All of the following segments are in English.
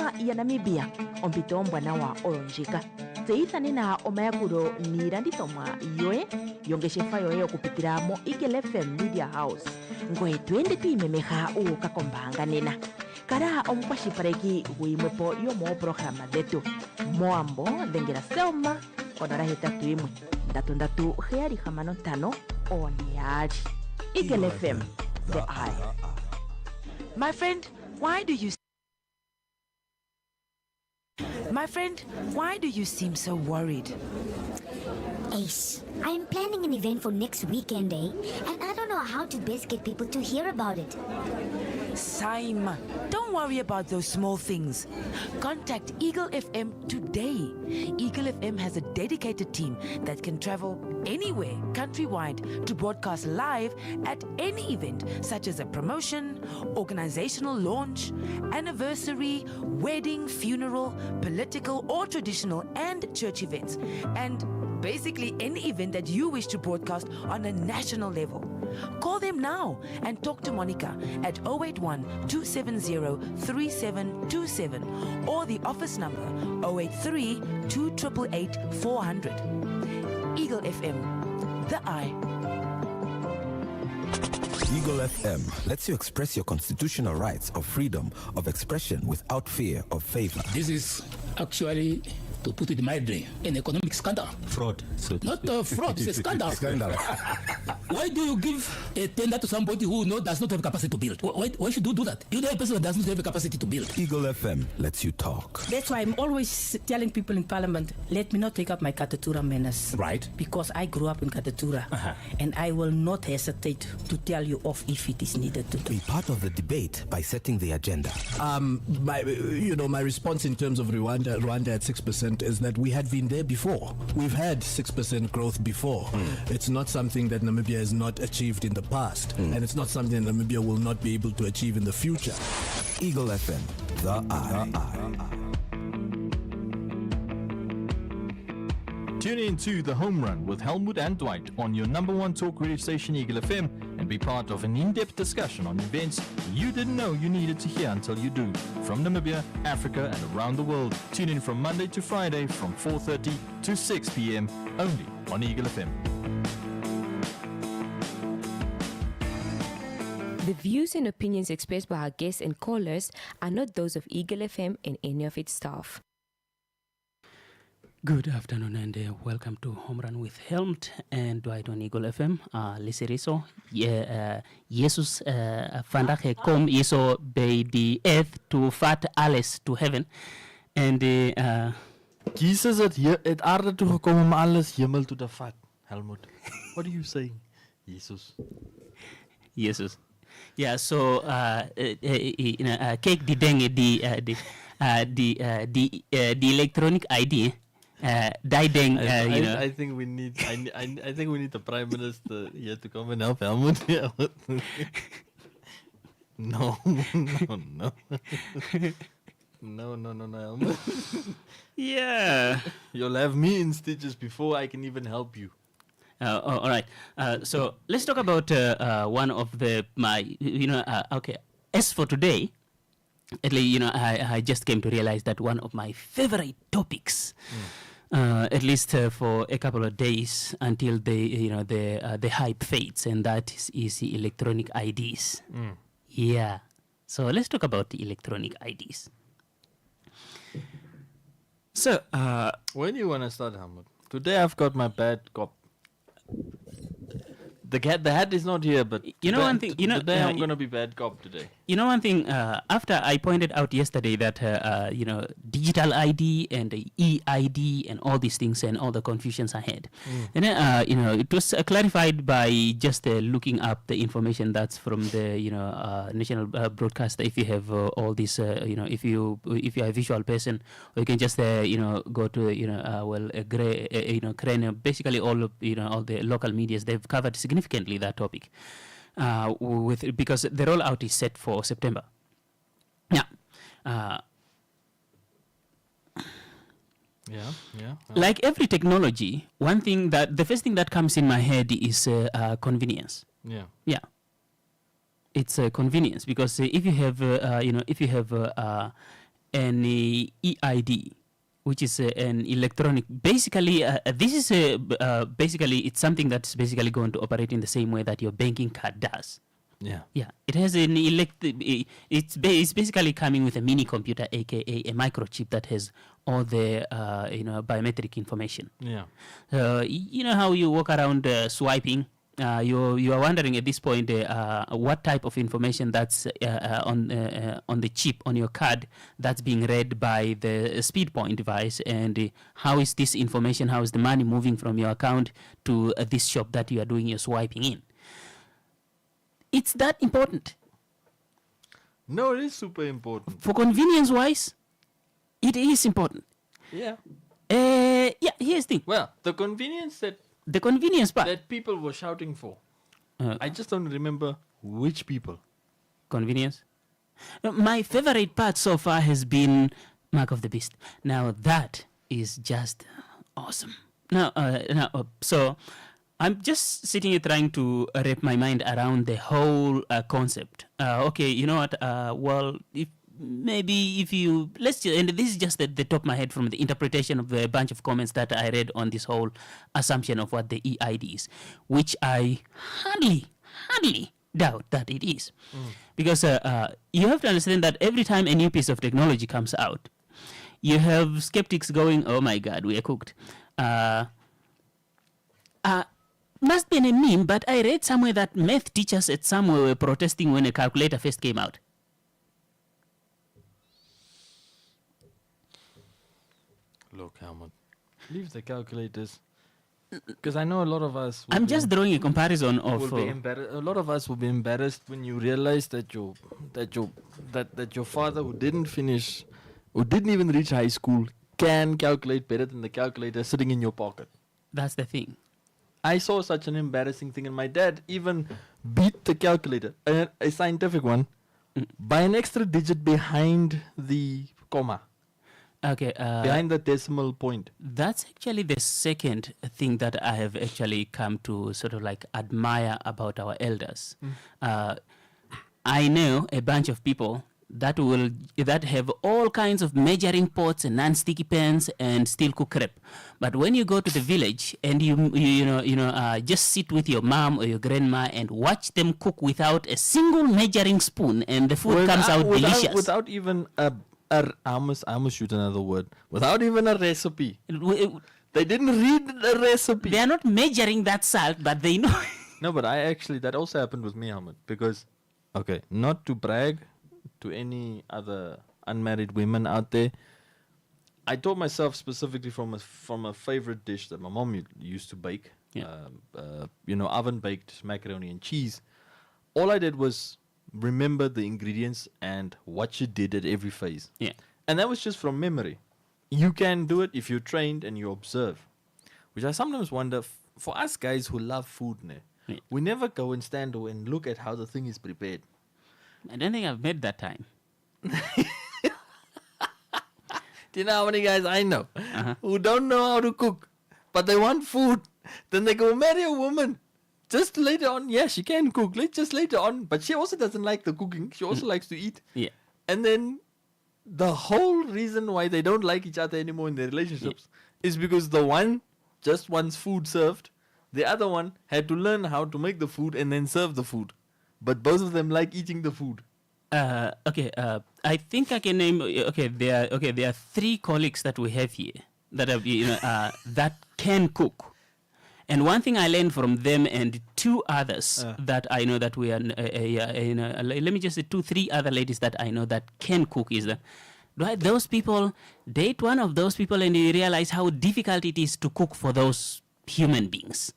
yonka ya Namibia ompito ombwanawa olonjika. Tseyithanena omayakulo niilandithomwa yoye yongeshefa yoye okupitila mo Eagle FM Media House. Ngoye twende twiimemeha uuka kombaanga nena. Kala omukwashilipaleki guyimwepo yomooprograma dhetu. Moambo dhengela Selma konola 81 3375 7 Eagle FM, the eye. My friend, why do you seem so worried? Ace, I'm planning an event for next weekend, and I don't know how to best get people to hear about it. Saima, don't worry about those small things. Contact Eagle FM today. Eagle FM has a dedicated team that can travel anywhere countrywide to broadcast live at any event, such as a promotion, organizational launch, anniversary, wedding, funeral, political or traditional and church events, and basically any event that you wish to broadcast on a national level. Call them now and talk to Monica at 081 270 3727 or the office number 083 2888 400. Eagle FM, the eye. Eagle FM lets you express your constitutional rights of freedom of expression without fear of favor. This is actually, to put it mildly, an economic scandal. Fraud. So Not fraud, it's a scandal. Why do you give a tender to somebody who does not have capacity to build? Why should you do that? You know a person that does not have a capacity to build. Eagle FM lets you talk. That's why I'm always telling people in Parliament, let me not take up my Katatura manners. Right. Because I grew up in Katatura. And I will not hesitate to tell you off if it is needed to do. Be part of the debate by setting the agenda. my response in terms of Rwanda at 6% is that we had been there before. We've had 6% growth before. It's not something that Namibia has not achieved in the past, and it's not something that Namibia will not be able to achieve in the future. Eagle FM, the eye. Tune in to The Home Run with Helmut and Dwight on your number one talk radio station Eagle FM and be part of an in-depth discussion on events you didn't know you needed to hear until you do. From Namibia, Africa and around the world. Tune in from Monday to Friday from 4:30 to 6 p.m. only on Eagle FM. The views and opinions expressed by our guests and callers are not those of Eagle FM and any of its staff. Good afternoon and welcome to Home Run with Helmut and Dwight on Eagle FM. Liseriso, Jesus vandaag kom iso bij the earth to vat alles to heaven. And Jesus het aarde toe gekomen om alles hemel toe te vat. Helmut, what are you saying? Jesus. Yeah, so kijk die dingen die electronic ID. I think we need the Prime Minister here to come and help Helmut. No, Helmut. Yeah. You'll have me in stitches before I can even help you. All right. So let's talk about one of okay. As for today, I just came to realize that one of my favorite topics, at least for a couple of days until the hype fades, and that is the electronic IDs. Yeah. So let's talk about the electronic IDs. So, when do you want to start, Helmut? Today I've got my bad cop. The hat is not here, but one thing. Today I'm gonna be bad cop today. One thing. After I pointed out yesterday that digital ID and e-ID and all these things and all the confusions I had, and it was clarified by just looking up the information that's from the national broadcaster. If you have all this, if you are a visual person, or you can just go to Crane. Basically, all of all the local medias, they've covered significantly that topic, because the rollout is set for September. Yeah. Like every technology, the first thing that comes in my head is convenience. Yeah. It's convenience, because if you have an EID, which is an electronic. Basically, this is basically it's something that's basically going to operate in the same way that your banking card does. Yeah. Yeah. It has an it's basically coming with a mini computer, aka a microchip that has all the biometric information. Yeah. You know how you walk around swiping. You are wondering at this point what type of information that's on the chip on your card that's being read by the speed point device, and how is this information, how is the money moving from your account to this shop that you are doing your swiping in. It's that important. No, it is super important. For convenience wise, it is important. Yeah. Yeah, here's the thing. Well, the convenience part that people were shouting for. I just don't remember which people. Convenience. My favorite part so far has been Mark of the Beast. Now that is just awesome. So I'm just sitting here trying to wrap my mind around the whole concept. Okay, you know what? Well, if you and this is just the top of my head from the interpretation of the bunch of comments that I read on this whole assumption of what the EID is, which I hardly doubt that it is, because you have to understand that every time a new piece of technology comes out, you have skeptics going, "Oh my God, we are cooked." Must be a meme, but I read somewhere that math teachers at somewhere were protesting when a calculator first came out. Look, Helmut, leave the calculators. Because I know a lot of us. I'm just drawing a comparison of. A lot of us will be embarrassed when you realize that your father, who didn't even reach high school, can calculate better than the calculator sitting in your pocket. That's the thing. I saw such an embarrassing thing, and my dad even beat the calculator, a scientific one, by an extra digit behind the comma. Okay. Behind the decimal point. That's actually the second thing that I have actually come to sort of like admire about our elders. I know a bunch of people that have all kinds of measuring pots and non-sticky pans and still cook crepe. But when you go to the village and you just sit with your mom or your grandma and watch them cook without a single measuring spoon, and the food comes out delicious. Without even I almost shoot another word. Without even a recipe. They didn't read the recipe. They are not measuring that salt, but they know. No, but that also happened with me, Ahmed. Because, okay, not to brag to any other unmarried women out there, I taught myself specifically from a favorite dish that my mom used to bake. Yeah. Oven baked macaroni and cheese. All I did was remember the ingredients and what she did at every phase. Yeah. And that was just from memory. You can do it if you're trained and you observe. Which I sometimes wonder, for us guys who love food, we never go and stand and look at how the thing is prepared. I don't think I've made that time. Do you know how many guys I know who don't know how to cook, but they want food? Then they go marry a woman. Just later on, yeah, she can cook. Just later on, but she also doesn't like the cooking. She also likes to eat. Yeah. And then the whole reason why they don't like each other anymore in their relationships is because the one just wants food served. The other one had to learn how to make the food and then serve the food. But both of them like eating the food. Okay. I think I can name. There are 3 colleagues that we have here that are, that can cook. And one thing I learned from them and 2 others that I know that we are, let me just say 3 other ladies that I know that can cook is that, right? Those people, date one of those people and you realize how difficult it is to cook for those human beings.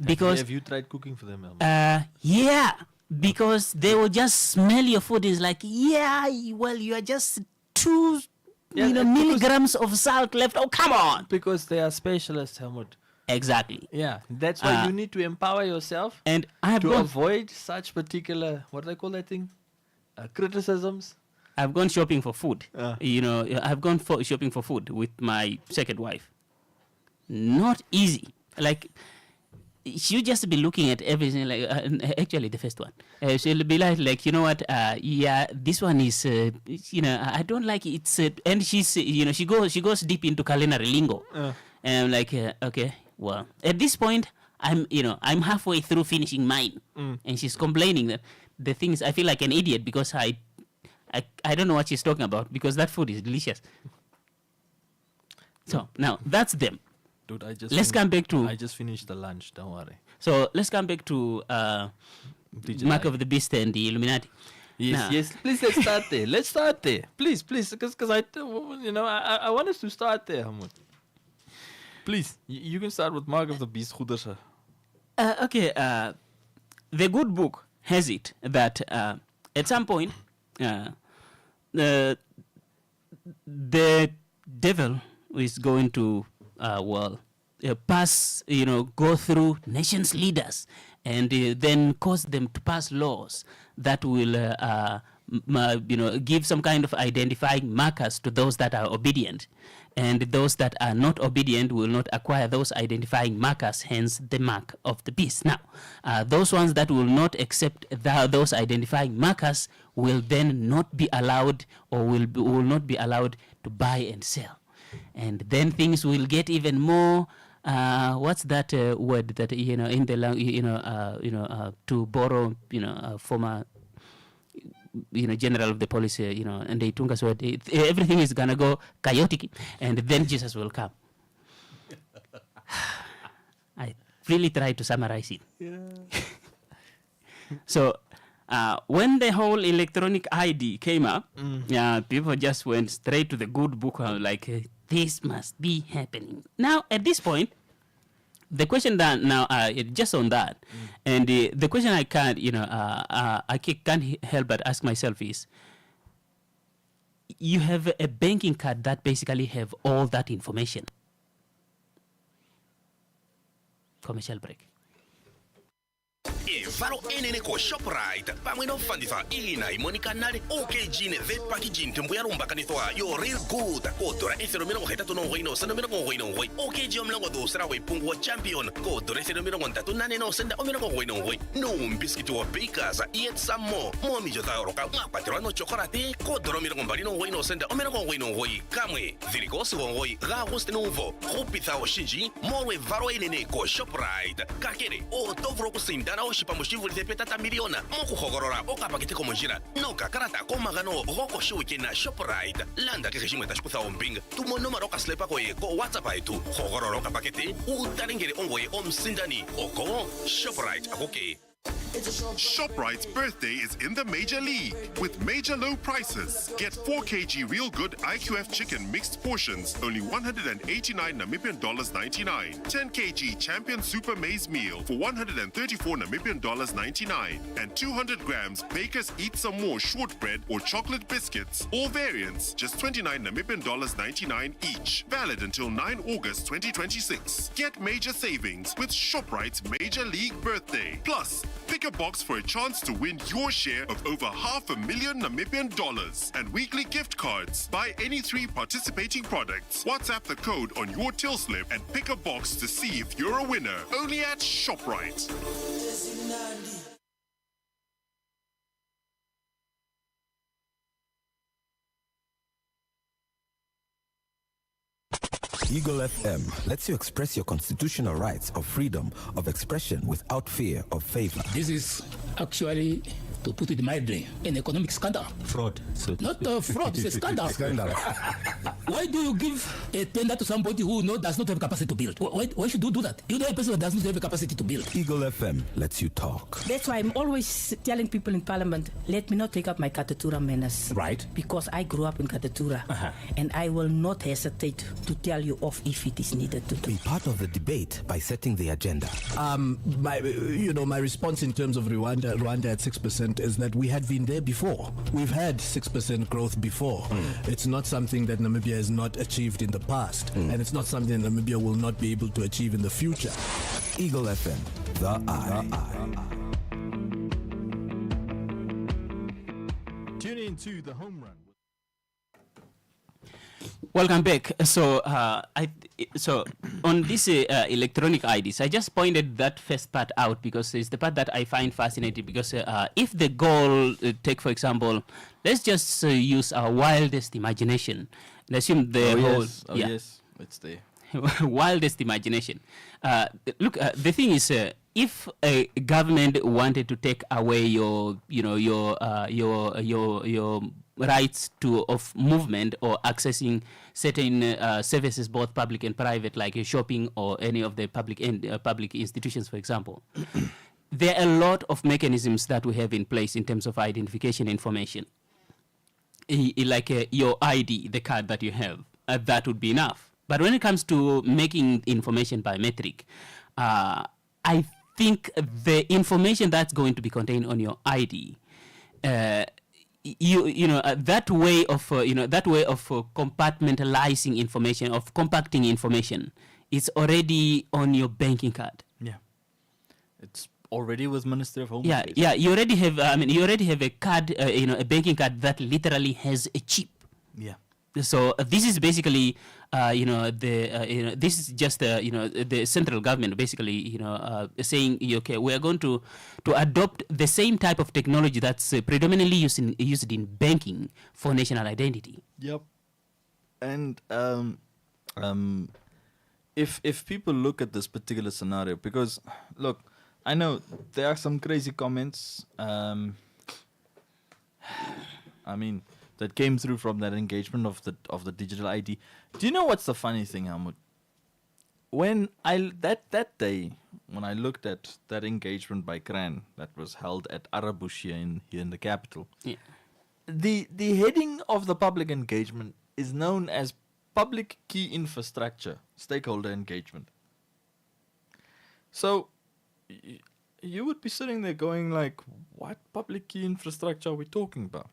Because have you tried cooking for them, Elma? Yeah, because they will just smell your food. It's like, yeah, well, you are just 2 milligrams of salt left. Oh, come on. Because they are specialists, Helmut. Exactly. Yeah, that's why you need to empower yourself and I have avoid such particular, what do I call that thing? Criticisms. I've gone shopping for food. I've gone shopping for food with my second wife. Not easy. Like, she'll just be looking at everything like actually the first one. She'll be like, you know what? Yeah, this one is I don't like it. It's and she's she goes deep into culinary lingo, and I'm like okay, well at this point I'm halfway through finishing mine, and she's complaining that the thing is I feel like an idiot because I don't know what she's talking about because that food is delicious. So now that's them. Dude, I just finished the lunch. Don't worry. So let's come back to Mark of the Beast and the Illuminati. Yes. Please let's start there. Let's start there. Please, because I want us to start there, Hamud. Please, you can start with Mark of the Beast. Okay. The good book has it that at some point the devil is going to pass, go through nations' leaders and then cause them to pass laws that will, give some kind of identifying markers to those that are obedient. And those that are not obedient will not acquire those identifying markers, hence the mark of the beast. Now, those ones that will not accept those identifying markers will then not be allowed or will not be allowed to buy and sell. And then things will get even more. What's that word that in the language? To borrow former general of the police and they took us word. Everything is gonna go chaotic, and then Jesus will come. I really tried to summarize it. Yeah. So. When the whole electronic ID came up, people just went straight to the good book, like, this must be happening. Now, at this point, the question that now, just on that, and the question I can't, I can't help but ask myself is, you have a banking card that basically have all that information. Commercial break. Varo enene ko Shoprite pamwe no fandisa ina imoni kanale OKG ne ve packaging tembuya rumba kanitwa yo real good kodora eferomero ngeta no hoino sendo mero hoino hoi OKG omlango do sra we pungu champion kodora eferomero ngata nane no senda omero hoino hoi no biscuit wa bakers eat some more mi jota roka ngapatro no chocolate kodora mero ngombali no hoino senda omero hoino hoi kamwe virikosi hoi ga host novo hopita o shinji more varo enene ko Shoprite kakere o tovro ko sindana o shipa mushivu lipeta ta miliona moku hogorora o kapakete ko monjira no kakarata ko magano hoko shiwike na Shoprite landa ke heshimwe tashkutha ombing tumo numero ka slepa ko e ko WhatsApp aitu hogororo kapakete u tarengere ongoye omsindani oko Shoprite akoke. ShopRite's birthday is in the Major League with major low prices. Get 4 kg Real Good IQF chicken mixed portions, only 189 Namibian dollars 99. 10 kg Champion Super Maize meal for 134 Namibian dollars 99. And 200 grams Baker's Eat Some More shortbread or chocolate biscuits. All variants, just 29 Namibian dollars 99 each. Valid until 9 August 2026. Get major savings with ShopRite's Major League birthday. Plus, pick a box for a chance to win your share of over $500,000 Namibian dollars and weekly gift cards. Buy any 3 participating products. WhatsApp the code on your till slip and pick a box to see if you're a winner. Only at ShopRite. Eagle FM lets you express your constitutional rights of freedom of expression without fear of favor. This is actually, to put it mildly, an economic scandal. Fraud. Not fraud, it's a scandal. Why do you give a tender to somebody who does not have capacity to build? Why should you do that? You know a person that does not have a capacity to build. Eagle FM lets you talk. That's why I'm always telling people in Parliament, let me not take up my Katatura menace. Right. Because I grew up in Katatura. And I will not hesitate to tell you off if it is needed to do. Be part of the debate by setting the agenda. My response in terms of Rwanda at 6% is that we had been there before. We've had 6% growth before. It's not something that Namibia has not achieved in the past, and it's not something that Namibia will not be able to achieve in the future. Eagle FM, the eye. Tune in to The Home Run. Welcome back. So, so on this electronic IDs, I just pointed that first part out because it's the part that I find fascinating. Because if the goal, take for example, let's just use our wildest imagination and assume the whole. Yes, it's there. Wildest imagination. Look, the thing is, if a government wanted to take away your rights to of movement or accessing certain services, both public and private, like shopping or any of the public institutions, for example, there are a lot of mechanisms that we have in place in terms of identification information. Like your ID, the card that you have, that would be enough. But when it comes to making information biometric, I think the information that's going to be contained on your ID, that way of compartmentalizing information, of compacting information, it's already on your banking card. Yeah, it's already with Ministry of Home Affairs. Yeah. You already have. You already have a card. A banking card that literally has a chip. Yeah. So this is basically, this is just the central government basically, saying, okay, we are going to adopt the same type of technology that's predominantly used in banking for national identity. Yep. And if people look at this particular scenario, because look, I know there are some crazy comments. That came through from that engagement of the digital ID. Do you know what's the funny thing, Helmut? When that day when I looked at that engagement by CRAN that was held at Arabush here in the capital, the heading of the public engagement is known as Public Key Infrastructure Stakeholder Engagement. So you would be sitting there going like, what public key infrastructure are we talking about?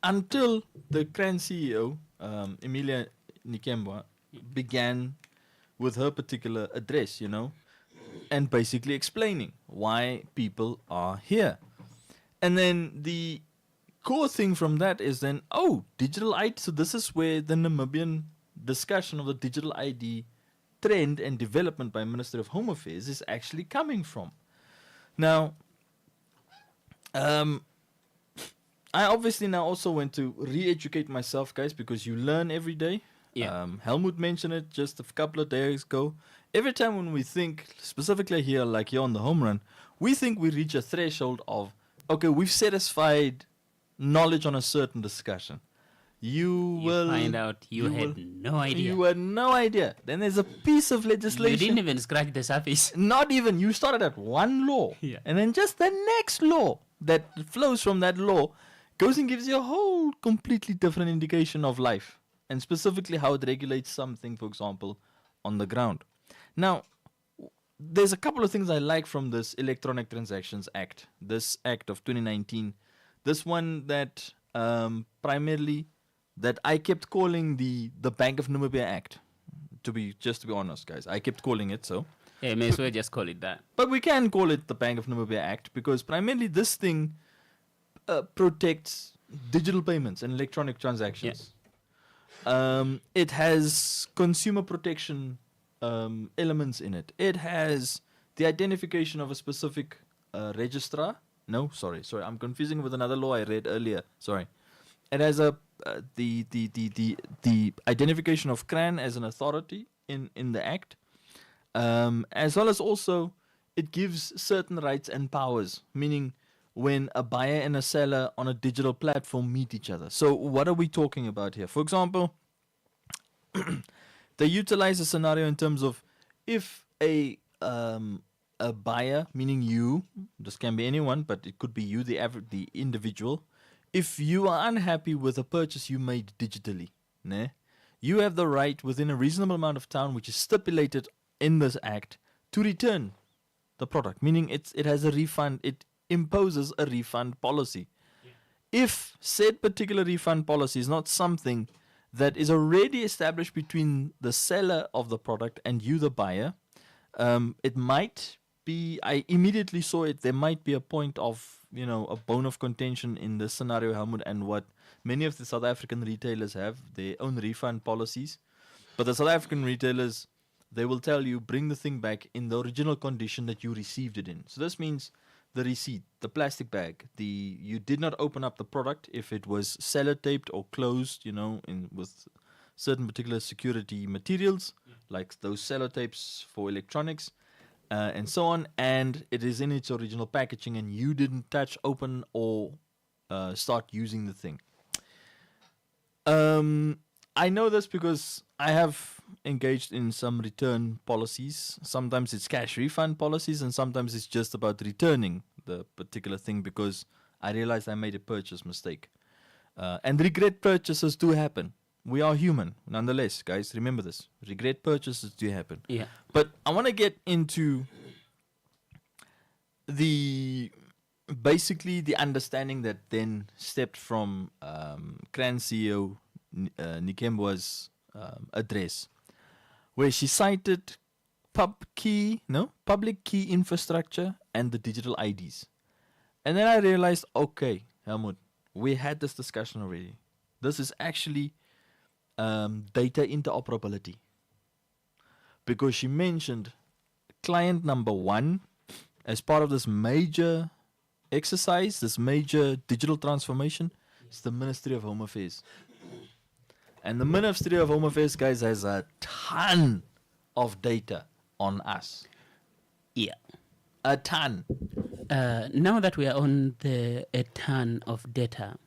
Until the CRAN CEO, Emilia Nikembwa, began with her particular address, and basically explaining why people are here. And then the core thing from that is then, digital ID. So this is where the Namibian discussion of the digital ID trend and development by Ministry of Home Affairs is actually coming from. Now, I obviously now also went to re-educate myself, guys, because you learn every day. Yeah. Helmut mentioned it just a couple of days ago. Every time when we think, specifically here, like here on the home run, we think we reach a threshold of, okay, we've satisfied knowledge on a certain discussion. You will find out you had no idea. You had no idea. Then there's a piece of legislation. You didn't even scratch the surface. Not even. You started at one law. Yeah. And then just the next law that flows from that law goes and gives you a whole completely different indication of life, and specifically how it regulates something, for example, on the ground. Now, there's a couple of things I like from this Electronic Transactions Act, this Act of 2019. This one that primarily that I kept calling the Bank of Namibia Act. To be honest, guys, I kept calling it so. Yeah, may as well just call it that. But we can call it the Bank of Namibia Act because primarily this thing protects digital payments and electronic transactions. Yeah. It has consumer protection elements in it. It has the identification of a specific registrar. No, sorry, I'm confusing with another law I read earlier. Sorry. It has the identification of CRAN as an authority in the Act, as well as also it gives certain rights and powers, meaning when a buyer and a seller on a digital platform meet each other. So what are we talking about here? For example, they utilize a scenario in terms of if a buyer, meaning you, this can be anyone, but it could be you, the individual, if you are unhappy with a purchase you made digitally, you have the right within a reasonable amount of time, which is stipulated in this act, to return the product, meaning it has a refund, it imposes a refund policy. Yeah. If said particular refund policy is not something that is already established between the seller of the product and you, the buyer, it might be, I immediately saw it, there might be a point of, a bone of contention in this scenario, Helmut, and what many of the South African retailers have their own refund policies. But the South African retailers, they will tell you, bring the thing back in the original condition that you received it in. So this means the receipt, the plastic bag, you did not open up the product if it was sellotaped or closed, with certain particular security materials, like those sellotapes for electronics, and so on, and it is in its original packaging and you didn't touch, open, or start using the thing. I know this because I have engaged in some return policies. Sometimes it's cash refund policies, and sometimes it's just about returning the particular thing because I realized I made a purchase mistake. And regret purchases do happen. We are human, nonetheless, guys. Remember this. Regret purchases do happen. Yeah. But I want to get into basically the understanding that then stepped from CRAN CEO Nikembwa's address, where she cited public key infrastructure and the digital IDs. And then I realized, okay, Helmut, we had this discussion already. This is actually data interoperability. Because she mentioned client number 1 as part of this major exercise, this major digital transformation, is the Ministry of Home Affairs. And the Ministry of Home Affairs, guys, has a ton of data on us. Yeah. A ton. Now that we are on a ton of data,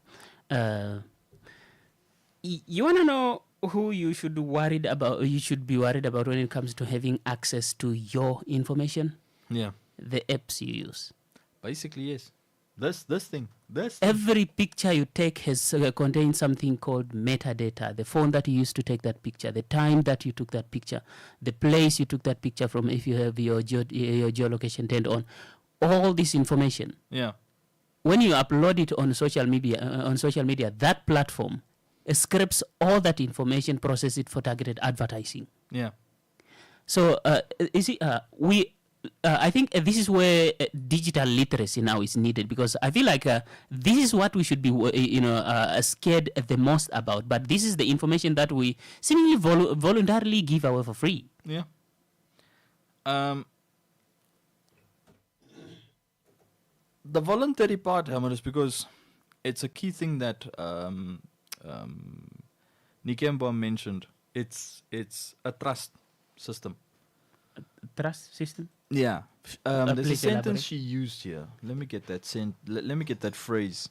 you want to know who you should be worried about when it comes to having access to your information? Yeah. The apps you use. Basically, yes. This thing. Every picture you take has contains something called metadata. The phone that you used to take that picture, the time that you took that picture, the place you took that picture from, if you have your geolocation turned on, all this information. Yeah. When you upload it on social media, that platform scrapes all that information, process it for targeted advertising. Yeah. So I think this is where digital literacy now is needed, because I feel like this is what we should be, scared the most about. But this is the information that we seemingly voluntarily give away for free. Yeah. The voluntary part, Hammer, is because it's a key thing that Nikembwa mentioned. It's a trust system. Trust system? Yeah. There's a Please sentence elaborate. she used here. Let me get that let me get that phrase.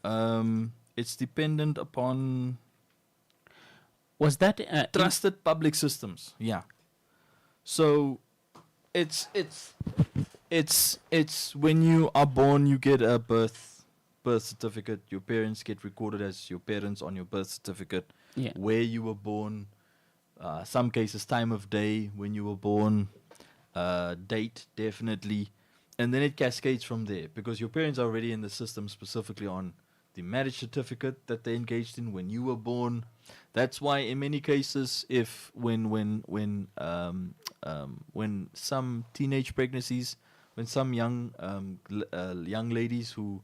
It's dependent upon. Was that trusted public systems? Yeah. So, it's when you are born, you get a birth certificate. Your parents get recorded as your parents on your birth certificate. Yeah. Where you were born. Some cases, time of day when you were born. Date, definitely. And then it cascades from there, because your parents are already in the system, specifically on the marriage certificate that they engaged in when you were born. That's why in many cases, when some teenage pregnancies, when some young ladies who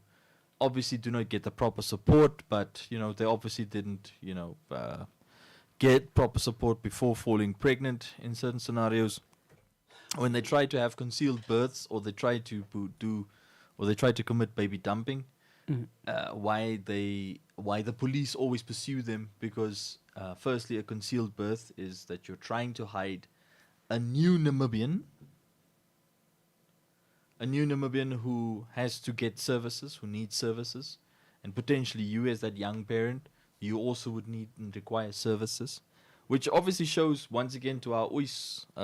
obviously do not get the proper support, but they obviously didn't get proper support before falling pregnant in certain scenarios, when they try to have concealed births, or they try to commit baby dumping, why the police always pursue them, because firstly, a concealed birth is that you're trying to hide a new Namibian who has to get services, who needs services, and potentially you as that young parent, you also would need and require services. Which obviously shows, once again, to our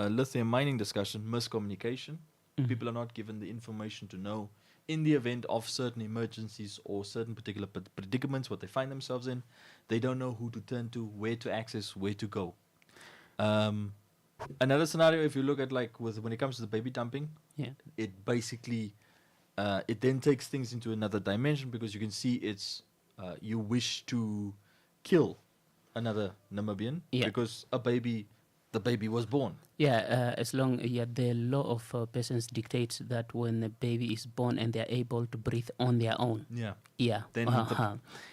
lithium mining discussion, miscommunication. Mhm. People are not given the information to know, in the event of certain emergencies or certain particular predicaments, what they find themselves in. They don't know who to turn to, where to access, where to go. Another scenario, if you look at when it comes to the baby dumping, Yeah. it basically, it then takes things into another dimension, because you can see it's, you wish to kill another Namibian, Yeah. because a baby the baby was born. Yeah, as long the law of persons dictates that when the baby is born and they're able to breathe on their own. Yeah. Yeah. Then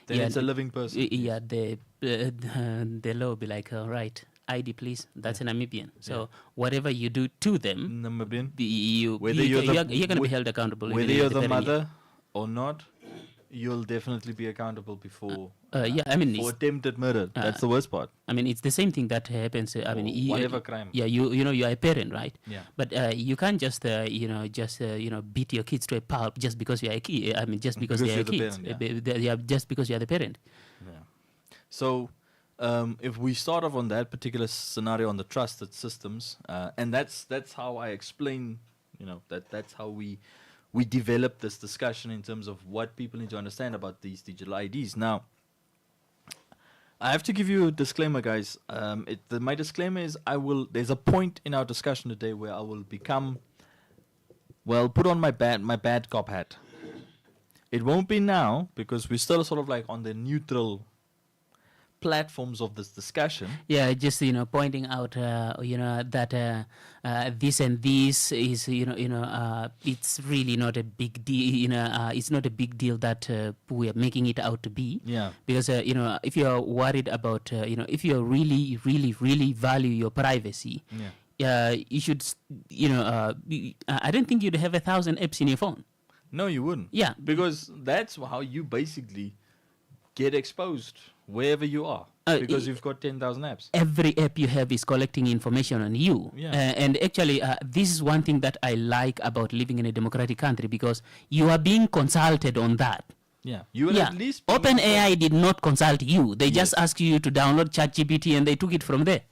it's a living person. Yeah, the law will be like, all right, ID please. That's a Namibian. So whatever you do to them, Namibian, you're going to be held accountable. Whether you're the mother or not, you'll definitely be accountable before. For attempted murder. That's the worst part. I mean, it's the same thing that happens. Whatever crime. Yeah, you are a parent, right? Yeah. But you can't just beat your kids to a pulp just because you are a kid. I mean, just because they are kids. Just because you are the parent. Yeah. So, if we start off on that particular scenario on the trusted systems, and that's how I explain, that's how we develop this discussion in terms of what people need to understand about these digital IDs. Now, I have to give you a disclaimer, guys. My disclaimer is there's a point in our discussion today where I will put on my bad cop hat. It won't be now because we're still sort of like on the neutral platforms of this discussion. Yeah, just pointing out that this and this is it's really not a big deal. It's not a big deal that we are making it out to be. Yeah. Because if you are worried about if you really really value your privacy, you should I don't think you'd have 1,000 apps in your phone. No, you wouldn't. Yeah, because that's how you basically get exposed wherever you are, because you've got 10,000 apps. Every app you have is collecting information on you. Yeah. And actually, this is one thing that I like about living in a democratic country, because you are being consulted on that. Yeah. You will at least... OpenAI did not consult you. They just asked you to download ChatGPT and they took it from there.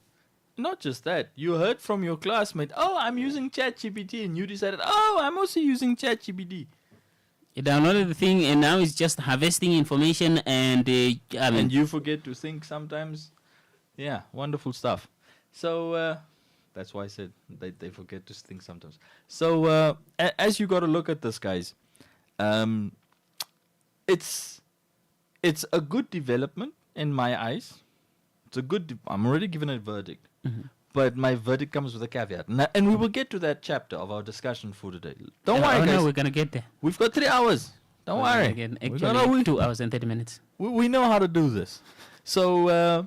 Not just that. You heard from your classmate, oh, I'm using ChatGPT, and you decided, oh, I'm also using ChatGPT. You downloaded the thing and now it's just harvesting information and and you forget to think sometimes. Yeah, wonderful stuff. So that's why I said they forget to think sometimes. So as you got to look at this, guys, it's a good development in my eyes. It's a good. I'm already giving it a verdict. Mm-hmm. But my verdict comes with a caveat. And we will get to that chapter of our discussion for today. Don't worry, guys. No, we're going to get there. We've got 3 hours. Don't worry. Actually, 2 hours and 30 minutes. We know how to do this. So,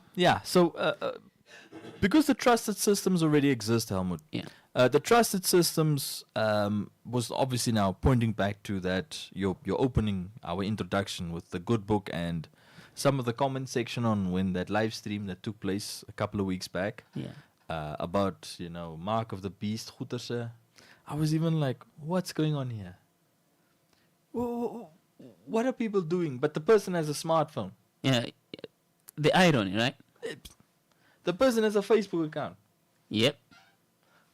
because the trusted systems already exist, Helmut. Yeah. The trusted systems was obviously now pointing back to that, you're opening our introduction with the good book and some of the comment section on when that live stream that took place a couple of weeks back. Yeah. About Mark of the Beast, Goeterse. I was even like, what's going on here? What are people doing? But the person has a smartphone. Yeah, the irony, right? The person has a Facebook account. Yep.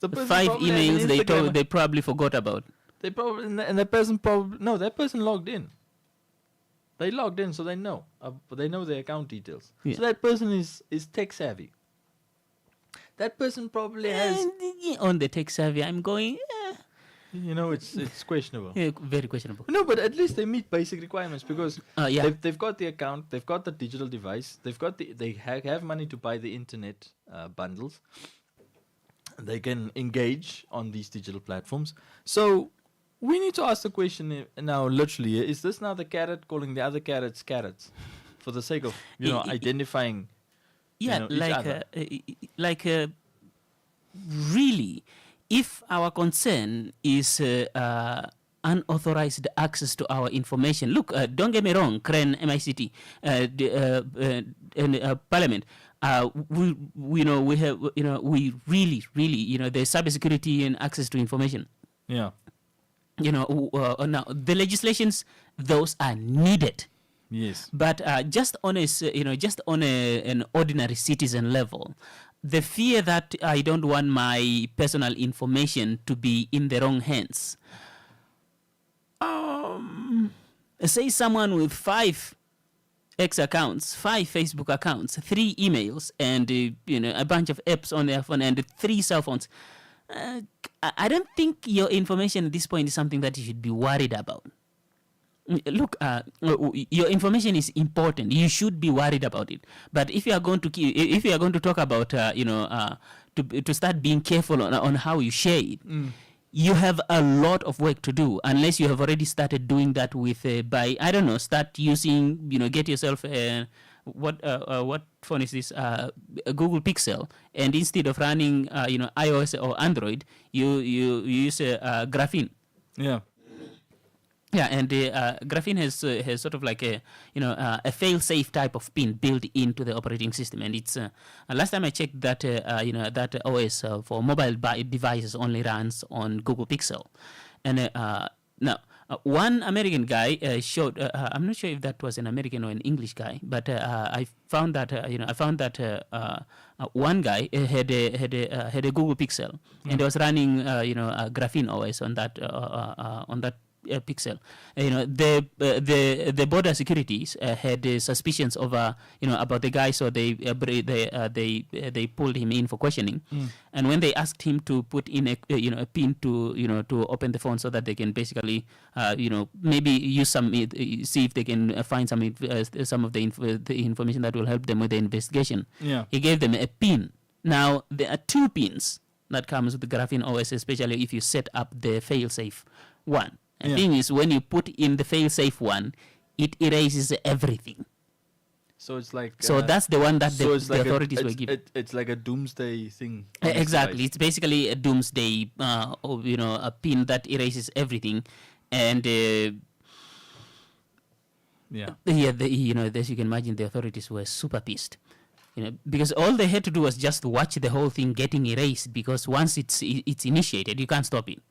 The person 5 probably has an emails they probably forgot about. They probably and the person that person logged in. They logged in, so they know. They know their account details. Yeah. So that person is tech savvy. That person probably has on the tech savvy. I'm going. It's questionable. Yeah, very questionable. No, but at least they meet basic requirements because they've got the account, they've got the digital device, they have money to buy the internet bundles. They can engage on these digital platforms. So we need to ask the question now. Literally, is this now the carrot calling the other carrots carrots, for the sake of identifying? Yeah, each other? Really, if our concern is unauthorized access to our information, look, don't get me wrong, CREN, MICT, and Parliament, we really, there's cybersecurity and access to information. Yeah. Now the legislations, those are needed. Yes. But just on an ordinary citizen level, the fear that I don't want my personal information to be in the wrong hands. Say someone with 5 X accounts, 5 Facebook accounts, 3 emails, and a bunch of apps on their phone and 3 cell phones. I don't think your information at this point is something that you should be worried about. Look, your information is important. You should be worried about it. But if you are going to if you are going to talk about to start being careful on how you share it, you have a lot of work to do unless you have already started doing that with by I don't know, start using, get yourself what phone is this, a Google Pixel, and instead of running iOS or Android, you use Graphene. Yeah, and Graphene has sort of like a fail-safe type of pin built into the operating system, and it's last time I checked that that OS for mobile devices only runs on Google Pixel, and now one American guy showed. I'm not sure if that was an American or an English guy, but I found that one guy had a Google Pixel, and was running Graphene OS on that Pixel. The border securities had suspicions of about the guy, so they pulled him in for questioning. And when they asked him to put in a pin to open the phone so that they can basically maybe use see if they can find some of the information that will help them with the investigation. He gave them a pin. Now there are two pins that comes with the Graphene OS, especially if you set up the fail-safe one. The thing is, when you put in the fail-safe one, it erases everything. So it's like... So that's the one that the authorities were giving. It's like a doomsday thing. Exactly. It's basically a doomsday, a pin that erases everything. And... as you can imagine, the authorities were super pissed. Because all they had to do was just watch the whole thing getting erased, because once it's initiated, you can't stop it.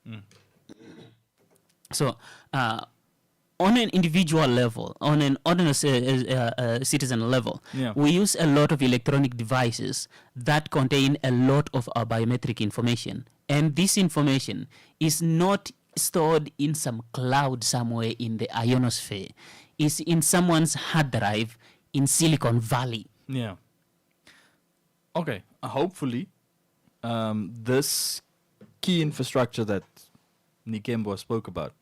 So, on an individual level, on an ordinary citizen level, we use a lot of electronic devices that contain a lot of our biometric information. And this information is not stored in some cloud somewhere in the ionosphere. It's in someone's hard drive in Silicon Valley. Yeah. Okay. Hopefully, this key infrastructure that Nikembo spoke about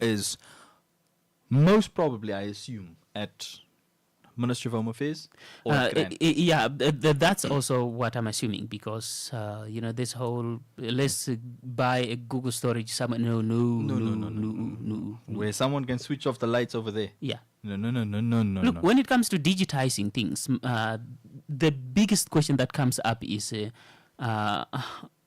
is most probably, I assume, at Ministry of Home Affairs or at Grand. That's also what I'm assuming, because this whole let's buy a Google storage somewhere. No. Where someone can switch off the lights over there. Yeah. No. Look, when it comes to digitizing things, the biggest question that comes up is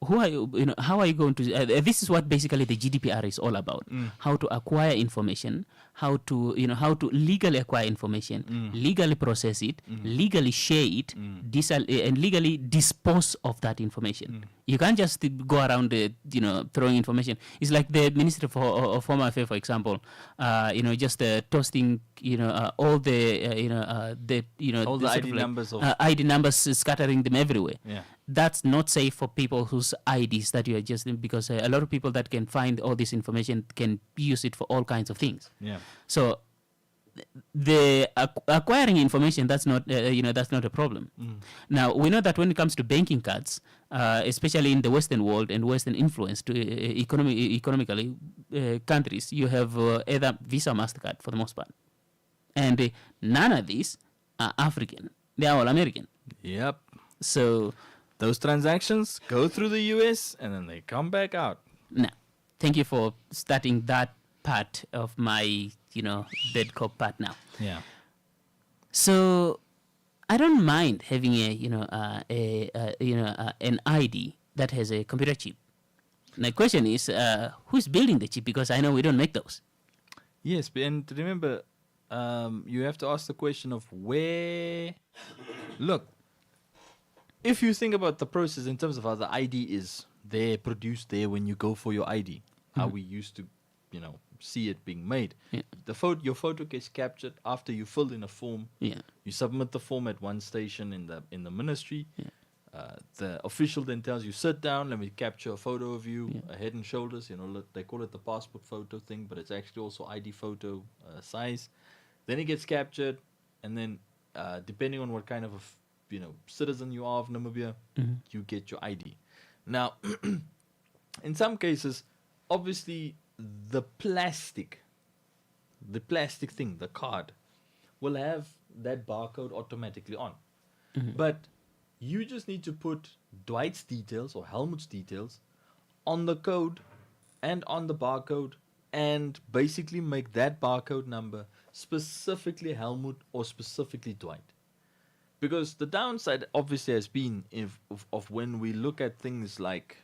who are you, how are you going to, this is what basically the GDPR is all about. How to acquire information, how to legally acquire information, legally process it, legally share it, and legally dispose of that information. You can't just go around, throwing information. It's like the Ministry of Home Affairs, for example, just toasting, all the all the ID numbers, ID numbers, scattering them everywhere. Yeah. That's not safe for people whose IDs that you are just, because a lot of people that can find all this information can use it for all kinds of things. Yeah. So the acquiring information, that's not a problem. Now we know that when it comes to banking cards, especially in the Western world and Western influenced economically countries, you have either Visa or MasterCard for the most part, and none of these are African. They are all American. Yep. So those transactions go through the US and then they come back out. No, thank you for starting that part of my, bed cop part now. Yeah. So I don't mind having an ID that has a computer chip. My question is, who's building the chip? Because I know we don't make those. Yes, and remember, you have to ask the question of where. Look, if you think about the process in terms of how the ID is there, produced there when you go for your ID, how we used to, see it being made. Yeah. Your photo gets captured after you fill in a form. Yeah. You submit the form at one station in the ministry. Yeah. The official then tells you, sit down, let me capture a photo of you, a head and shoulders. They call it the passport photo thing, but it's actually also ID photo size. Then it gets captured, and then depending on what kind of citizen you are of Namibia, you get your ID. Now, in some cases, obviously, the plastic the plastic thing, the card, will have that barcode automatically on. But you just need to put Dwight's details or Helmut's details on the code and on the barcode, and basically make that barcode number specifically Helmut or specifically Dwight. Because the downside obviously has been of when we look at things like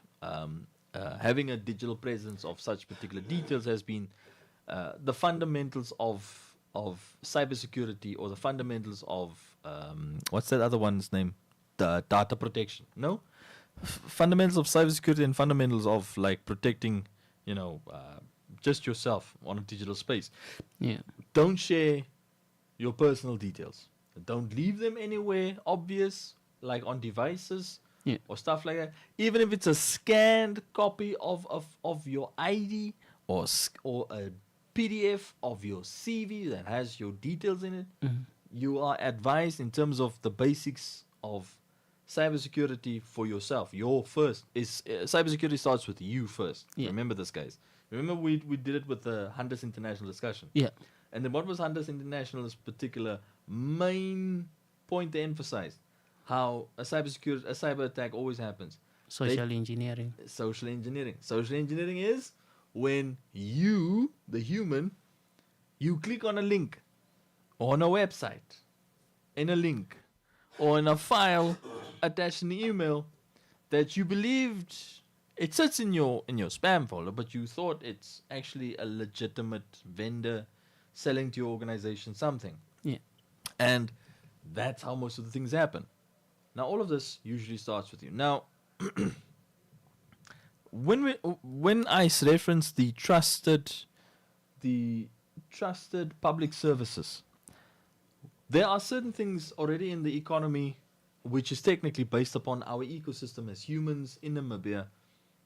having a digital presence of such particular details has been the fundamentals of cybersecurity, or the fundamentals of what's that other one's name? The data protection. No, fundamentals of cybersecurity and fundamentals of like protecting, just yourself on a digital space. Yeah. Don't share your personal details. Don't leave them anywhere obvious, like on devices or stuff like that. Even if it's a scanned copy of your ID or a PDF of your CV that has your details in it, you are advised in terms of the basics of cybersecurity for yourself. Your first is cybersecurity starts with you first. Remember this, guys. Remember we did it with the Hunters International discussion. Yeah. And then what was Hunters International's particular main point to emphasize? How a cyber attack always happens. Social engineering. Social engineering. Social engineering is when you, the human, you click on a link on a website, in a link, or in a file attached in the email that you believed it sits in your spam folder, but you thought it's actually a legitimate vendor selling to your organization something. Yeah. And that's how most of the things happen. Now, all of this usually starts with you. Now, when I reference the trusted public services, there are certain things already in the economy which is technically based upon our ecosystem as humans in Namibia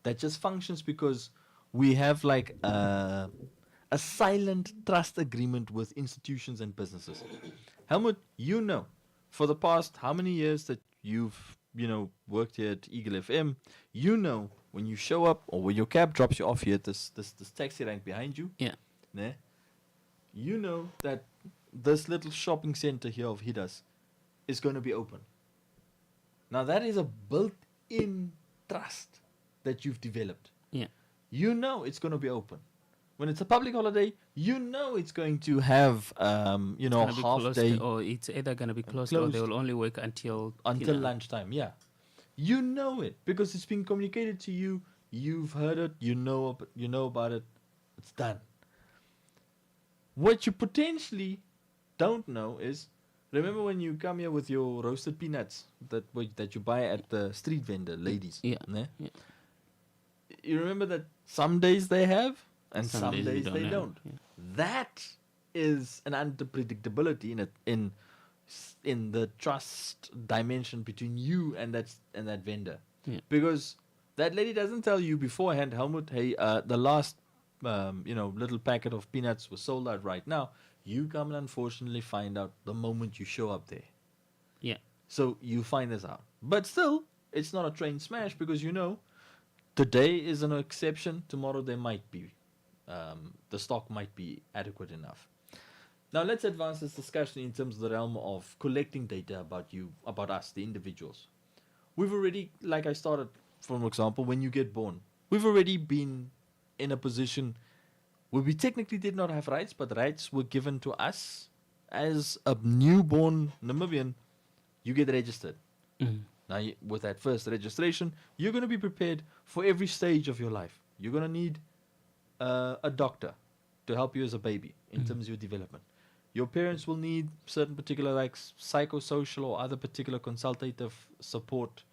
that just functions because we have like a silent trust agreement with institutions and businesses. Helmut, for the past how many years that you've worked here at Eagle FM, when you show up or when your cab drops you off here at this taxi rank behind you, that this little shopping center here of Hidas is going to be open. Now that is a built-in trust that you've developed. Yeah. It's going to be open. When it's a public holiday, it's going to have half day, or it's either going to be closed or they will only work until lunchtime. Yeah, it because it's been communicated to you. You've heard it. You know about it. It's done. What you potentially don't know is, remember when you come here with your roasted peanuts that you buy at the street vendor ladies? Yeah. You remember that some days they have and some days they have. don't. Yeah. That is an unpredictability in the trust dimension between you and that vendor. Yeah. Because that lady doesn't tell you beforehand, Helmut, hey, the last little packet of peanuts was sold out right now. You come and unfortunately find out the moment you show up there. Yeah. So you find this out. But still, it's not a train smash because today is an exception. Tomorrow there might be. The stock might be adequate enough. Now let's advance this discussion in terms of the realm of collecting data about you, about us, the individuals. We've already, like I started, for example, when you get born, we've already been in a position where we technically did not have rights, but rights were given to us as a newborn Namibian. You get registered. Now, with that first registration, you're going to be prepared for every stage of your life. You're going to need a doctor to help you as a baby in terms of your development. Your parents will need certain particular like psychosocial or other particular consultative support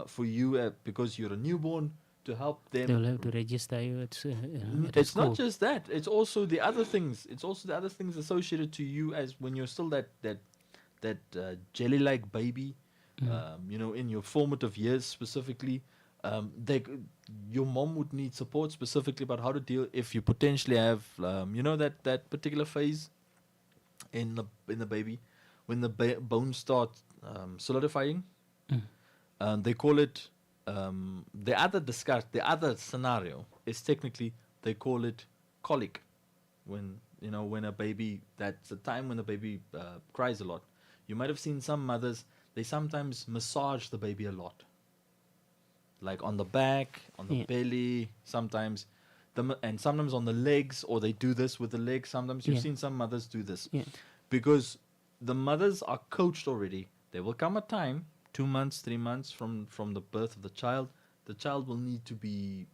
for you because you're a newborn, to help them. They'll have to register you at It's school. not just that. It's also the other things. It's also the other things associated to you as when you're still that jelly-like baby. In your formative years specifically, your mom would need support specifically about how to deal if you potentially have, that particular phase in the baby when the bones start solidifying. They call it the other scenario is technically they call it colic when you know, when a baby, that's the time when the baby cries a lot. You might have seen some mothers, they sometimes massage the baby a lot. Like on the back, on the belly, sometimes, and sometimes on the legs, or they do this with the legs. Sometimes you've seen some mothers do this. Because the mothers are coached already. There will come a time, 2 months, 3 months from the birth of the child will need to be,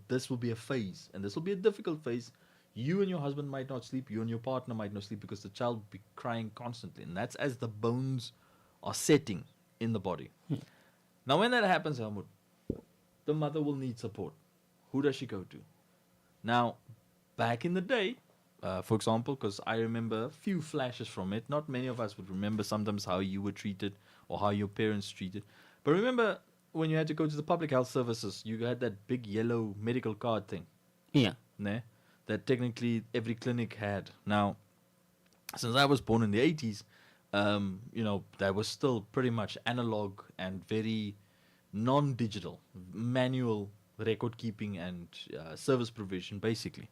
this will be a phase, and this will be a difficult phase. You and your husband might not sleep, you and your partner might not sleep because the child will be crying constantly, and that's as the bones are setting in the body. Now, when that happens, Helmut, the mother will need support. Who does she go to? Now, back in the day, for example, because I remember a few flashes from it, not many of us would remember sometimes how you were treated or how your parents treated. But remember when you had to go to the public health services, you had that big yellow medical card thing. Yeah. That technically every clinic had. Now, since I was born in the 80s, you know, that was still pretty much analog and very non-digital, manual record keeping and service provision, basically.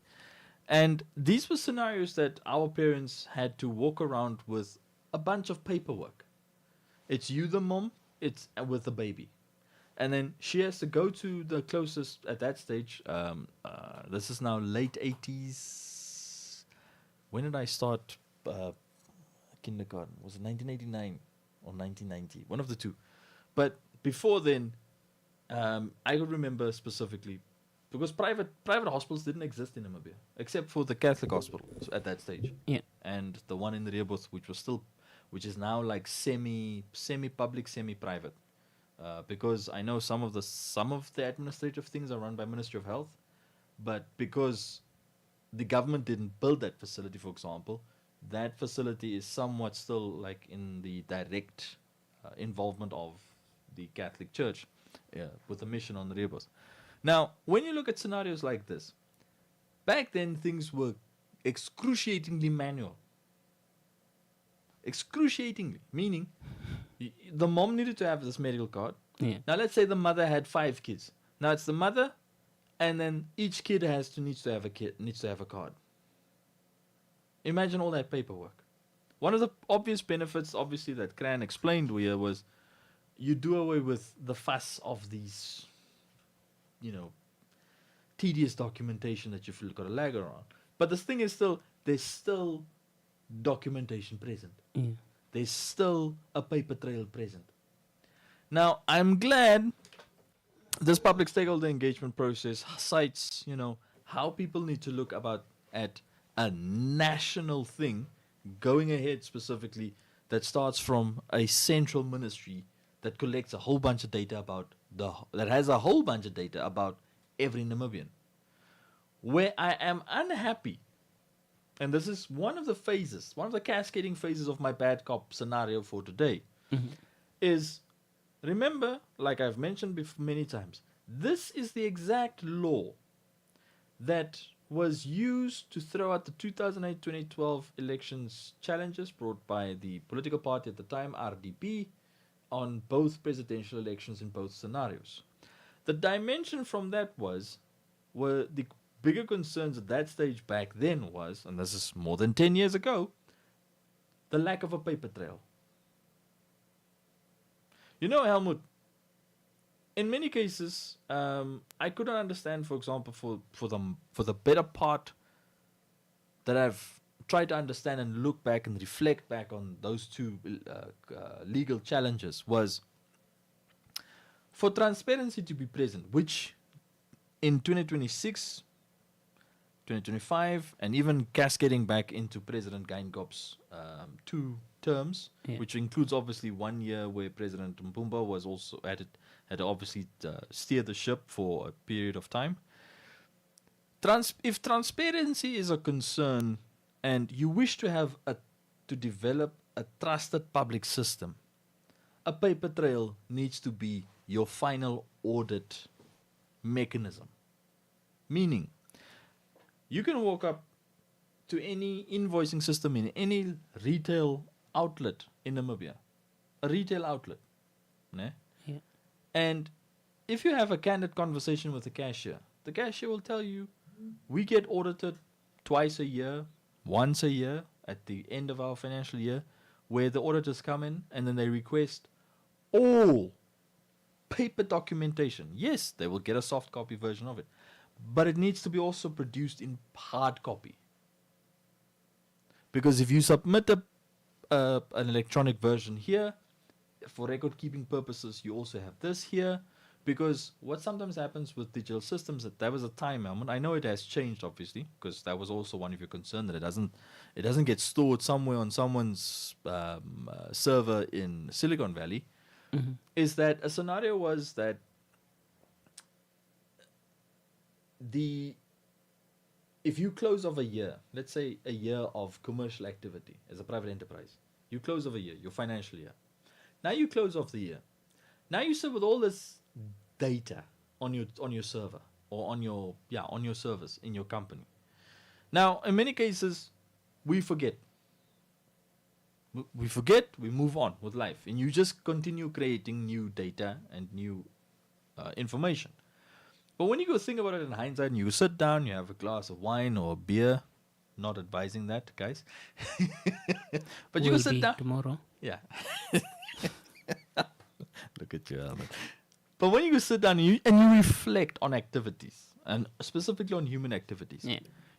And these were scenarios that our parents had to walk around with a bunch of paperwork. It's you, the mom, it's with the baby. And then she has to go to the closest, at that stage, this is now late 80s. When did I start kindergarten? Was it 1989 or 1990? One of the two. But before then, I could remember specifically, because private hospitals didn't exist in Namibia, except for the Catholic hospital at that stage. And the one in the Rehoboth, which is now like semi-public, semi-private. Because I know some of the administrative things are run by Ministry of Health, but because the government didn't build that facility, for example, that facility is somewhat still like in the direct involvement of the Catholic Church with the mission on the Rehoboth. Now, when you look at scenarios like this, back then things were excruciatingly manual. Excruciatingly, meaning the mom needed to have this medical card. Now, let's say the mother had 5 kids. Now it's the mother, and then each kid needs to have a card. Imagine all that paperwork. One of the obvious benefits, obviously, that Cran explained here was you do away with the fuss of these, you know, tedious documentation that you've got a lagger on. But the thing is there's still documentation present. There's still a paper trail present. Now, I'm glad this public stakeholder engagement process cites, you know, how people need to look at a national thing going ahead specifically that starts from a central ministry that collects a whole bunch of data that has a whole bunch of data about every Namibian. Where I am unhappy, and this is one of the cascading phases of my bad cop scenario for today, is, remember, like I've mentioned many times, this is the exact law that was used to throw out the 2008-2012 elections challenges brought by the political party at the time, RDP, on both presidential elections in both scenarios. The dimension from that were the bigger concerns at that stage back then was, and this is more than 10 years ago, the lack of a paper trail. You know, Helmut, in many cases, I couldn't understand, for example, for the better part that I've tried to understand and look back and reflect back on those two legal challenges was for transparency to be present, which in 2026, 2025, and even cascading back into President Geingobb's 2 terms, which includes obviously 1 year where President Mpumba was also had obviously steer the ship for a period of time. If transparency is a concern and you wish to develop a trusted public system, a paper trail needs to be your final audit mechanism. Meaning, you can walk up to any invoicing system in any retail outlet in Namibia, a retail outlet, and if you have a candid conversation with the cashier will tell you, we get audited twice a year, once a year at the end of our financial year, where the auditors come in and then they request all paper documentation. Yes, they will get a soft copy version of it, but it needs to be also produced in hard copy. Because if you submit an electronic version here, for record keeping purposes, you also have this here. Because what sometimes happens with digital systems, that there was a time, I know it has changed obviously, because that was also one of your concerns, that it doesn't get stored somewhere on someone's server in Silicon Valley. Is that a scenario was that if you close off a year, let's say a year of commercial activity as a private enterprise, you close off a year, your financial year. Now you close off the year. Now you sit with all this data on your server or on your servers in your company. Now, in many cases, we forget. We forget, we move on with life, and you just continue creating new data and new information. But when you go think about it in hindsight, and you sit down, you have a glass of wine or beer, not advising that, guys. But you go sit down tomorrow. Yeah. Look at you, Albert. But when you go sit down and you reflect on activities, and specifically on human activities,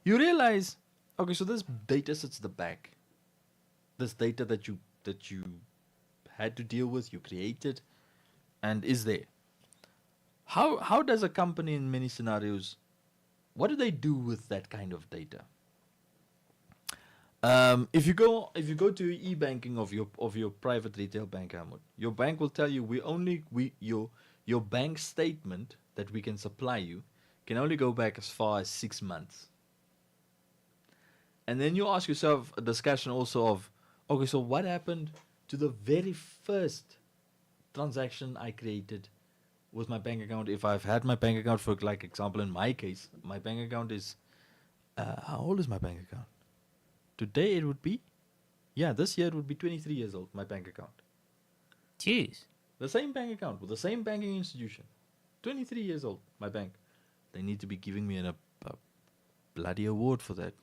you realize, okay, so this data sits at the back. This data that you had to deal with, you created, and is there. How does a company in many scenarios, what do they do with that kind of data? If you go to e-banking of your private retail bank, Ahmed, your bank will tell you your bank statement that we can supply you can only go back as far as 6 months. And then you ask yourself a discussion also of, okay, so what happened to the very first transaction I created with my bank account? If I've had my bank account, for like example, in my case, my bank account is, how old is my bank account? Today it would be, this year it would be 23 years old, my bank account. Jeez. The same bank account with the same banking institution. 23 years old, my bank. They need to be giving me a bloody award for that.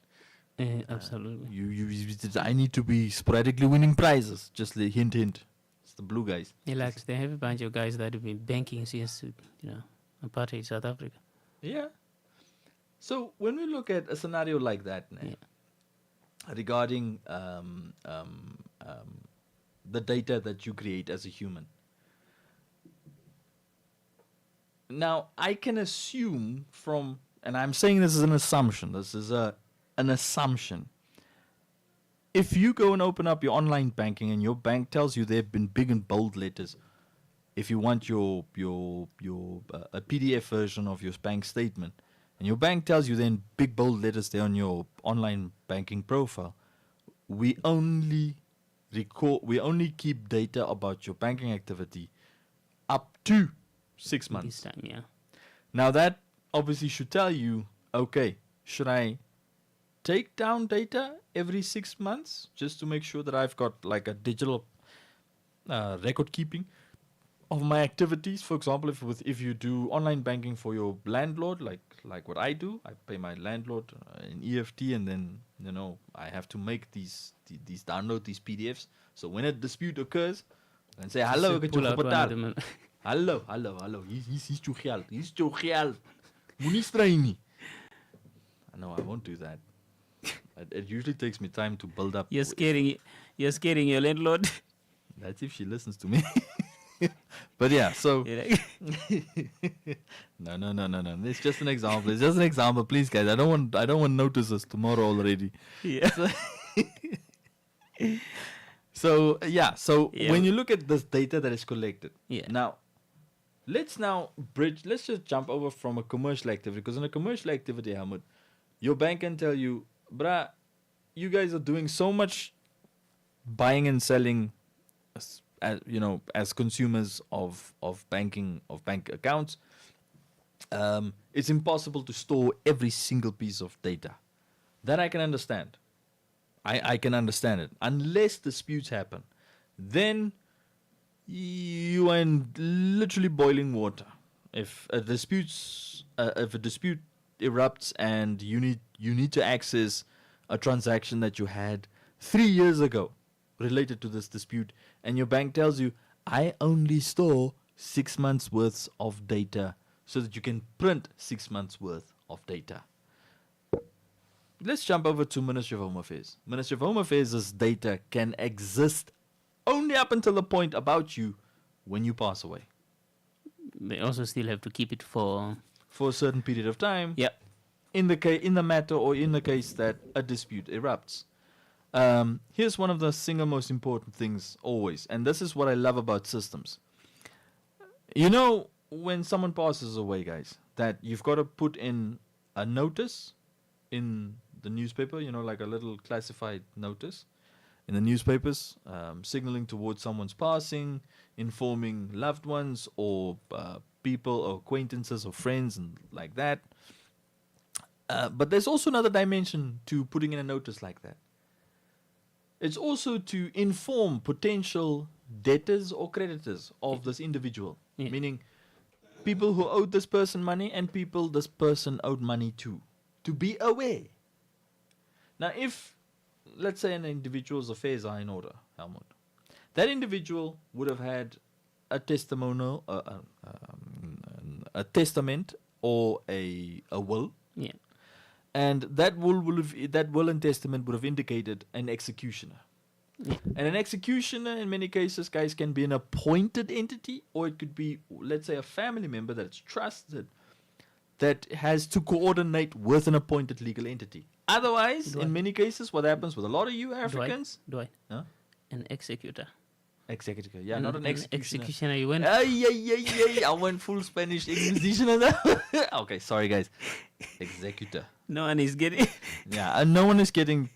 Absolutely. I need to be sporadically winning prizes. Just the hint. It's the blue guys. Relax. They have a bunch of guys that have been banking since, apartheid South Africa. Yeah. So when we look at a scenario like that, regarding the data that you create as a human. Now, I can assume from, and I'm saying this is an assumption, this is an assumption. If you go and open up your online banking and your bank tells you they've been big and bold letters, if you want a PDF version of your bank statement, and your bank tells you then big bold letters there on your online banking profile, we only keep data about your banking activity up to 6 months. This time, Now that obviously should tell you, okay, should I take down data every 6 months just to make sure that I've got like a digital record keeping of my activities? For example, if you do online banking for your landlord, like what I do, I pay my landlord in EFT, and then I have to make these download these PDFs. So when a dispute occurs, then say hello, hello, hier's jou geld. Moenie strei nie. No, I won't do that. It usually takes me time to build up. You're scaring your landlord. That's if she listens to me. But yeah, so no. It's just an example. Please, guys. I don't want notices tomorrow already. Yeah. So when you look at this data that is collected, now let's just jump over from a commercial activity, because in a commercial activity, Hamid, your bank can tell you, bruh, you guys are doing so much buying and selling, as consumers of bank accounts, it's impossible to store every single piece of data. That I can understand. I can understand it. Unless disputes happen, then you are in literally boiling water. If a dispute erupts and you need to access a transaction that you had 3 years ago related to this dispute, and your bank tells you, I only store 6 months worth of data so that you can print 6 months worth of data. Let's jump over to Ministry of Home Affairs. Ministry of Home Affairs' data can exist only up until the point about you when you pass away. They also still have to keep it for a certain period of time. Yeah. In the matter or in the case that a dispute erupts. Here's one of the single most important things always, and this is what I love about systems. You know, when someone passes away, guys, that you've got to put in a notice in the newspaper, you know, like a little classified notice in the newspapers, signaling towards someone's passing, informing loved ones or people or acquaintances or friends and like that. But there's also another dimension to putting in a notice like that. It's also to inform potential debtors or creditors of this individual, meaning people who owed this person money and people this person owed money to be aware. Now, if, let's say, an individual's affairs are in order, Helmut, that individual would have had a testimonial, a testament or a will. Yeah. And that will and testament would have indicated an executioner. Yeah. And an executioner, in many cases, guys, can be an appointed entity, or it could be, let's say, a family member that's trusted that has to coordinate with an appointed legal entity. Otherwise, in many cases, what happens with a lot of you Africans... Dwight. Huh? An executor. Executor, yeah, not an executioner. Executioner, you went... I went full Spanish Inquisition. Okay, sorry, guys. Executor. No one is getting... Yeah, and no one is getting,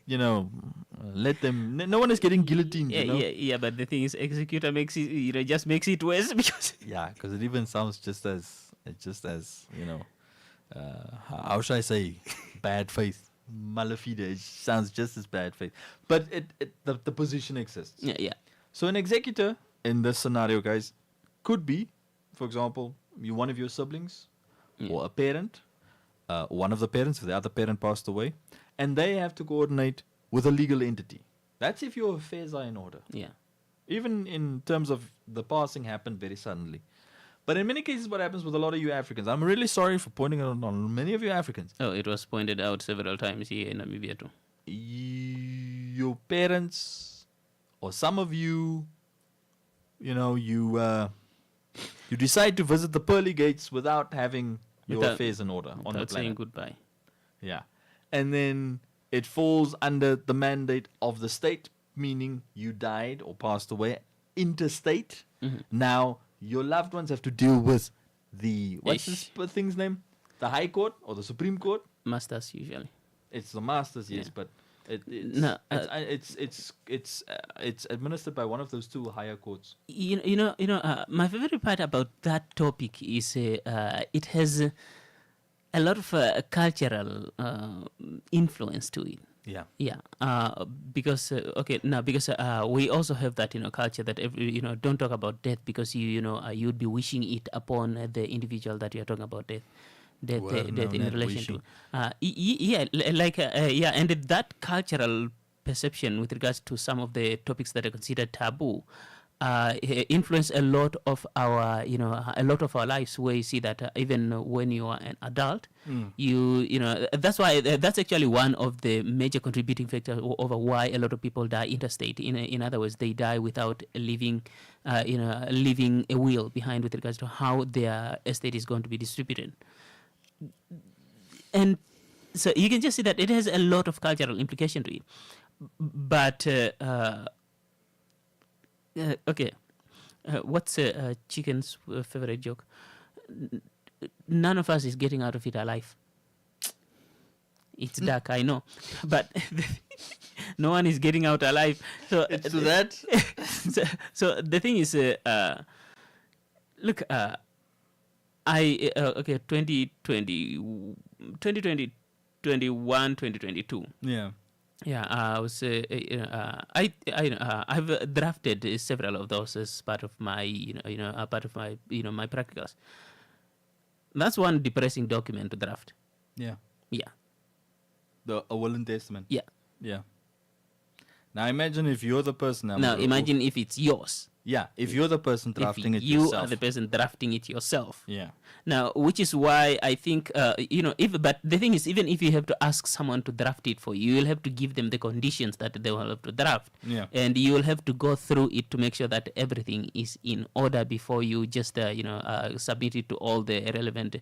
let them... No one is getting guillotined, Yeah, yeah, but the thing is, executor makes it, just makes it worse because... Yeah, because it even sounds just as, how should I say, bad faith. Malafide, it sounds just as bad faith. But the position exists. Yeah. So an executor in this scenario, guys, could be, for example, one of your siblings or a parent, one of the parents, if the other parent passed away, and they have to coordinate with a legal entity. That's if your affairs are in order. Yeah. Even in terms of the passing happened very suddenly. But in many cases, what happens with a lot of you Africans, I'm really sorry for pointing out on many of you Africans. Oh, it was pointed out several times here in Namibia too. Your parents, or some of you, you decide to visit the pearly gates without having your affairs in order on the planet. Without saying goodbye. Yeah. And then it falls under the mandate of the state, meaning you died or passed away interstate. Mm-hmm. Now, your loved ones have to deal with what's this thing's name? The High Court or the Supreme Court? Masters usually. It's the Masters, yes, but it's administered by one of those two higher courts. My favorite part about that topic is it has a lot of cultural influence to it. Yeah. Yeah. Because we also have that culture that don't talk about death because you'd be wishing it upon the individual that you're talking about death in relation to. And that cultural perception with regards to some of the topics that are considered taboo influence a lot of our lives, where you see that even when you are an adult, that's why that's actually one of the major contributing factors over why a lot of people die interstate. In other words, they die without leaving a will behind with regards to how their estate is going to be distributed. And so you can just see that it has a lot of cultural implication to it. But okay, what's Chicken's favorite joke? None of us is getting out of it alive. It's dark, I know, but no one is getting out alive. So it's that. So the thing is, look, 2020, 21, 2022. Yeah. Yeah, I was. I've drafted several of those as part of my, my practicals. That's one depressing document to draft. Yeah. Yeah. A will and testament. Yeah. Yeah. Now imagine if you're the person. Now imagine if it's yours. Yeah, if you're the person drafting if it you yourself. are the person drafting it yourself. Yeah. Now, which is why I think, but the thing is, even if you have to ask someone to draft it for you, you'll have to give them the conditions that they will have to draft. Yeah. And you will have to go through it to make sure that everything is in order before you just, submit it to all the relevant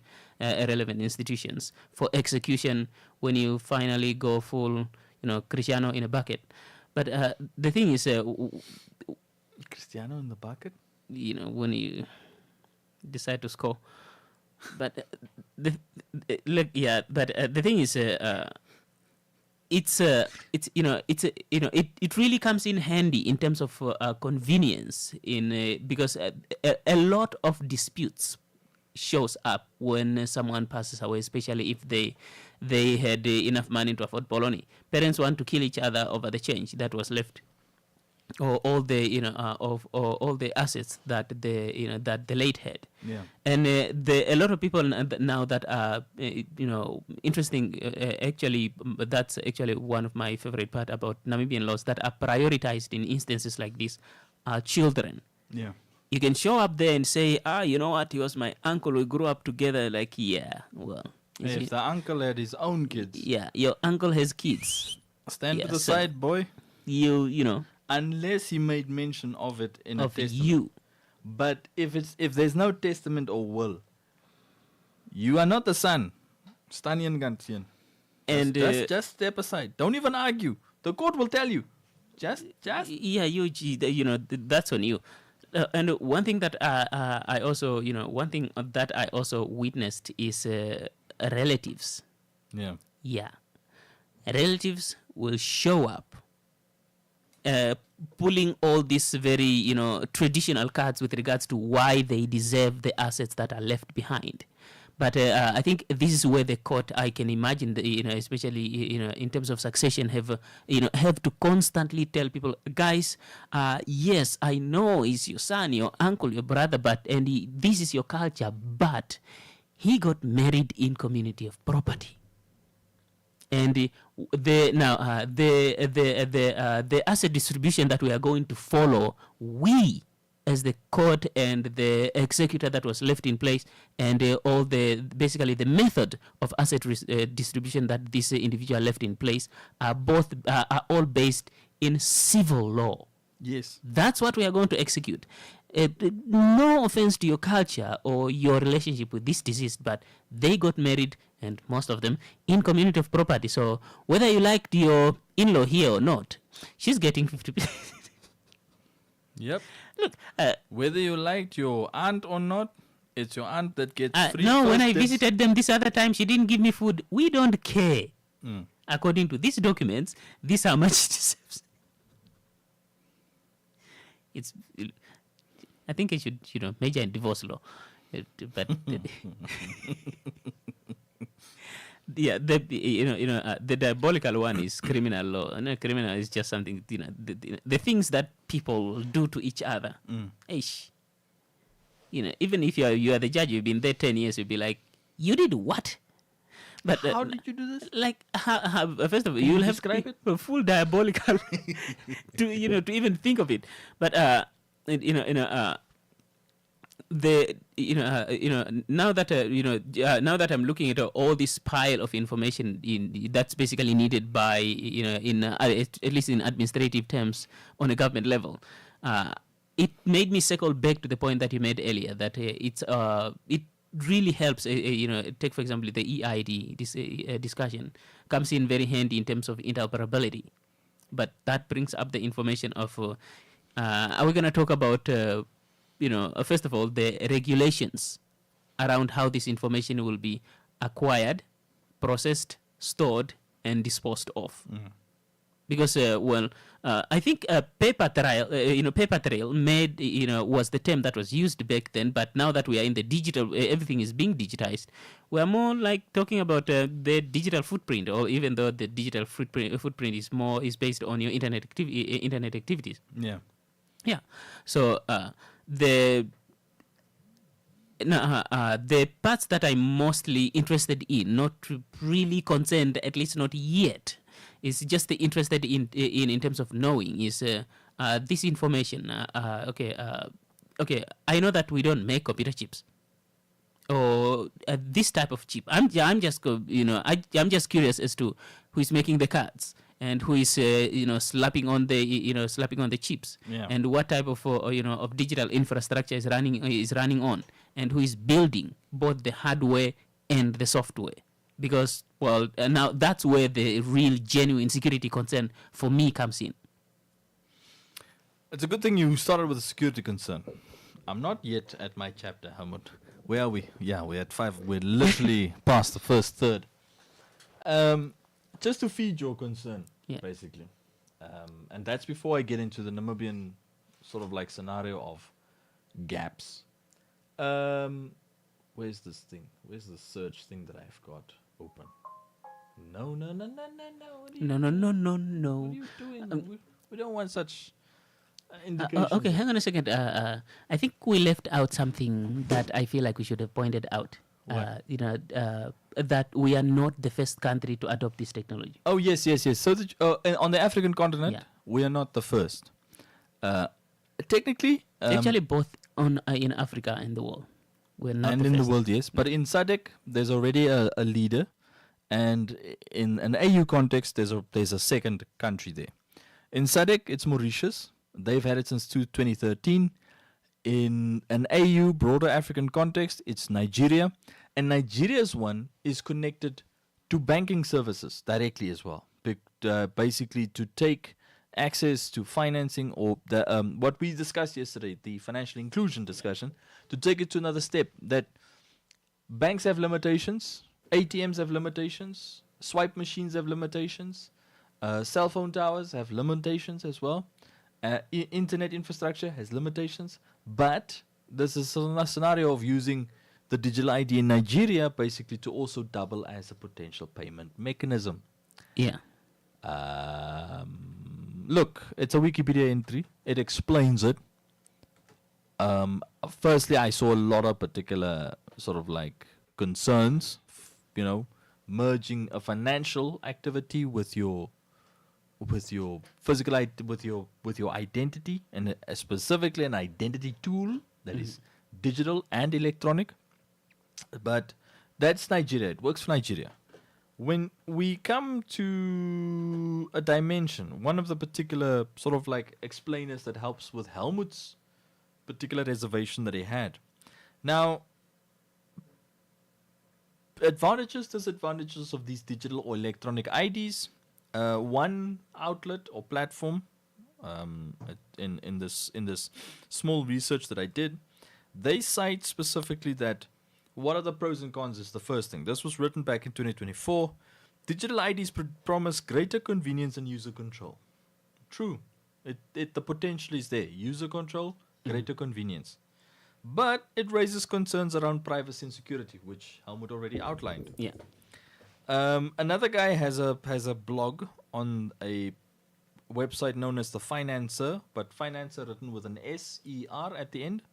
institutions for execution when you finally go full, Cristiano in a bucket. But the thing is, Cristiano in the bucket? When you decide to score. But the thing is, it really comes in handy in terms of convenience because a lot of disputes shows up when someone passes away, especially if they had enough money to afford polony. Parents want to kill each other over the change that was left, or all the all the assets that the late had. Yeah. And a lot of people now that are interesting. Actually, that's actually one of my favorite part about Namibian laws that are prioritized in instances like this are children. Yeah. You can show up there and say, you know what, he was my uncle, we grew up together. Like, yeah, well. If the uncle had his own kids. Yeah, your uncle has kids. Stand to the side, boy. You know. Unless he made mention of it in a Of testament. you. But if there's no testament or will, you are not the son. Stanian Gantian. And just step aside. Don't even argue. The court will tell you. Just. Yeah, that's on you. And one thing that I also witnessed is relatives. Yeah. Yeah. Relatives will show up, pulling all these very, traditional cards with regards to why they deserve the assets that are left behind. But I think this is where the court, I can imagine, especially in terms of succession, have to constantly tell people, guys, yes, I know he's your son, your uncle, your brother, this is your culture, but he got married in community of property, and the asset distribution that we are going to follow, we as the court and the executor that was left in place, and basically the method of asset distribution that this individual left in place are all based in civil law. Yes. That's what we are going to execute. No offense to your culture or your relationship with this deceased, but they got married, and most of them, in community of property. So whether you liked your in-law here or not, she's getting 50%. Yep. Look, whether you liked your aunt or not, it's your aunt that gets free. No, when I justice. visited them this other time, she didn't give me food. We don't care. According to these documents, this how much it deserves. I think I should, major in divorce law. But yeah, the diabolical one is criminal law. And criminal is just something, the things that people do to each other. Eish. Even if you are the judge, you've been there 10 years, you'll be like, you did what? But how did you do this? Like, first of all, you'll have a full diabolical to even think of it. But now that I'm looking at all this pile of information that's basically needed by at least in administrative terms on a government level, it made me circle back to the point that you made earlier that it really helps. Take for example the EID discussion comes in very handy in terms of interoperability, but that brings up the information of are we going to talk about first of all, the regulations around how this information will be acquired, processed, stored, and disposed of. Because, I think paper trail made, was the term that was used back then. But now that we are in the digital, everything is being digitized. We are more like talking about the digital footprint, or even though the digital footprint is based on your internet activities. Yeah. Yeah. So the No, the parts that I'm mostly interested in, not really concerned, at least not yet, is just interested in terms of knowing is this information. Okay, I know that we don't make computer chips or this type of chip. I'm just I'm just curious as to who is making the cards and who is slapping on the chips, and what type of of digital infrastructure is running on, and who is building both the hardware and the software. Because now that's where the real genuine security concern for me comes in. It's a good thing you started with a security concern. I'm not yet at my chapter, Helmut. Where are we? Yeah, we're at 5. We're literally past the first third. Just to feed your concern, basically. And that's before I get into the Namibian sort of like scenario of gaps. Where's this thing? Where's the search thing that I've got open? No. What are you No. What are you doing? We don't want such indications. Okay, hang on a second. I think we left out something that I feel like we should have pointed out. That we are not the first country to adopt this technology. Oh, yes. So on the African continent, we are not the first. Technically... actually, both in Africa and the world. We're not and the in first. the world, yes. But in SADC, there's already a leader. And in an AU context, there's a second country there. In SADC, it's Mauritius. They've had it since 2013. In an AU, broader African context, it's Nigeria. And Nigeria's one is connected to banking services directly as well. Basically, to take access to financing or what we discussed yesterday, the financial inclusion discussion, to take it to another step, that banks have limitations, ATMs have limitations, swipe machines have limitations, cell phone towers have limitations as well, internet infrastructure has limitations, but this is a scenario of using the digital ID in Nigeria basically to also double as a potential payment mechanism. Yeah. Look, it's a Wikipedia entry. It explains it. Firstly, I saw a lot of particular sort of like concerns, merging a financial activity with your physical with your identity, and specifically an identity tool that is digital and electronic. But that's Nigeria. It works for Nigeria. When we come to a dimension, one of the particular sort of like explainers that helps with Helmut's particular reservation that he had. Now, advantages, disadvantages of these digital or electronic IDs. One outlet or platform in this small research that I did, they cite specifically that what are the pros and cons is the first thing. This was written back in 2024. Digital IDs promise greater convenience and user control. True. The potential is there. User control, greater convenience. But it raises concerns around privacy and security, which Helmut already outlined. Yeah. Another guy has a blog on a website known as The Financer, but Financer written with an S-E-R at the end.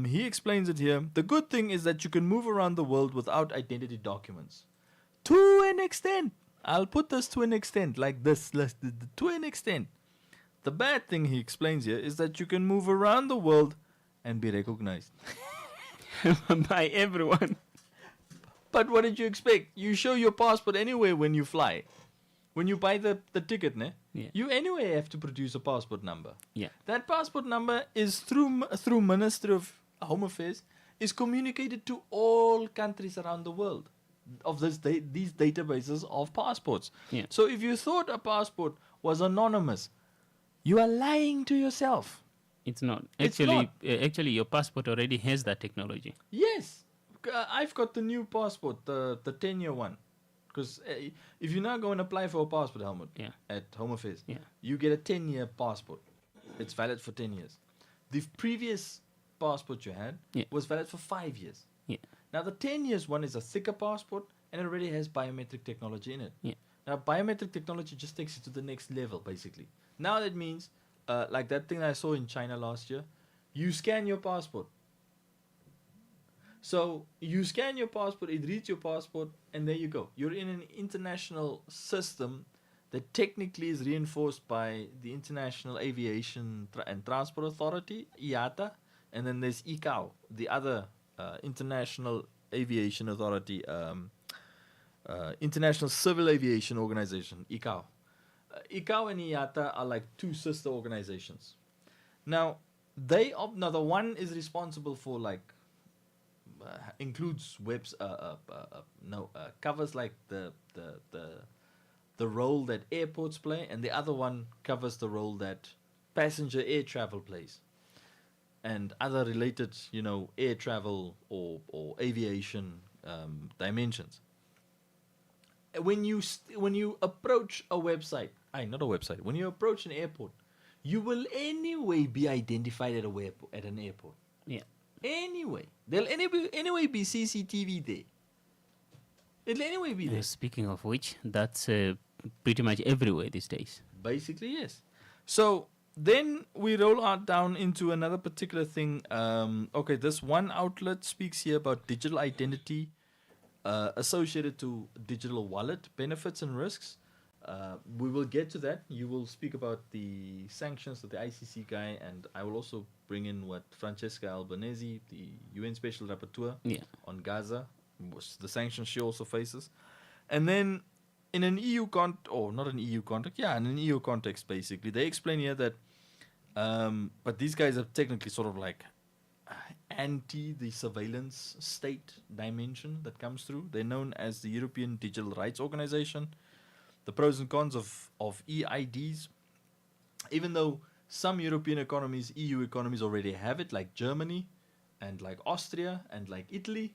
He explains it here. The good thing is that you can move around the world without identity documents. To an extent. I'll put this to an extent, like this. To an extent. The bad thing, he explains here, is that you can move around the world and be recognized. By everyone. But what did you expect? You show your passport anywhere when you fly. When you buy the ticket, you anyway have to produce a passport number. Yeah. That passport number is through Ministry of Home Affairs is communicated to all countries around the world of these databases of passports. Yeah. So if you thought a passport was anonymous, you are lying to yourself. It's not. It's Actually, your passport already has that technology. Yes. I've got the new passport, the 10-year one. Because if you now go and apply for a passport, Helmut, at Home Affairs, you get a 10-year passport. It's valid for 10 years. The previous passport you had was valid for 5 years. Yeah. Now, the 10 years one is a thicker passport, and it already has biometric technology in it. Yeah. Now, biometric technology just takes you to the next level, basically. Now that means, like that thing I saw in China last year, you scan your passport. So you scan your passport, it reads your passport, and there you go. You're in an international system that technically is reinforced by the International Aviation and Transport Authority, IATA, and then there's ICAO, the other International Aviation Authority, International Civil Aviation Organization, ICAO. ICAO and IATA are like two sister organizations. Now, the one is responsible for like includes covers like the role that airports play, and the other one covers the role that passenger air travel plays, and other related, air travel or aviation dimensions. When you approach a website, when you approach an airport, you will anyway be identified at an airport. Yeah. Anyway, there'll anyway be CCTV there. It'll anyway be there. Speaking of which, that's pretty much everywhere these days. Basically, yes. So then we roll out down into another particular thing. This one outlet speaks here about digital identity associated to digital wallet benefits and risks. We will get to that. You will speak about the sanctions of the ICC guy, and I will also bring in what Francesca Albanese, the UN Special Rapporteur on Gaza, the sanctions she also faces. And then in an EU in an EU context, basically, they explain here that, but these guys are technically sort of like anti the surveillance state dimension that comes through. They're known as the European Digital Rights Organization. The pros and cons of EIDs, even though some European economies, EU economies already have it, like Germany and like Austria and like Italy,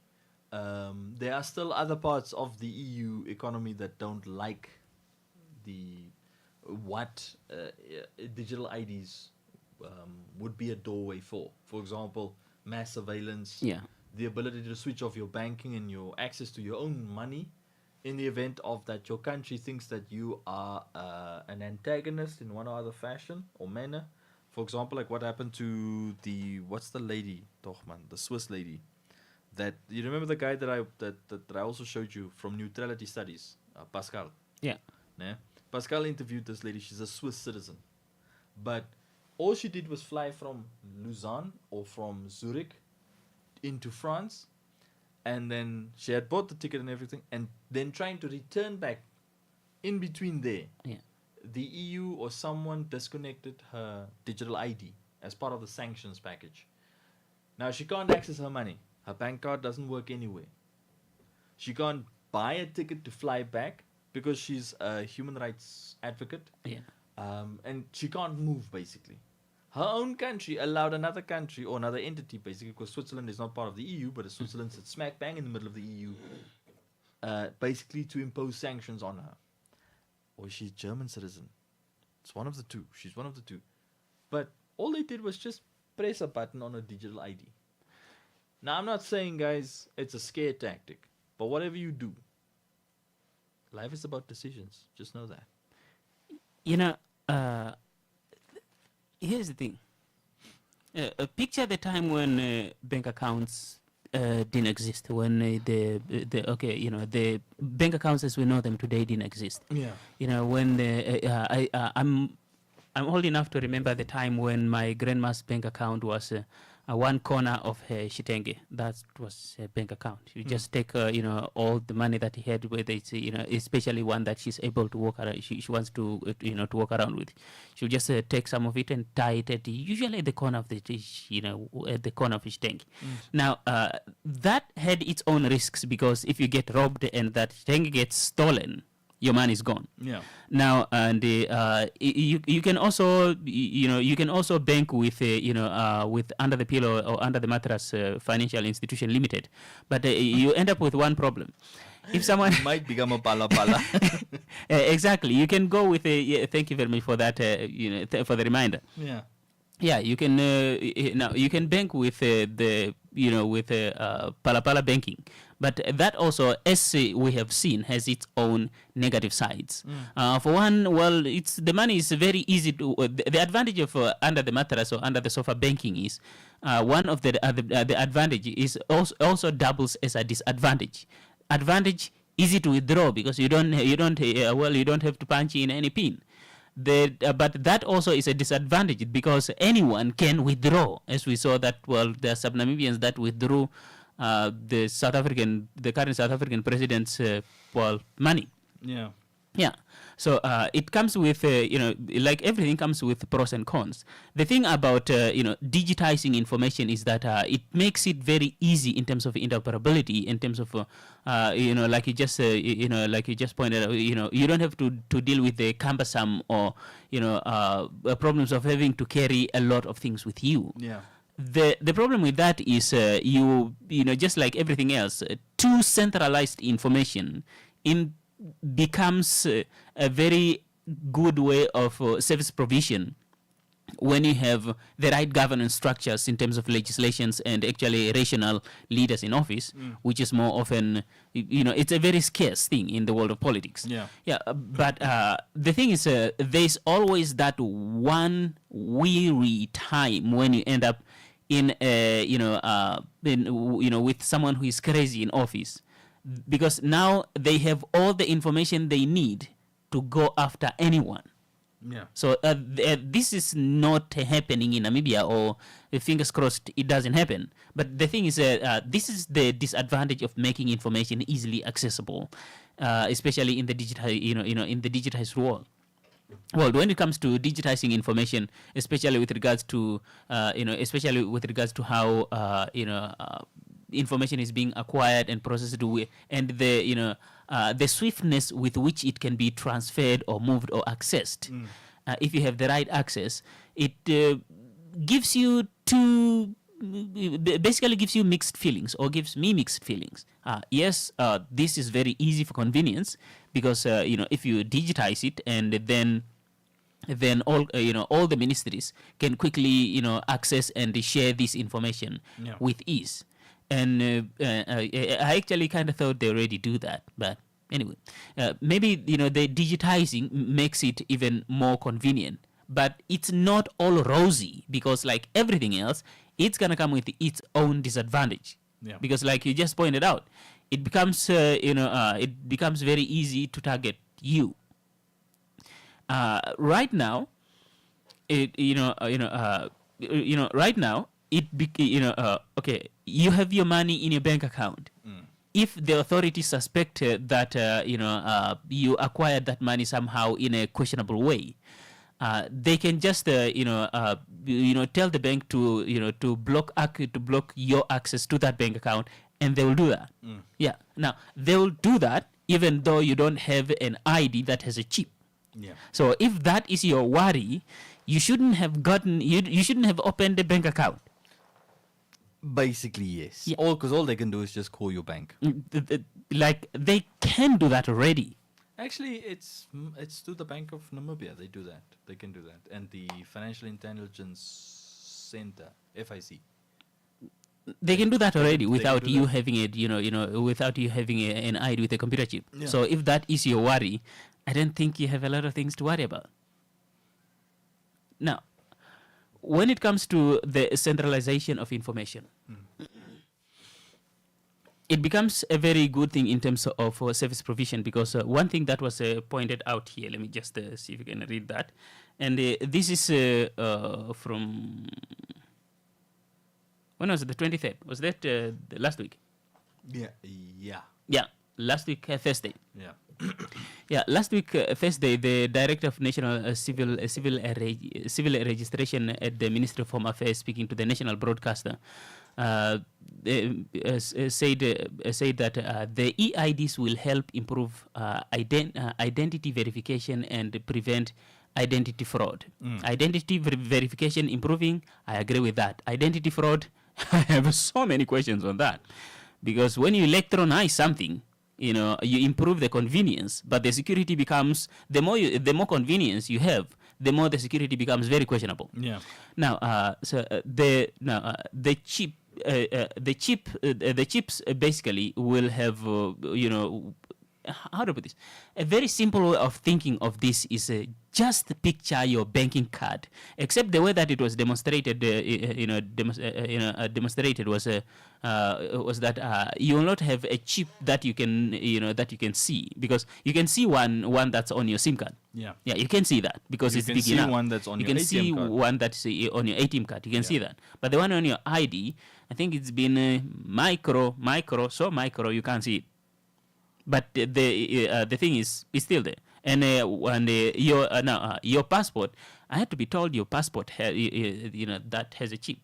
there are still other parts of the EU economy that don't like what digital IDs would be a doorway for. For example, mass surveillance, the ability to switch off your banking and your access to your own money in the event of that your country thinks that you are an antagonist in one or other fashion or manner. For example, like what happened to the Swiss lady. That you remember the guy that I also showed you from Neutrality Studies, Pascal. Yeah. Pascal interviewed this lady. She's a Swiss citizen, but all she did was fly from Lausanne or from Zurich into France. And then she had bought the ticket and everything, and then trying to return back in between there. Yeah. The EU or someone disconnected her digital ID as part of the sanctions package. Now she can't access her money. Her bank card doesn't work anywhere. She can't buy a ticket to fly back because she's a human rights advocate. Yeah. And she can't move, basically. Her own country allowed another country or another entity, basically, because Switzerland is not part of the EU, but Switzerland sits smack bang in the middle of the EU, basically to impose sanctions on her. Or she's a German citizen. It's one of the two. She's one of the two. But all they did was just press a button on a digital ID. Now, I'm not saying, guys, it's a scare tactic, but whatever you do, life is about decisions. Just know that. Here's the thing. Picture the time when bank accounts didn't exist. When the bank accounts as we know them today didn't exist. Yeah. When I'm old enough to remember the time when my grandma's bank account was one corner of her Shitenge. That was her bank account. You just take all the money that he had, whether it's especially one that she's able to walk around. She wants to to walk around with. She'll just take some of it and tie it at usually at the corner of the at the corner of Shitenge. Now that had its own risks, because if you get robbed and that Shitenge gets stolen, your money is gone. Yeah. Now, and you can also bank with with under the pillow or under the mattress financial institution limited, but you end up with one problem. If someone might become a pala. Exactly, you can go with a. Thank you very much for that. For the reminder. Yeah. Yeah, you can now you can bank with with Pala banking, but that also, as we have seen, has its own negative sides. For one, well, it's the money is very easy to. The advantage of under the mattress or under the sofa banking is one of the advantage is also doubles as a disadvantage. Advantage, easy to withdraw because you don't have to punch in any pin. But that also is a disadvantage because anyone can withdraw, as we saw that there are some Namibians that withdrew the current South African president's money. Yeah. Yeah. So it comes with like everything comes with pros and cons. The thing about digitizing information is that it makes it very easy in terms of interoperability, in terms of like you just pointed out, you don't have to deal with the cumbersome or problems of having to carry a lot of things with you. Yeah. The problem with that is just like everything else, too centralized information becomes a very good way of service provision when you have the right governance structures in terms of legislations and actually rational leaders in office, which is more often, it's a very scarce thing in the world of politics. Yeah. But the thing is, there's always that one weary time when you end up in with someone who is crazy in office, because now they have all the information they need to go after anyone. Yeah. So this is not happening in Namibia, or fingers crossed it doesn't happen. But the thing is, this is the disadvantage of making information easily accessible, especially in the digital, in the digitized world. Well, when it comes to digitizing information, especially with regards to, how, information is being acquired and processed, and the swiftness with which it can be transferred or moved or accessed. If you have the right access, it gives you basically gives you mixed feelings, or gives me mixed feelings. Yes, this is very easy for convenience because if you digitize it, and then all the ministries can quickly access and share this information with ease. And I actually kind of thought they already do that, but anyway, maybe the digitizing makes it even more convenient. But it's not all rosy, because like everything else, it's gonna come with its own disadvantage. Yeah. Because like you just pointed out, it becomes it becomes very easy to target you. Right now, right now. Okay, you have your money in your bank account. If the authorities suspect that you acquired that money somehow in a questionable way, they can just tell the bank to block your access to that bank account, and they will do that. Yeah. Now they will do that even though you don't have an ID that has a chip. Yeah. So if that is your worry, you shouldn't have you shouldn't have opened a bank account. Basically, yes. Yeah. Because all they can do is just call your bank. Like they can do that already. Actually, it's to the Bank of Namibia. They do that. They can do that, and the Financial Intelligence Center, FIC. They can do that already without you that. having it. Without you having an ID with a computer chip. Yeah. So if that is your worry, I don't think you have a lot of things to worry about. Now, when it comes to the centralization of information, it becomes a very good thing in terms of service provision, because one thing that was pointed out here, let me just see if you can read that. And this is from, when was it, the 23rd? Was that the last week? Yeah. Yeah, last week, Thursday. Yeah. Yeah, last week, Thursday, the Director of National Civil Registration at the Ministry of Home Affairs, speaking to the national broadcaster, said that the EIDs will help improve identity verification and prevent identity fraud. Identity verification improving, I agree with that. Identity fraud, I have so many questions on that, because when you electronize something, you improve the convenience, but the security becomes, the more convenience you have, the more the security becomes very questionable. Yeah. Now, the chips basically will have, how to put this? A very simple way of thinking of this is just picture your banking card, except the way that it was demonstrated, demonstrated was that you will not have a chip that you can see, because you can see one that's on your SIM card. Yeah. Yeah, you can see that because You it's can big see enough. one that's on you your can see ATM card. one that's on your ATM card. You can see that, but the one on your ID, I think it's been micro, you can't see it. But the thing is, it's still there. And your passport, I had to be told your passport that has a chip,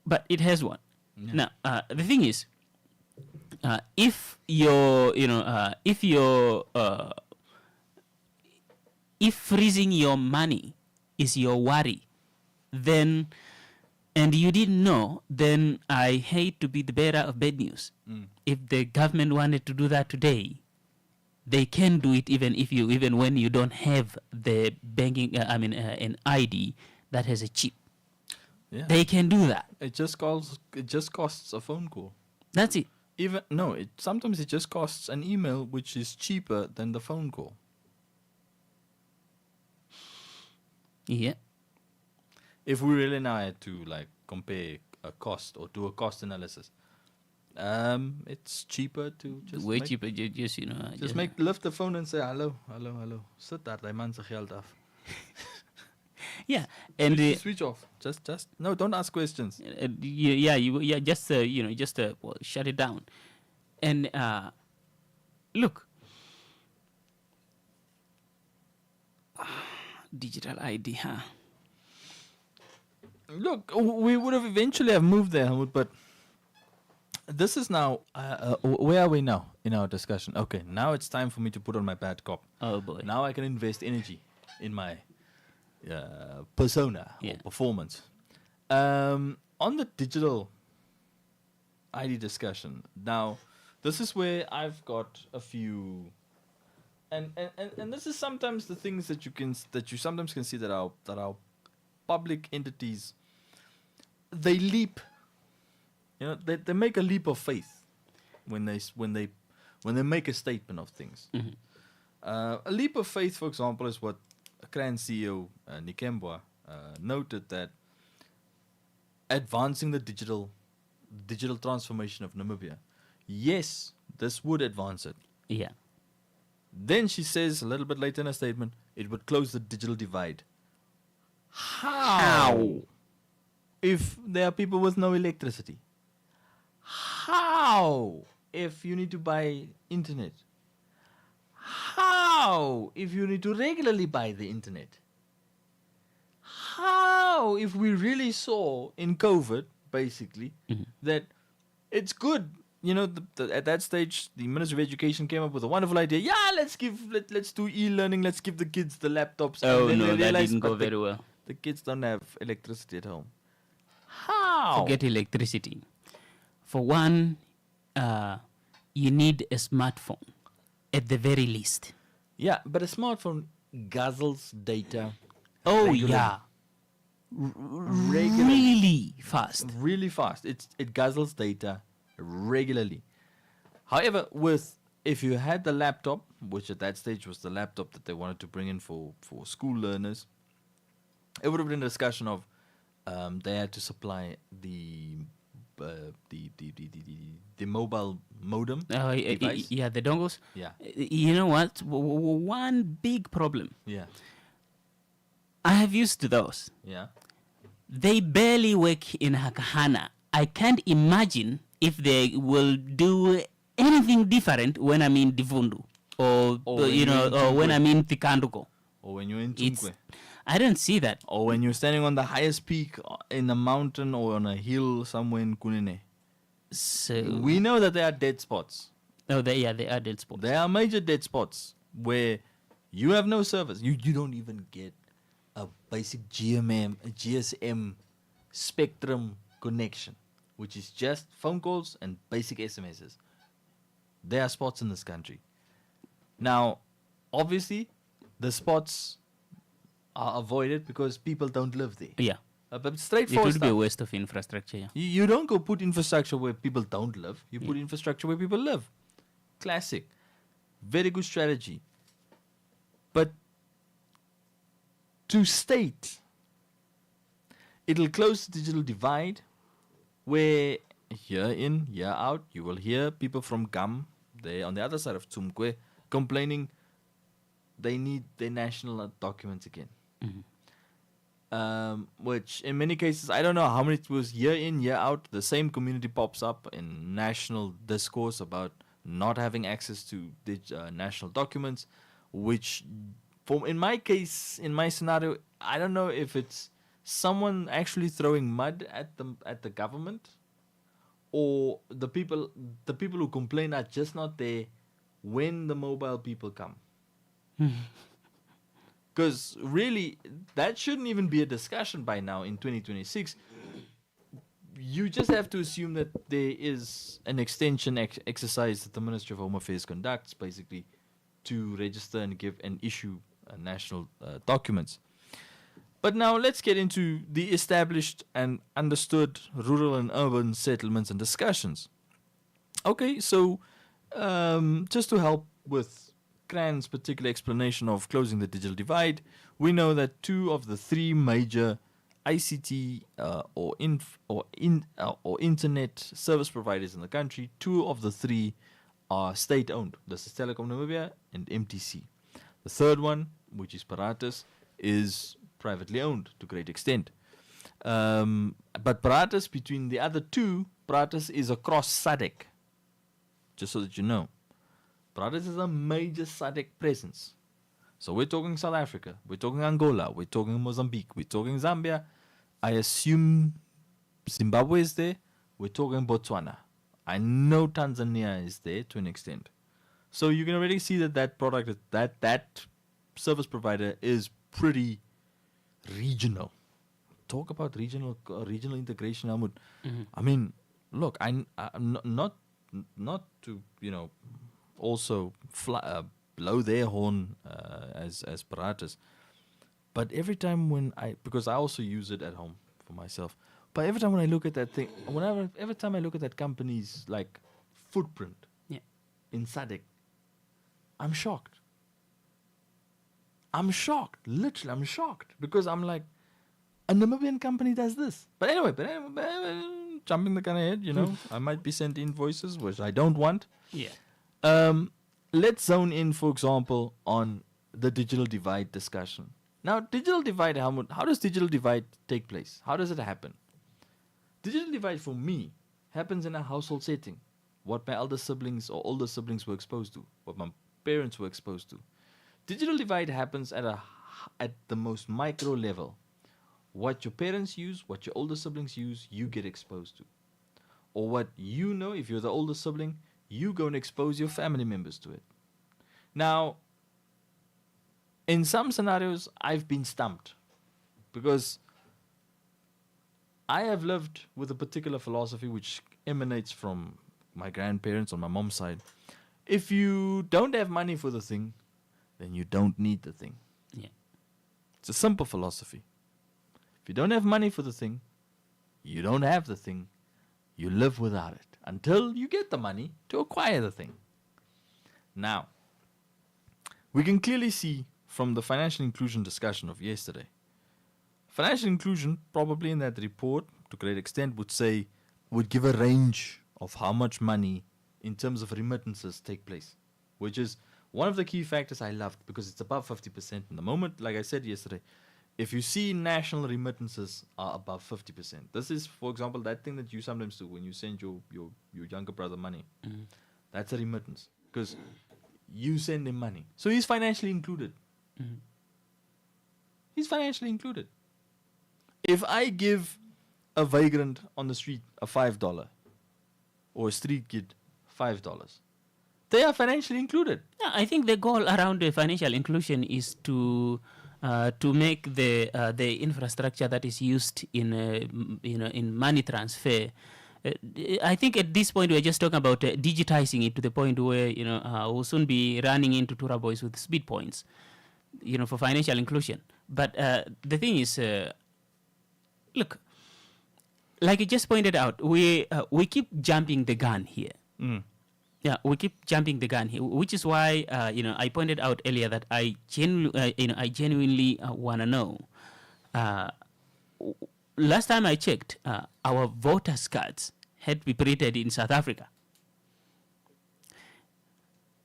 but it has one. Yeah. Now the thing is, if freezing your money is your worry, then, and you didn't know, then I hate to be the bearer of bad news. If the government wanted to do that today, they can do it even when you don't have the banking, an ID that has a chip. Yeah. They can do that. It just costs a phone call. That's it. Sometimes it just costs an email, which is cheaper than the phone call. Yeah. If we really now had to compare a cost or do a cost analysis, it's cheaper to just way make, cheaper. Lift the phone and say hello. Sit daar, daai man se geld af. Yeah, and switch off. Just no, don't ask questions. Just shut it down. And look, digital ID, huh? Look, we would have eventually have moved there, Helmut, but this is now, where are we now in our discussion? Okay, now it's time for me to put on my bad cop. Oh boy. Now I can invest energy in my persona or performance. On the digital ID discussion, now this is where I've got a few, and this is sometimes the things that you sometimes can see that our public entities, they leap. They make a leap of faith when they make a statement of things. Mm-hmm. A leap of faith, for example, is what CRAN CEO Nikembwa noted, that advancing the digital transformation of Namibia, yes, this would advance it. Yeah. Then she says a little bit later in her statement, it would close the digital divide. How? If there are people with no electricity? How? If you need to buy internet? How? If you need to regularly buy the internet? How? If we really saw in COVID, basically, that it's good. At that stage, the Minister of Education came up with a wonderful idea. Yeah, let's do e-learning. Let's give the kids the laptops. Oh and then no, they that realized, didn't go but very well. The kids don't have electricity at home. How? Forget electricity. For one, you need a smartphone at the very least. Yeah, but a smartphone guzzles data. Oh regularly. yeah. Regularly. Really fast. Really fast. It guzzles data regularly. However, if you had the laptop, which at that stage was the laptop that they wanted to bring in for school learners, it would have been a discussion of they had to supply the mobile modem device. Yeah, the dongles. Yeah. You know what? One big problem. Yeah. I have used those. Yeah. They barely work in Hakahana. I can't imagine if they will do anything different when I'm in Divundu or when I'm in Tikanduko. Or when you're in Tumkwe. I don't see that. Or when you're standing on the highest peak in a mountain or on a hill somewhere in Kunene. So we know that there are dead spots. Oh, they are dead spots. There are major dead spots where you have no service. You don't even get a basic GSM spectrum connection, which is just phone calls and basic SMSs. There are spots in this country. Now, obviously, the spots are avoided because people don't live there. Yeah. But It straightforward would be a stuff. waste of infrastructure. Yeah. You don't go put infrastructure where people don't live. You put infrastructure where people live. Classic. Very good strategy. But to state, it'll close the digital divide where year in, year out, you will hear people from GAM, they on the other side of Tsumkwe, complaining they need their national documents again. Which in many cases, I don't know how many it was year in, year out, the same community pops up in national discourse about not having access to national documents, which in my case, in my scenario, I don't know if it's someone actually throwing mud at the government, or the people who complain are just not there when the mobile people come. Because really, that shouldn't even be a discussion by now in 2026. You just have to assume that there is an extension exercise that the Ministry of Home Affairs conducts, basically, to register and give and issue national documents. But now let's get into the established and understood rural and urban settlements and discussions. Okay, so just to help with Cran's particular explanation of closing the digital divide, we know that 2 of the 3 major ICT or internet service providers in the country, 2 of the 3 are state-owned. This is Telecom Namibia and MTC. The third one, which is Paratus, is privately owned to a great extent. But Paratus, between the other 2, Paratus is across SADC, just so that you know. Paratus is a major SADC presence. So we're talking South Africa, we're talking Angola, we're talking Mozambique, we're talking Zambia. I assume Zimbabwe is there. We're talking Botswana. I know Tanzania is there to an extent. So you can already see that product, that service provider is pretty regional. Talk about regional integration, Ahmad. I mean, look, I'm not to also blow their horn as Paratus, but every time because I also use it at home for myself, but every time when I look at that thing, every time I look at that company's like footprint in SADC, I'm shocked. Literally, I'm shocked because I'm like, a Namibian company does this. But anyway, jumping the gun ahead, I might be sent invoices, which I don't want. Yeah. Let's zone in, for example, on the digital divide discussion. Now, digital divide, how does digital divide take place? How does it happen? Digital divide for me happens in a household setting. What my elder siblings or older siblings were exposed to, what my parents were exposed to. Digital divide happens at the most micro level. What your parents use, what your older siblings use, you get exposed to. Or what you know, if you're the older sibling, you go and expose your family members to it. Now, in some scenarios, I've been stumped because I have lived with a particular philosophy which emanates from my grandparents on my mom's side. If you don't have money for the thing, then you don't need the thing. Yeah. It's a simple philosophy. If you don't have money for the thing, you don't have the thing. You live without it until you get the money to acquire the thing. Now, we can clearly see from the financial inclusion discussion of yesterday, financial inclusion probably in that report to a great extent would give a range of how much money in terms of remittances take place, which is one of the key factors I loved because it's above 50%. In the moment, like I said yesterday, if you see national remittances are above 50%, this is, for example, that thing that you sometimes do when you send your younger brother money. Mm-hmm. That's a remittance because you send him money. So he's financially included. Mm-hmm. He's financially included. If I give a vagrant on the street a $5 or a street kid $5, they are financially included. Yeah, I think the goal around the financial inclusion is to make the infrastructure that is used in money transfer. I think at this point we're just talking about digitizing it to the point where we'll soon be running into Tura boys with speed points, for financial inclusion. But the thing is, look, like you just pointed out, we keep jumping the gun here. Yeah, we keep jumping the gun here, which is why I pointed out earlier that I genuinely want to know. Last time I checked, our voters' cards had to be printed in South Africa.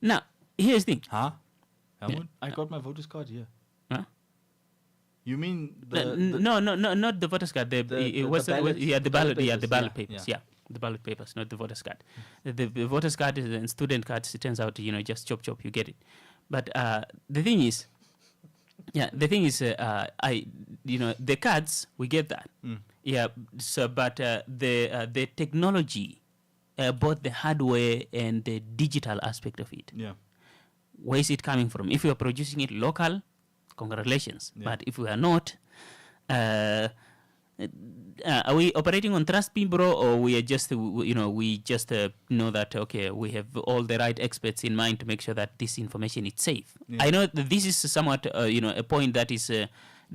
Now, here's the thing. Huh? I got my voter's card here. Huh? You mean no, not the voters' card. The ballot papers. Yeah. The ballot papers, not the voters' card. The voters' card and student cards. It turns out, just chop, you get it. But the thing is, the cards we get that. Yeah. So, but the technology, both the hardware and the digital aspect of it. Yeah. Where is it coming from? If we are producing it local, congratulations. Yeah. But if we are not, are we operating on trust, bro, or we are just, we just know that, okay, we have all the right experts in mind to make sure that this information is safe. Yeah. I know that this is somewhat, a point that is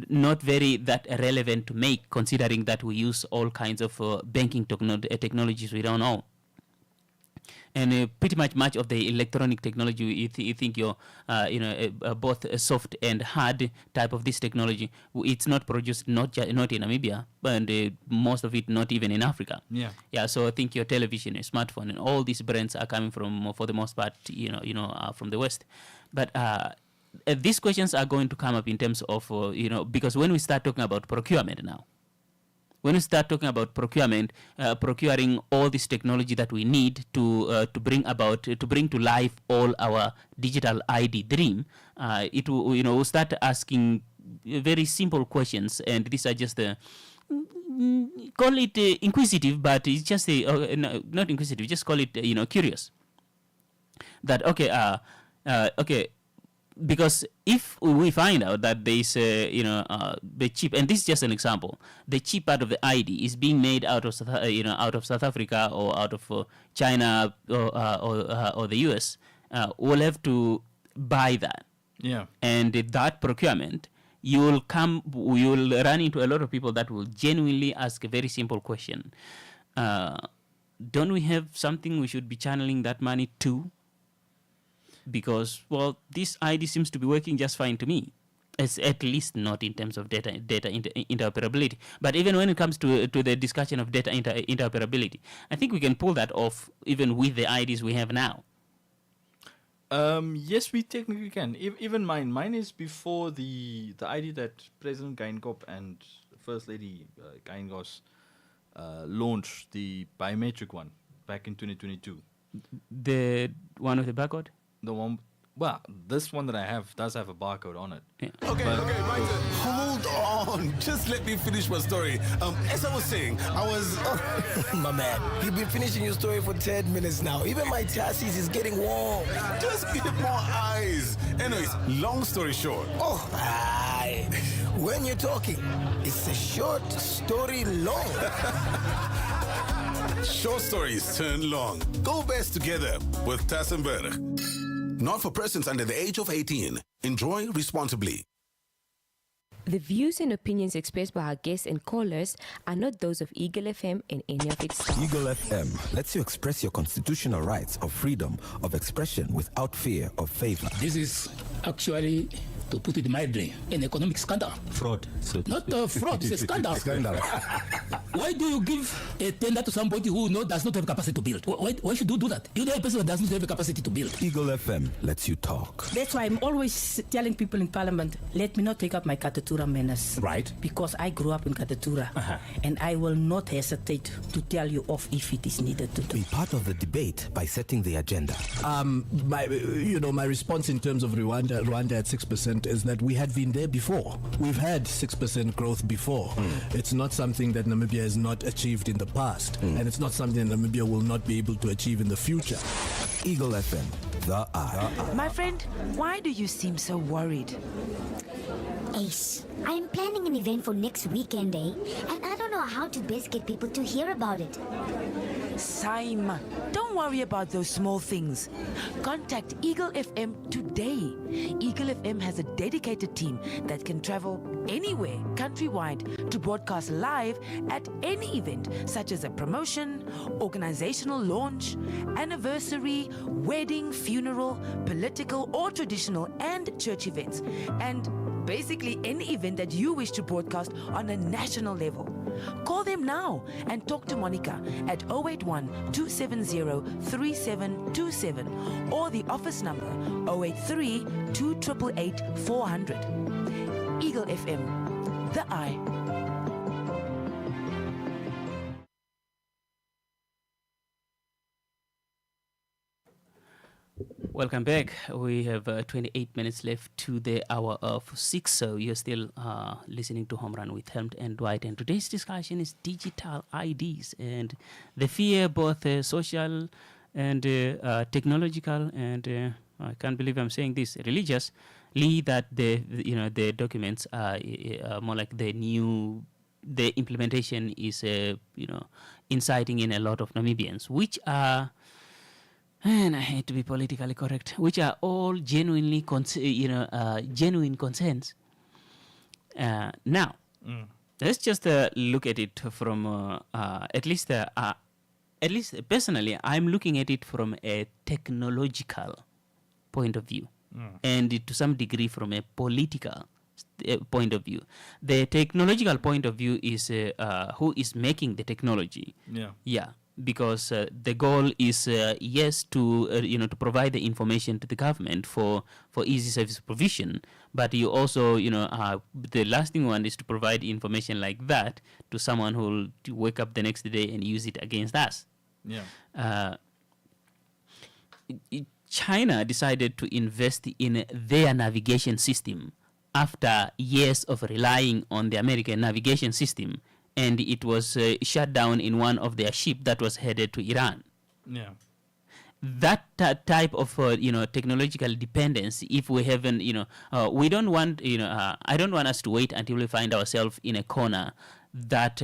not very that relevant to make, considering that we use all kinds of banking technologies we don't know. And pretty much of the electronic technology, you think you're, both a soft and hard type of this technology. It's not produced not in Namibia, but most of it not even in Africa. Yeah. Yeah. So I think your television, your smartphone, and all these brands are coming from, for the most part, from the West. But these questions are going to come up in terms of, because when we start talking about procurement now. When we start talking about procurement, procuring all this technology that we need to bring to life all our digital ID dream, it will, we'll start asking very simple questions, and these are just call it inquisitive, but it's just not inquisitive. Just call it curious. That okay. Because if we find out that there is, the chip, and this is just an example, the chip part of the ID is being made out of South Africa or out of China or the US, we'll have to buy that. Yeah. And that procurement, you'll run into a lot of people that will genuinely ask a very simple question. Don't we have something we should be channeling that money to? Because, well, this ID seems to be working just fine to me. It's at least not in terms of data interoperability. But even when it comes to the discussion of data interoperability, I think we can pull that off even with the IDs we have now. Yes, we technically can. Even mine is before the ID that President Geinkop and First Lady Geinkos launched, the biometric one back in 2022. The one with the barcode? The one, well, this one that I have does have a barcode on it. Yeah. Okay, my turn. Hold on. Just let me finish my story. As I was saying, my man, you've been finishing your story for 10 minutes now. Even my chassis is getting warm. Just give more eyes. Anyways, long story short. Oh, aye. When you're talking, it's a short story long. Short stories turn long. Go best together with Tassenberg. Not for persons under the age of 18. Enjoy responsibly. The views and opinions expressed by our guests and callers are not those of Eagle FM and any of its staff. Eagle FM lets you express your constitutional rights of freedom of expression without fear of favor. This is actually, to put it mildly, an economic scandal. Fraud. Not fraud, it's a scandal. Why do you give a tender to somebody who does not have capacity to build? Why should you do that? You know a person that does not have a capacity to build. Eagle FM lets you talk. That's why I'm always telling people in Parliament, let me not take up my Katatura menace. Right. Because I grew up in Katatura. And I will not hesitate to tell you off if it is needed to do. Be part of the debate by setting the agenda. My response in terms of Rwanda at 6% is that we had been there before. We've had 6% growth before. It's not something that Namibia has not achieved in the past, and it's not something that Namibia will not be able to achieve in the future. Eagle FM, the eye. My friend, why do you seem so worried? Ace, I'm planning an event for next weekend, and I don't know how to best get people to hear about it. Saima, don't worry about those small things. Contact Eagle FM today. Eagle FM has a dedicated team that can travel anywhere countrywide to broadcast live at any event, such as a promotion, organizational launch, anniversary, wedding, funeral, political or traditional, and church events. And basically any event that you wish to broadcast on a national level. Call them now and talk to Monica at 081 270 3727 or the office number 083 2888 400. Eagle FM, the eye. Welcome back. We have 28 minutes left to the hour of 6, so you're still listening to Home Run with Helmut and Dwight. And today's discussion is digital IDs and the fear, both social and technological, and I can't believe I'm saying this, religiously, that the documents are more like the implementation is inciting in a lot of Namibians, which are, and I hate to be politically correct, which are all genuinely genuine concerns. Now, let's just look at it from at least personally, I'm looking at it from a technological point of view, and to some degree from a political point of view. The technological point of view is who is making the technology. Yeah. Because the goal is yes to to provide the information to the government for easy service provision, but you also the lasting one is to provide information like that to someone who will wake up the next day and use it against us. China decided to invest in their navigation system after years of relying on the American navigation system, and it was shut down in one of their ships that was headed to Iran. That type of technological dependence, if we haven't, we don't want, I don't want us to wait until we find ourselves in a corner that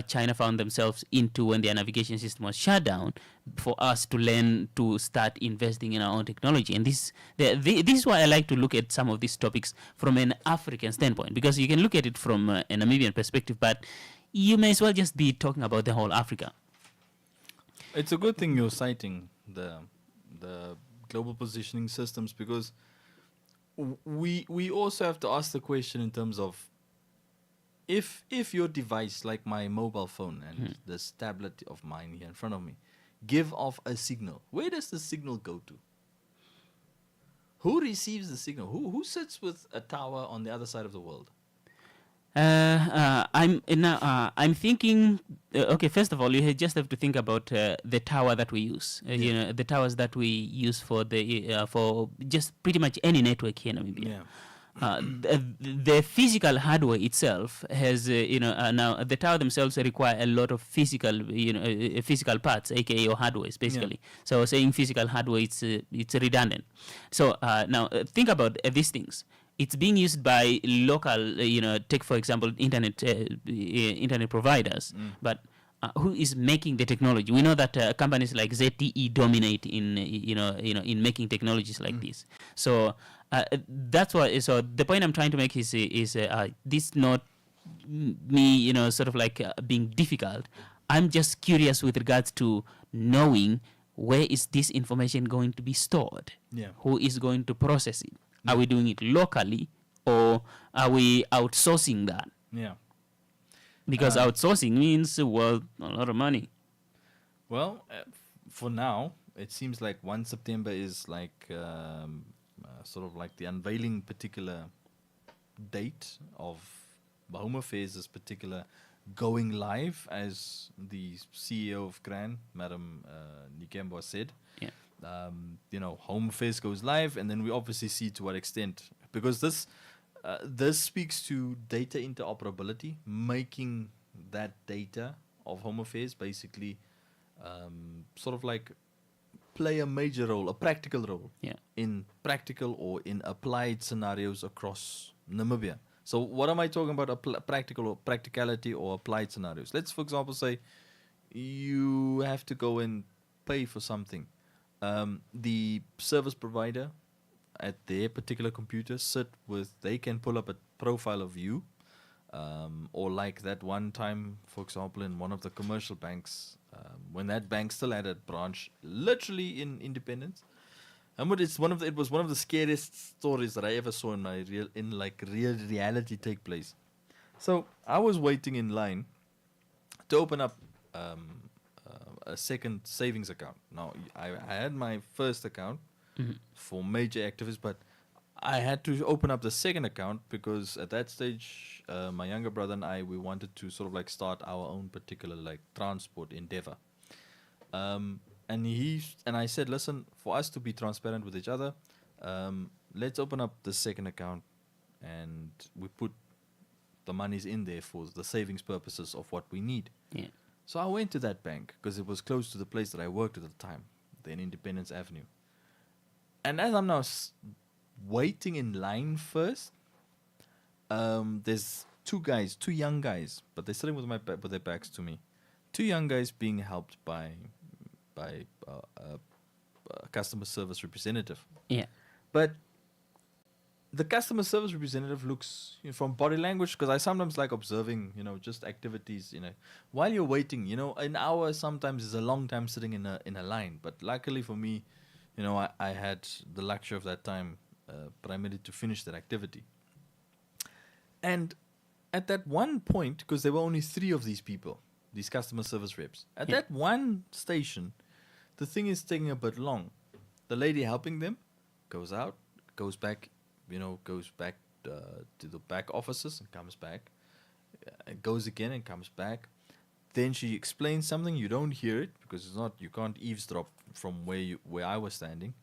China found themselves into when their navigation system was shut down, for us to learn to start investing in our own technology. And this is why I like to look at some of these topics from an African standpoint, because you can look at it from a Namibian perspective, but you may as well just be talking about the whole Africa. It's a good thing you're citing the global positioning systems, because we also have to ask the question in terms of if your device, like my mobile phone and this tablet of mine here in front of me, give off a signal, where does the signal go to? Who receives the signal? Who sits with a tower on the other side of the world? I'm thinking. Okay, first of all, you just have to think about the tower that we use. The towers that we use for just pretty much any network here in Namibia. The physical hardware itself has, now the tower themselves require a lot of physical parts, aka your hardware, basically. So saying physical hardware, it's redundant. So now think about these things. It's being used by local, take for example internet providers, but who is making the technology? We know that companies like ZTE dominate in in making technologies like this. So that's why. So the point I'm trying to make is this not me, sort of like being difficult. I'm just curious with regards to knowing where is this information going to be stored? Who is going to process it? Are we doing it locally, or are we outsourcing that? Because outsourcing means, well, a lot of money. Well, for now, it seems like 1 September is like sort of like the unveiling particular date of Home Affairs, this particular going live, as the CEO of GRAN, Madam Nikembo, said. Home Affairs goes live, and then we obviously see to what extent, because this speaks to data interoperability, making that data of Home Affairs basically sort of like play a major role, a practical role in practical or in applied scenarios across Namibia. So what am I talking about? Practicality or applied scenarios? Let's, for example, say you have to go and pay for something. The service provider at their particular computer they can pull up a profile of you. Or like that one time, for example, in one of the commercial banks, when that bank still had a branch literally in Independence. And it was one of the scariest stories that I ever saw in my real reality take place. So I was waiting in line to open up a second savings account. Now I had my first account for major activities, but I had to open up the second account because at that stage, my younger brother and I, we wanted to sort of like start our own particular like transport endeavor. And I said, listen, for us to be transparent with each other, let's open up the second account and we put the monies in there for the savings purposes of what we need. Yeah. So I went to that bank because it was close to the place that I worked at the time, then Independence Avenue. And as I'm now waiting in line first, there's two young guys, but they're sitting with their backs to me. Two young guys being helped by a customer service representative. Yeah. But the customer service representative looks, from body language, because I sometimes like observing, just activities, while you're waiting, an hour sometimes is a long time sitting in a line. But luckily for me, I had the luxury of that time primarily to finish that activity. And at that one point, because there were only 3 of these people, these customer service reps, at that one station, the thing is taking a bit long. The lady helping them goes out, goes back to the back offices and comes back, goes again and comes back. Then she explains something, you don't hear it because you can't eavesdrop from where I was standing.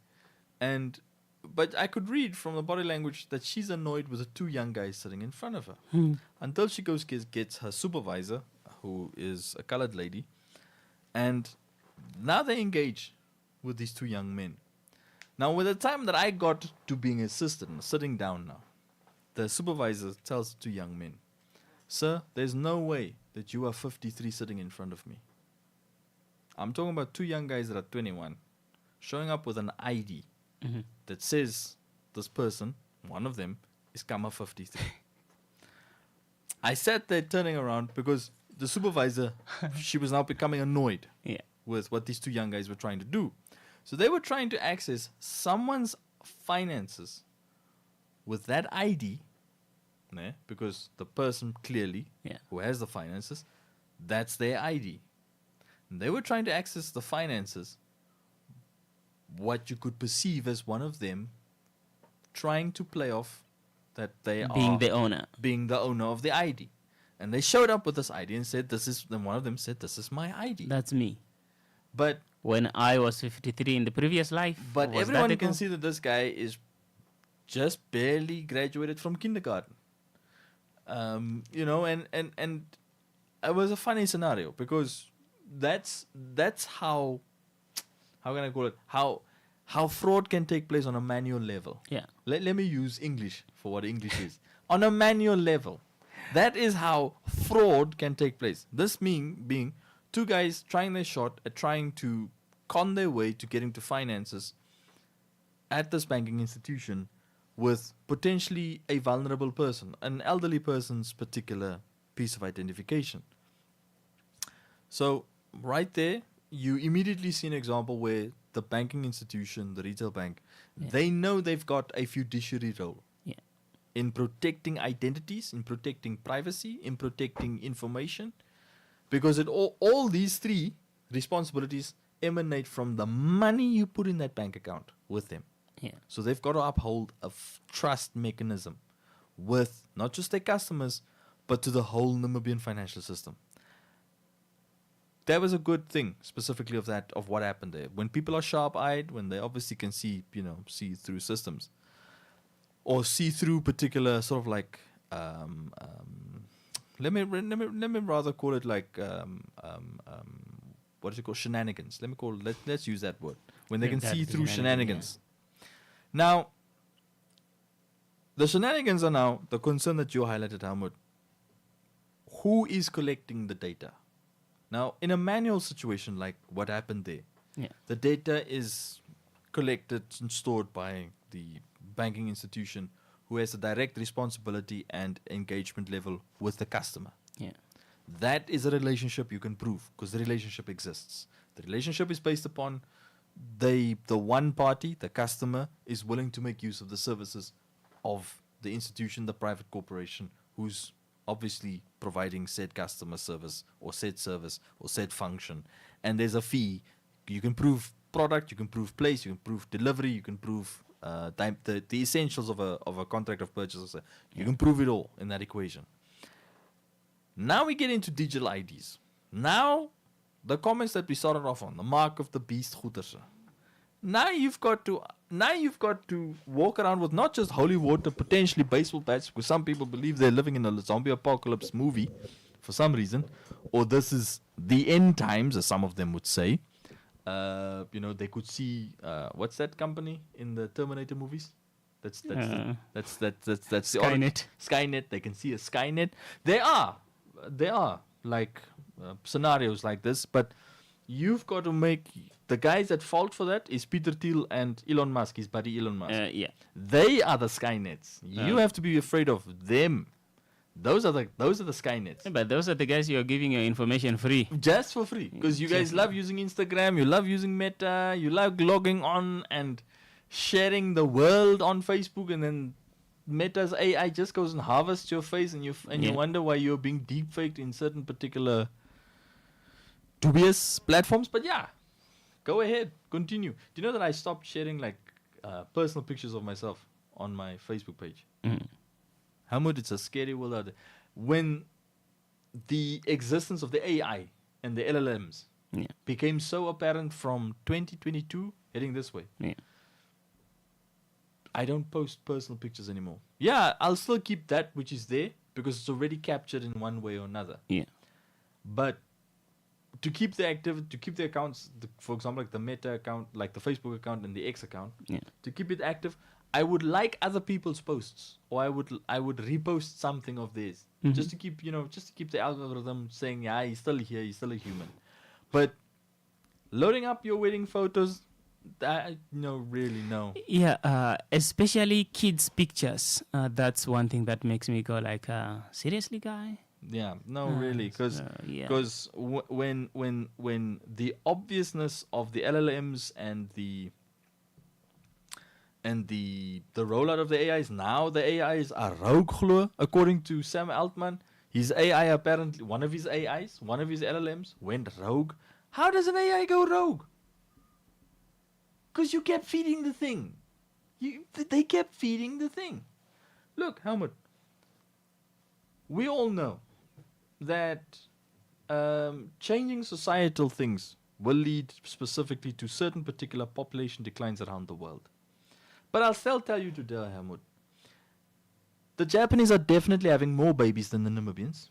But I could read from the body language that she's annoyed with the 2 young guys sitting in front of her. Until she gets her supervisor, who is a colored lady, and now they engage with these 2 young men. Now, with the time that I got to being assistant, sitting down now, the supervisor tells the 2 young men, sir, there's no way that you are 53 sitting in front of me. I'm talking about 2 young guys that are 21, showing up with an ID that says this person, one of them, is Kama 53. I sat there turning around because the supervisor, she was now becoming annoyed with what these 2 young guys were trying to do. So they were trying to access someone's finances with that ID, because the person clearly who has the finances, that's their ID. And they were trying to access the finances, what you could perceive as one of them trying to play off that they Being the owner. Being the owner of the ID. And they showed up with this ID and said, then one of them said, this is my ID. That's me. But when I was 53 in the previous life. But everyone can see that this guy is just barely graduated from kindergarten. And it was a funny scenario because that's how can I call it? How fraud can take place on a manual level. Yeah. Let me use English for what English is. On a manual level. That is how fraud can take place. This being 2 guys trying their shot at trying to con their way to getting to finances at this banking institution with potentially a vulnerable person, an elderly person's particular piece of identification. So right there, you immediately see an example where the banking institution, the retail bank, they know they've got a fiduciary role in protecting identities, in protecting privacy, in protecting information, because all these 3 responsibilities emanate from the money you put in that bank account with them. Yeah. So they've got to uphold a trust mechanism with not just their customers, but to the whole Namibian financial system. That was a good thing, specifically of what happened there. When people are sharp-eyed, when they obviously can see through systems, or see through particular sort of like, let me rather call it like, what is it called? Shenanigans. Let's use that word. When they can see through shenanigans. Now, the shenanigans are now the concern that you highlighted, Helmut. Who is collecting the data? Now, in a manual situation like what happened there, Yeah. the data is collected and stored by the banking institution who has a direct responsibility and engagement level with the customer. Yeah. That is a relationship you can prove because the relationship exists. The relationship is based upon the one party, the customer, is willing to make use of the services of the institution, the private corporation, who's obviously providing said customer service or said function. And there's a fee. You can prove product, you can prove place, you can prove delivery, you can prove the essentials of a contract of purchase. You can prove it all in that equation. Now we get into digital IDs. Now, the comments that we started off on, the mark of the beast goeders. Now you've got to walk around with not just holy water, potentially baseball bats, because some people believe they're living in a zombie apocalypse movie for some reason, or this is the end times, as some of them would say. They could see what's that company in the Terminator movies? That's the Skynet. Skynet. They can see a Skynet. There are like scenarios like this, but you've got to make the guys at fault for that is Peter Thiel and Elon Musk, his buddy Elon Musk. Yeah. They are the Skynets. You have to be afraid of them. Those are the Skynets. Yeah, but those are the guys you are giving your information free. Just for free. Because you guys love using Instagram, you love using Meta, you love logging on and sharing the world on Facebook, and then Meta's AI just goes and harvests your face, and you wonder why you're being deepfaked in certain particular dubious platforms. But yeah, go ahead, continue. Do you know that I stopped sharing like personal pictures of myself on my Facebook page? How much it's a scary world out there. When the existence of the AI and the LLMs became so apparent from 2022 heading this way, I don't post personal pictures anymore. Yeah, I'll still keep that which is there because it's already captured in one way or another. Yeah. But to keep the activity, to keep the accounts, for example, like the Meta account, like the Facebook account and the X account, to keep it active, I would like other people's posts, or I would repost something of theirs, just to keep the algorithm saying, yeah, he's still here, he's still a human. But loading up your wedding photos, really no. Yeah, especially kids' pictures. That's one thing that makes me go like, seriously, guy? Yeah, no, really, because when the obviousness of the LLMs and the rollout of the AIs, now the AIs are rogue glo, according to Sam Altman. His AI apparently, one of his LLMs went rogue. How does an AI go rogue? Because you kept feeding the thing. They kept feeding the thing. Look, Helmut, we all know that changing societal things will lead specifically to certain particular population declines around the world. But I'll still tell you today, Helmut, the Japanese are definitely having more babies than the Namibians.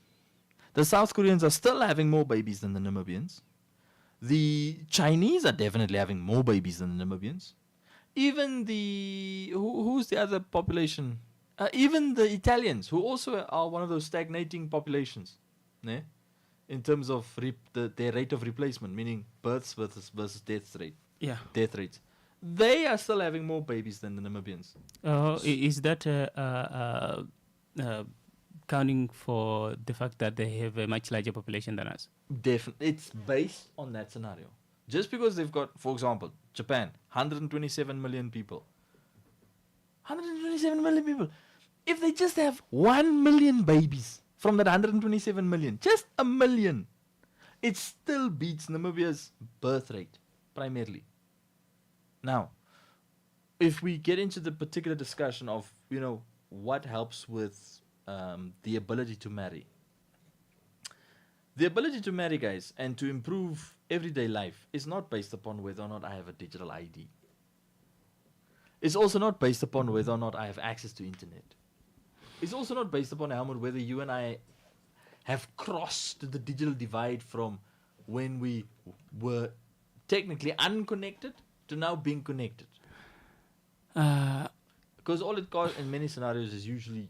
The South Koreans are still having more babies than the Namibians. The Chinese are definitely having more babies than the Namibians. Even who's the other population? Even the Italians, who also are one of those stagnating populations, in terms of their rate of replacement, meaning births versus death rate. Yeah. Death rates. They are still having more babies than the Namibians. Is that counting for the fact that they have a much larger population than us? Definitely. It's based on that scenario. Just because they've got, for example, Japan, 127 million people. 127 million people. If they just have 1 million babies from that 127 million, just a million, it still beats Namibia's birth rate, primarily. Now, if we get into the particular discussion of, what helps with the ability to marry. The ability to marry, guys, and to improve everyday life is not based upon whether or not I have a digital ID. It's also not based upon whether or not I have access to internet. It's also not based upon, Helmut, whether you and I have crossed the digital divide from when we were technically unconnected to now being connected. Because all it costs in many scenarios is usually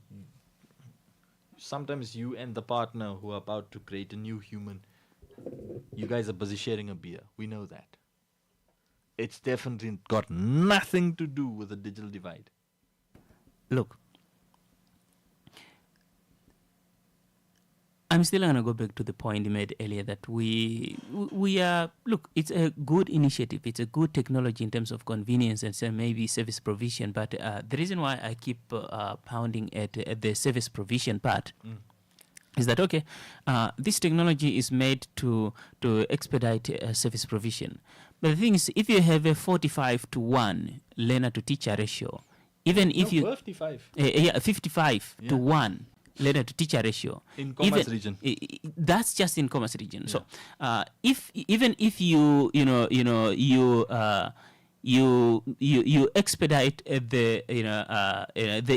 sometimes you and the partner who are about to create a new human You guys are busy sharing a beer. We know that. It's definitely got nothing to do with the digital divide. Look, I'm still going to go back to the point you made earlier that we are, look, it's a good initiative. It's a good technology in terms of convenience and maybe service provision. But the reason why I keep pounding at the service provision part is that, okay, this technology is made to expedite service provision. But the thing is, if you have a 45-1 learner to teacher ratio, even if you 55. 55 to 1 learner to teacher ratio in Commerce region, that's just in Commerce region. Yeah. So if you expedite the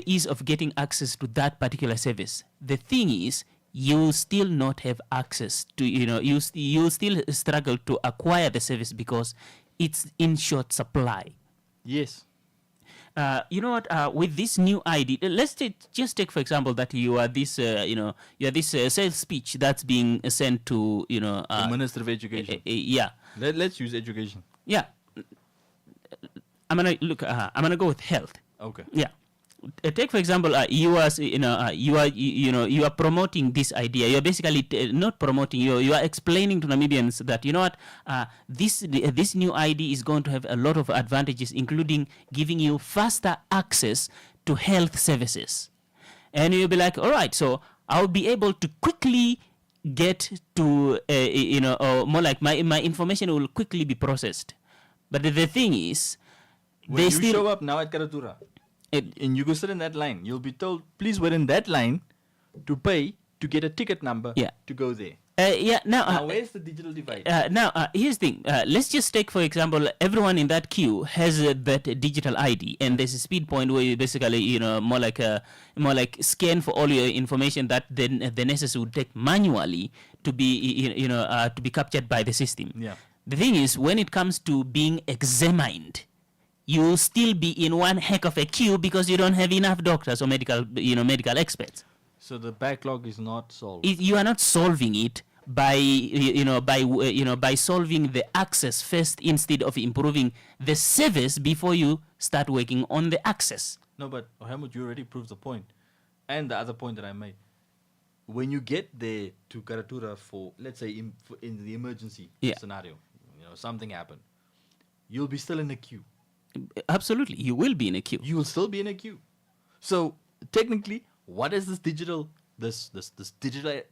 ease of getting access to that particular service, the thing is you still not have access to, you still struggle to acquire the service because it's in short supply. Yes. You know what? With this new ID, let's just take for example that you are this, sales speech that's being sent to, the Minister of Education. Yeah. Let's use education. Yeah. I'm gonna go with health. Okay. Yeah. Take for example, you are promoting this idea. You're basically not promoting. You are explaining to Namibians that this new ID is going to have a lot of advantages, including giving you faster access to health services, and you'll be like, all right, so I'll be able to quickly get to or more like my information will quickly be processed. But the thing is, when you show up now at Karatura, and you go sit in that line, you'll be told, please wait in that line to pay to get a ticket number to go there. Now where's the digital divide? Here's the thing. Let's just take, for example, everyone in that queue has that digital ID, and there's a speed point where you basically, more like scan for all your information that then the necessary would take manually to be, to be captured by the system. Yeah. The thing is, when it comes to being examined, you'll still be in one heck of a queue because you don't have enough doctors or medical experts. So the backlog is not solved. You are not solving it by solving the access first instead of improving the service before you start working on the access. No, but Helmut, you already proved the point. And the other point that I made. When you get there to Karatura for, let's say, in the emergency scenario, something happened, you'll be still in the queue. Absolutely, you will be in a queue. You will still be in a queue. So technically, what is this digital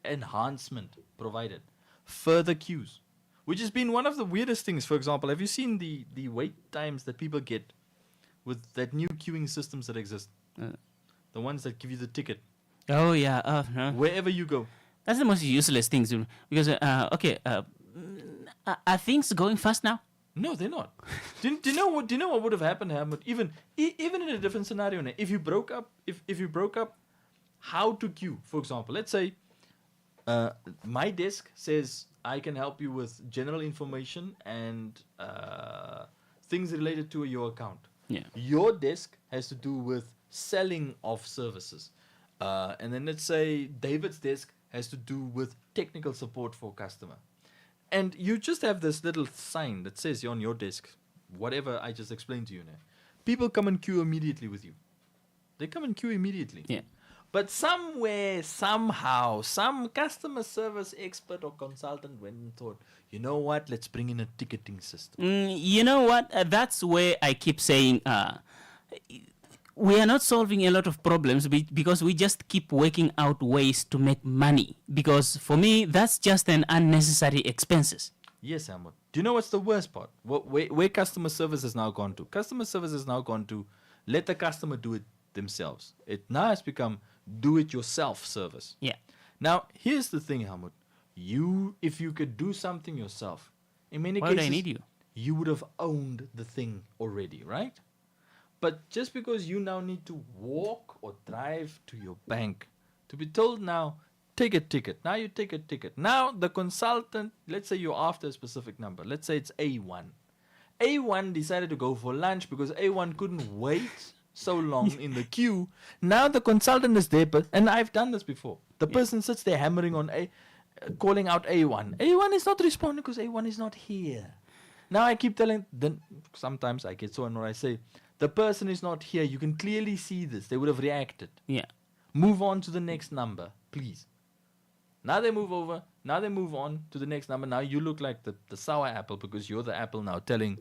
enhancement provided? Further queues, which has been one of the weirdest things. For example, have you seen the wait times that people get with that new queuing systems that exist? The ones that give you the ticket. Oh yeah, wherever you go. That's the most useless things because are things going fast now? No, they're not. do you know what would have happened, Hamid? Even in a different scenario, if you broke up, how to queue, for example, let's say my desk says I can help you with general information and things related to your account. Yeah. Your desk has to do with selling of services, and then let's say David's desk has to do with technical support for customer. And you just have this little sign that says on your desk, whatever I just explained to you now. People come and queue immediately with you. They come and queue immediately. Yeah. But somewhere, somehow, some customer service expert or consultant went and thought, you know what, let's bring in a ticketing system. You know what, that's where I keep saying, we are not solving a lot of problems because we just keep working out ways to make money. Because for me, that's just an unnecessary expenses. Yes, Ahmed. Do you know what's the worst part? Where customer service has now gone to? Customer service has now gone to let the customer do it themselves. It now has become do-it-yourself service. Yeah. Now, here's the thing, Helmut. If you could do something yourself, in many Why cases, would I need you? You would have owned the thing already, right? But just because you now need to walk or drive to your bank to be told now, take a ticket. Now you take a ticket. Now the consultant, let's say you're after a specific number. Let's say it's A1. A1 decided to go for lunch because A1 couldn't wait so long in the queue. Now the consultant is there, and I've done this before. The person sits there hammering on A. calling out A1. A1 is not responding because A1 is not here. Now I keep telling, then sometimes I get so annoyed. I say, the person is not here. You can clearly see this. They would have reacted. Yeah. Move on to the next number, please. Now they move over. Now they move on to the next number. Now you look like the sour apple because you're the apple now telling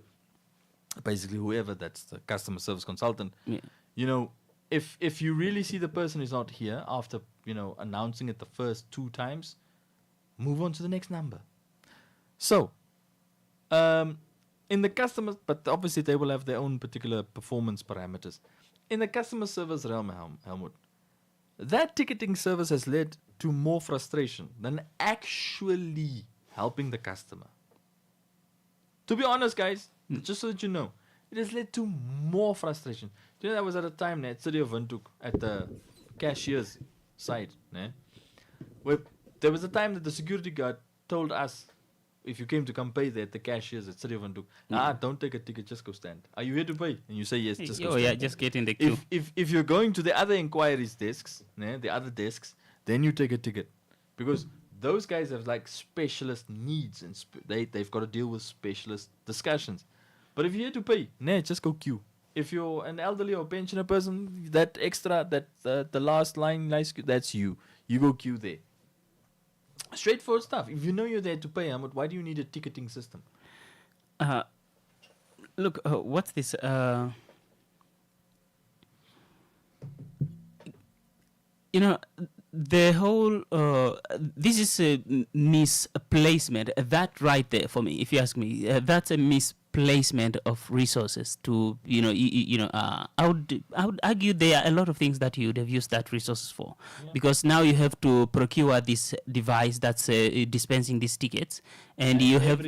basically whoever that's the customer service consultant. Yeah. You know, if you really see the person is not here after, you know, announcing it the first 2 times, move on to the next number. So, in the customer, but obviously they will have their own particular performance parameters. In the customer service realm, Helmut, that ticketing service has led to more frustration than actually helping the customer. To be honest, guys, just so that you know, it has led to more frustration. Do you know, that was at a time at City of Windhoek at the cashier's side, where there was a time that the security guard told us, if you came to come pay there at the cashiers at City of Windhoek, don't take a ticket, just go stand. Are you here to pay? And you say yes, just go stand. Yeah, just get in the queue. If you're going to the other inquiries desks, the other desks, then you take a ticket. Because those guys have like specialist needs and they've got to deal with specialist discussions. But if you're here to pay, just go queue. If you're an elderly or pensioner person, that extra, the last line, that's you. You go queue there. Straightforward stuff. If you know you're there to pay, why do you need a ticketing system? Look, what's this? You know, the whole this is a misplacement. That right there for me, if you ask me, that's a misplacement of resources. To I would argue there are a lot of things that you would have used that resources for, because now you have to procure this device that's dispensing these tickets, and you have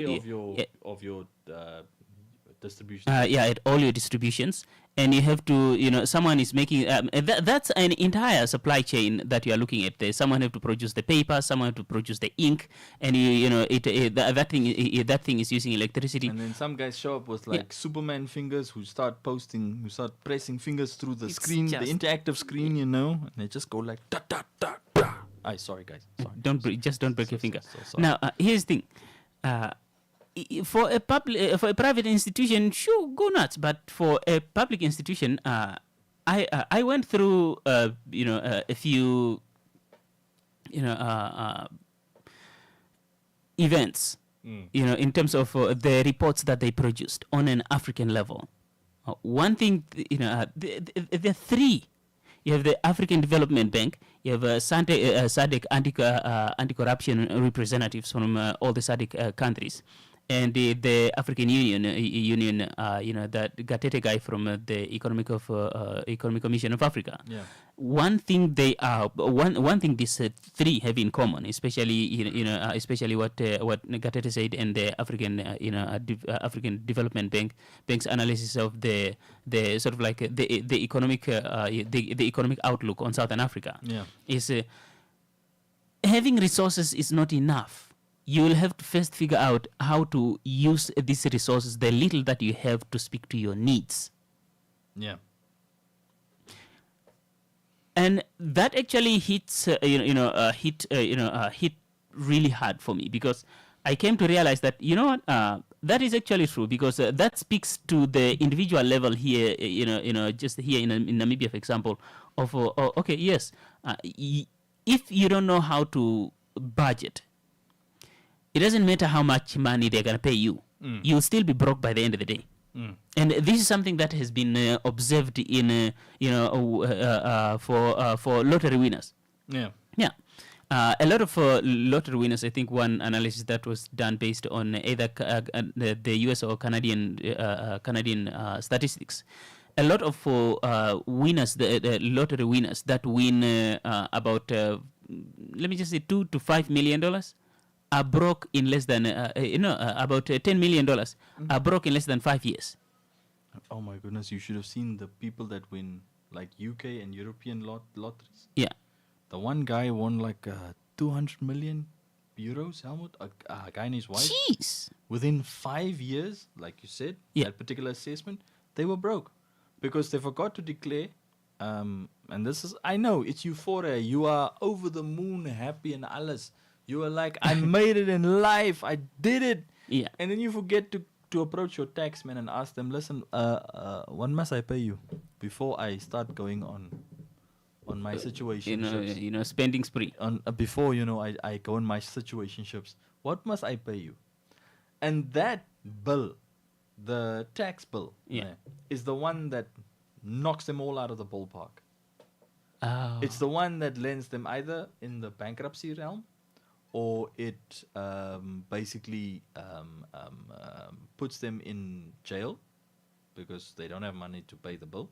of your distribution. At all your distributions, and you have to, someone is making that's an entire supply chain that you are looking at. There, someone have to produce the paper, someone have to produce the ink, and that thing is using electricity. And then some guys show up with like Superman fingers who start pressing fingers through the screen, the interactive screen, and they just go like da da da da. Sorry guys, sorry. Don't break your finger. Now here's the thing. For a private institution, sure, go nuts. But for a public institution, I went through a few events, in terms of the reports that they produced on an African level. One thing, there are 3. You have the African Development Bank. You have SADC anti-corruption representatives from all the SADC countries. And the African Union, that Gatete guy from the Economic Commission of Africa. Yeah. One thing one thing these 3 have in common, especially especially what Gatete said, and the African African Development Bank's analysis of the sort of like the economic the economic outlook on Southern Africa. Yeah. Is having resources is not enough. You will have to first figure out how to use these resources, the little that you have, to speak to your needs. Yeah. And that actually hits, hit really hard for me, because I came to realize that, that is actually true, because that speaks to the individual level here, just here in Namibia, for example, of, okay, yes, if you don't know how to budget, it doesn't matter how much money they're going to pay you. You'll still be broke by the end of the day. And this is something that has been observed in, for lottery winners. Yeah. Yeah. A lot of lottery winners, I think one analysis that was done based on either the US or Canadian statistics. A lot of winners, the lottery winners that win about, let me just say, $2 to $5 million, are broke in less than, about $10 million, are broke in less than 5 years. Oh my goodness, you should have seen the people that win like UK and European lotteries. Yeah. The one guy won like 200 million euros, Helmut, a guy and his wife. Jeez. Within 5 years, like you said, that particular assessment, they were broke because they forgot to declare. And this is, I know, it's euphoria. You are over the moon happy and alles. You were like, I made it in life. I did it. Yeah. And then you forget to approach your tax man and ask them, listen, what must I pay you before I start going on my situation? Spending spree. Before, I go on my situationships. What must I pay you? And that bill, the tax bill, is the one that knocks them all out of the ballpark. Oh. It's the one that lands them either in the bankruptcy realm, or it basically puts them in jail because they don't have money to pay the bill.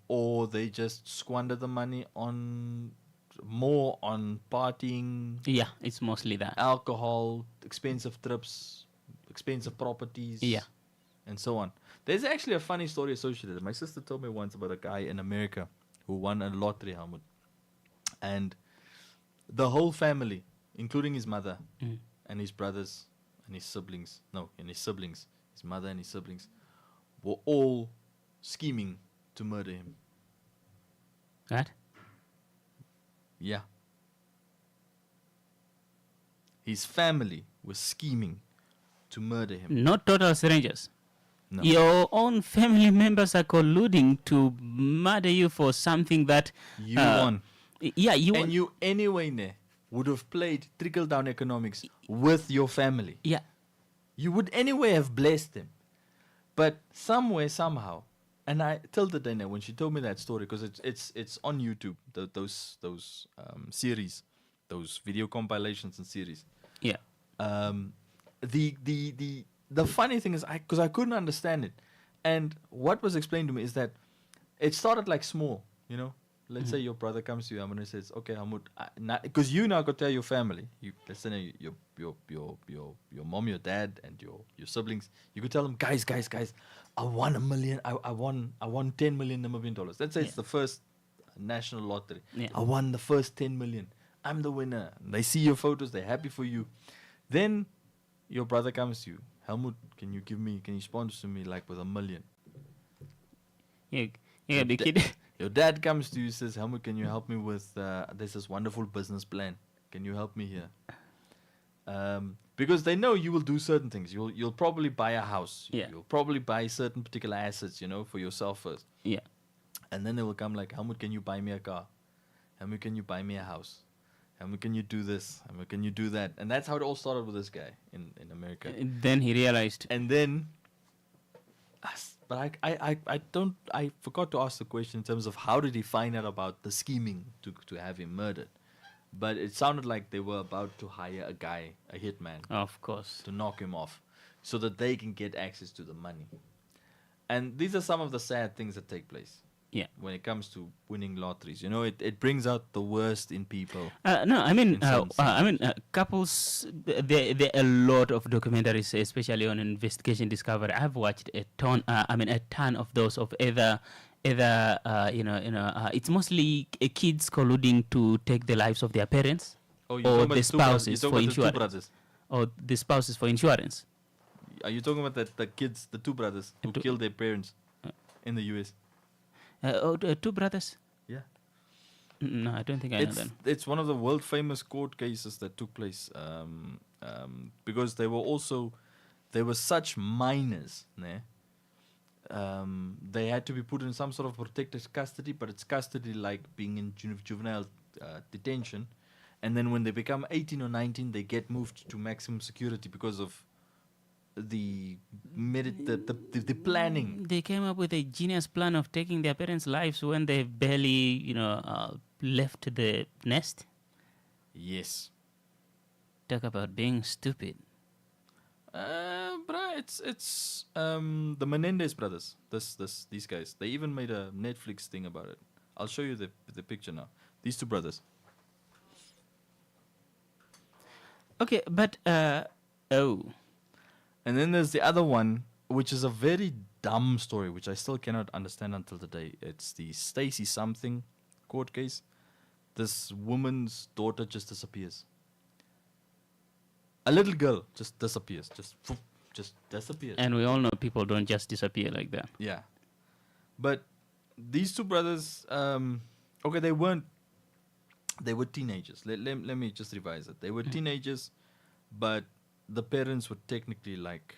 Or they just squander the money on partying. Yeah, it's mostly that. Alcohol, expensive trips, expensive properties. Yeah. And so on. There's actually a funny story associated. My sister told me once about a guy in America who won a lottery, Helmut. And the whole family, including his mother and his brothers and his siblings, his mother and his siblings, were all scheming to murder him. What? Yeah. His family was scheming to murder him. Not total strangers. No. Your own family members are colluding to murder you for something that You won. Yeah, you and won. you anyway would have played trickle-down economics with your family. Yeah. You would anyway have blessed them. But somewhere, somehow, and I till the day now when she told me that story, because it's on YouTube, those series, those video compilations and series. Yeah. The funny thing is, because I couldn't understand it, and what was explained to me is that it started like small, Let's say your brother comes to you, and says, "Okay, Hamud," because you now could tell your family, let's say your mom, your dad, and your siblings, you could tell them, guys, I won $1 million, I won $10 million Namibian dollars. Let's say it's the first national lottery. Yeah. I won the first 10 million. I'm the winner. And they see your photos, they're happy for you. Then your brother comes to you, Helmut, can you sponsor me like with $1 million? Yeah, the kid. Your dad comes to you, says, Helmut, can you help me with there's this wonderful business plan. Can you help me here? Because they know you will do certain things. You'll probably buy a house. Yeah. You'll probably buy certain particular assets, for yourself first. Yeah. And then they will come like, Helmut, can you buy me a car? Helmut, can you buy me a house? Helmut, can you do this? Helmut, can you do that? And that's how it all started with this guy in America. And then he realized. And then, but I forgot to ask the question in terms of how did he find out about the scheming to have him murdered. But it sounded like they were about to hire a guy, a hitman. Of course. To knock him off so that they can get access to the money. And these are some of the sad things that take place. Yeah. When it comes to winning lotteries, it brings out the worst in people. No, I mean, couples. There are a lot of documentaries, especially on investigation discovery. I've watched a ton. A ton of those of either. It's mostly kids colluding to take the lives of their parents, Oh, you're or talking about the the two brothers- spouses you're for talking about the two insurance, brothers. or the spouses for insurance. Are you talking about the kids, the two brothers who killed their parents in the US? Two brothers. Yeah. No, I don't think I know them. It's one of the world famous court cases that took place because they were such minors. They had to be put in some sort of protected custody, but it's custody like being in juvenile detention. And then when they become 18 or 19, they get moved to maximum security because of the planning. They came up with a genius plan of taking their parents' lives when they barely, left the nest. Yes. Talk about being stupid. It's the Menendez brothers. These guys. They even made a Netflix thing about it. I'll show you the picture now. These two brothers. Okay, but And then there's the other one, which is a very dumb story, which I still cannot understand until today. It's the Stacy something court case. This woman's daughter just disappears. A little girl just disappears. Just disappears. And we all know people don't just disappear like that. Yeah. But these two brothers, okay, they weren't they were teenagers. Let me just revise it. They were teenagers, but the parents were technically like,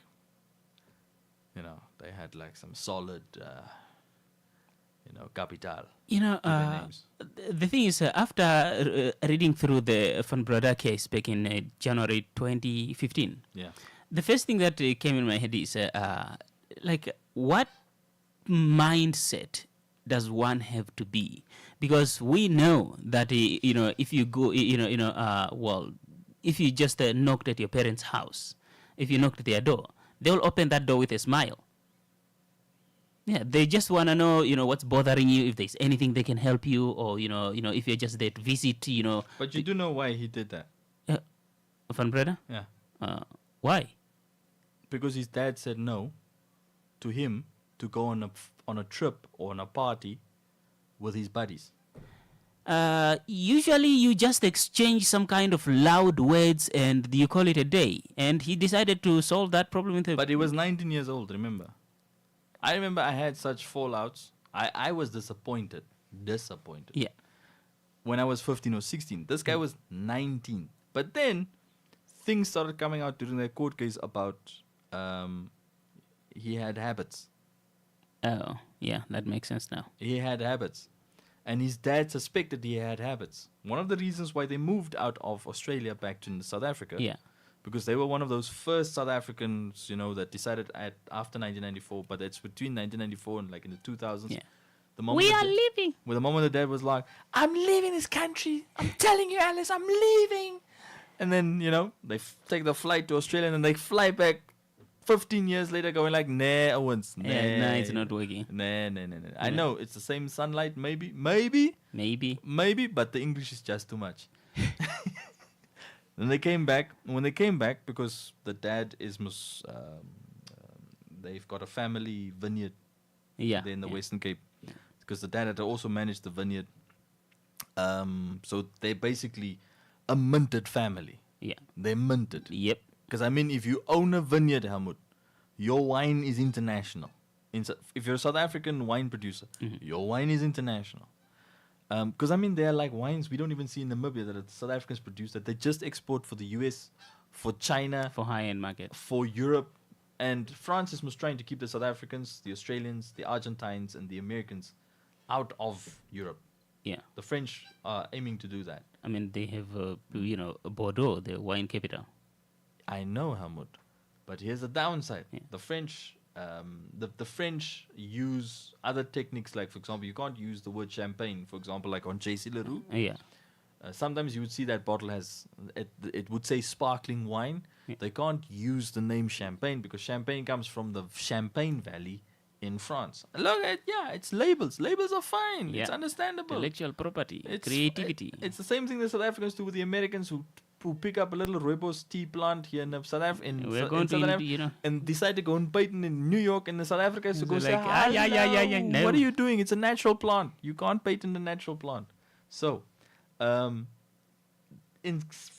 they had like some solid, capital. to their names. The thing is, after reading through the Van Breda case back in January 2015, Yeah. the first thing that came in my head is, like, what mindset does one have to be? Because we know that, if you go, well, if you just knocked at your parents' house, if you knocked at their door, they'll open that door with a smile. Yeah, they just want to know, what's bothering you, if there's anything they can help you, or, if you're just there to visit, But you do know why he did that? Van Breda? Yeah. Why? Because his dad said no to him to go on a trip or on a party with his buddies. Usually you just exchange some kind of loud words and you call it a day. And he decided to solve that problem with But he was 19 years old, remember? I remember I had such fallouts. I was disappointed. Yeah. When I was 15 or 16. This guy was 19. But then things started coming out during the court case about he had habits. Oh, yeah, that makes sense now. He had habits. And his dad suspected he had habits. One of the reasons why they moved out of Australia back to South Africa. Yeah. Because they were one of those first South Africans, that decided after 1994, but it's between 1994 and like in the 2000s. Yeah. The moment We the are da- leaving. Well, the moment the dad was like, I'm leaving this country. I'm telling you, Alice, I'm leaving. And then, they take the flight to Australia and then they fly back 15 years later going like, nah, Owens, nah. Yeah, it's not working. Nah. I Yeah. know, it's the same sunlight, maybe, but the English is just too much. Then they came back. When they came back, because the dad is they've got a family vineyard Yeah, there in the yeah. Western Cape. Because the dad had to also manage the vineyard. So they're basically a minted family. Yeah. They're minted. Yep. Because, if you own a vineyard, Helmut, your wine is international. If you're a South African wine producer, your wine is international. Because, there are like wines we don't even see in Namibia that South Africans produce that they just export for the US, for China, for high-end market, for Europe. And France is most trying to keep the South Africans, the Australians, the Argentines, and the Americans out of Europe. Yeah. The French are aiming to do that. They have, Bordeaux, the wine capital. I know, Helmut, but here's the downside. The French, the French use other techniques, like, for example, you can't use the word champagne, for example, like on J.C. Leroux. Yeah. Sometimes you would see that bottle has, it would say sparkling wine. Yeah. They can't use the name champagne because champagne comes from the Champagne Valley in France. Look at, it's labels. Labels are fine. Yeah. It's understandable. Intellectual property, creativity. It's the same thing the South Africans do with the Americans who pick up a little rooibos tea plant here in South Africa, and decide to go and patent in New York, and the South Africa has to go They're say, like, yeah, no. what are you doing? It's a natural plant. You can't patent a natural plant. So, for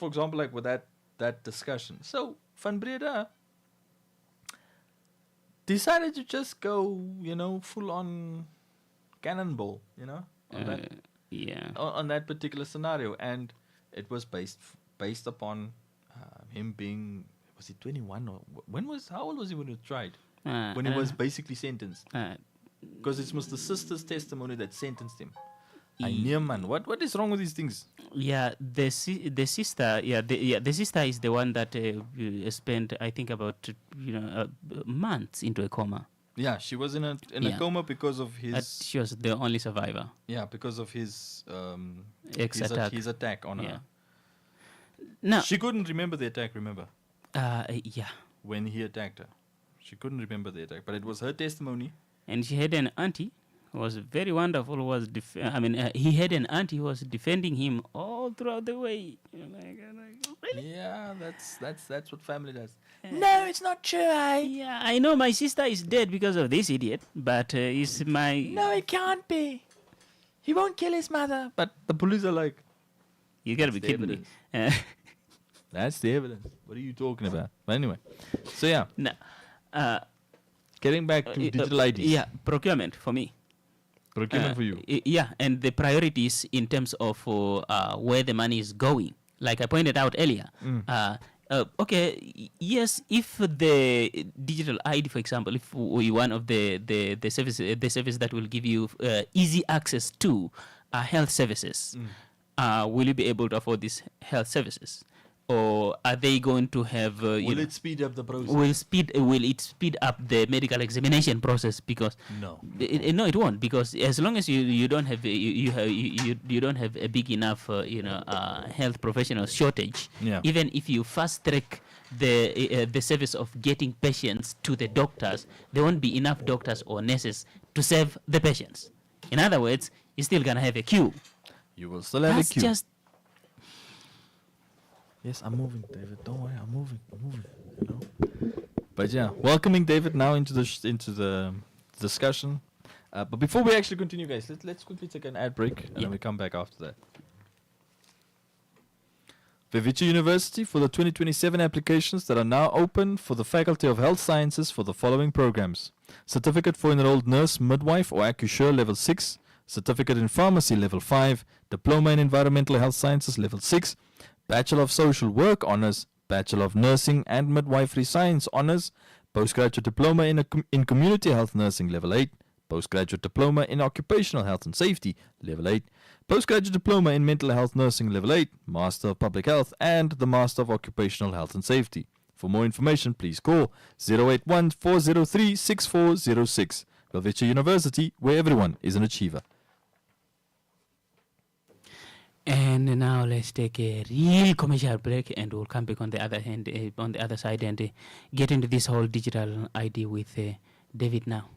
example, like with that discussion, so Van Breda decided to just go, full on cannonball, on that particular scenario, and it was based upon him being, was he 21 or how old was he when he was tried? When he was basically sentenced. Because it was the sister's testimony that sentenced him. I know, man. What is wrong with these things? Yeah, the sister. The sister is the one that spent, I think, about months into a coma. Yeah, she was in a coma because of his. She was the only survivor. Yeah, because of his His attack on her. No, she couldn't remember the attack. Remember? Yeah. When he attacked her, she couldn't remember the attack, but it was her testimony. And she had an auntie who was very wonderful. Who was he had an auntie who was defending him all throughout the way. Really? Yeah, that's what family does. No, it's not true. I know my sister is dead because of this idiot, but it's my. No, it can't be. He won't kill his mother. But the police are like, you gotta be kidding me. That's the evidence. What are you talking about? But anyway, so yeah. No. Getting back to digital IDs. Yeah, procurement for me. Procurement for you. Yeah, and the priorities in terms of where the money is going. Like I pointed out earlier. Yes, if the digital ID, for example, if we one of the service that will give you easy access to health services, will you be able to afford these health services? Or are they going to have? Will it speed up the process? Will it speed up the medical examination process? Because no, it won't. Because as long as you don't have you don't have a big enough health professional shortage. Yeah. Even if you fast track the service of getting patients to the doctors, there won't be enough doctors or nurses to serve the patients. In other words, you're still gonna have a queue. You will still have a queue. Just yes, I'm moving, David. Don't worry, I'm moving. You know. But yeah, welcoming David now into the discussion. But before we actually continue, guys, let's quickly take an ad break and then we come back after that. Vevicci University for the 2027 applications that are now open for the Faculty of Health Sciences for the following programs: Certificate for Enrolled Nurse, Midwife or Accoucheur Level 6, Certificate in Pharmacy Level 5, Diploma in Environmental Health Sciences Level 6, Bachelor of Social Work Honours, Bachelor of Nursing and Midwifery Science Honours, Postgraduate Diploma in Community Health Nursing Level 8, Postgraduate Diploma in Occupational Health and Safety Level 8, Postgraduate Diploma in Mental Health Nursing Level 8, Master of Public Health and the Master of Occupational Health and Safety. For more information, please call 081 403 6406. Vevicci University, where everyone is an achiever. And now let's take a real commercial break, and we'll come back on the other hand, on the other side, and get into this whole digital ID with David now.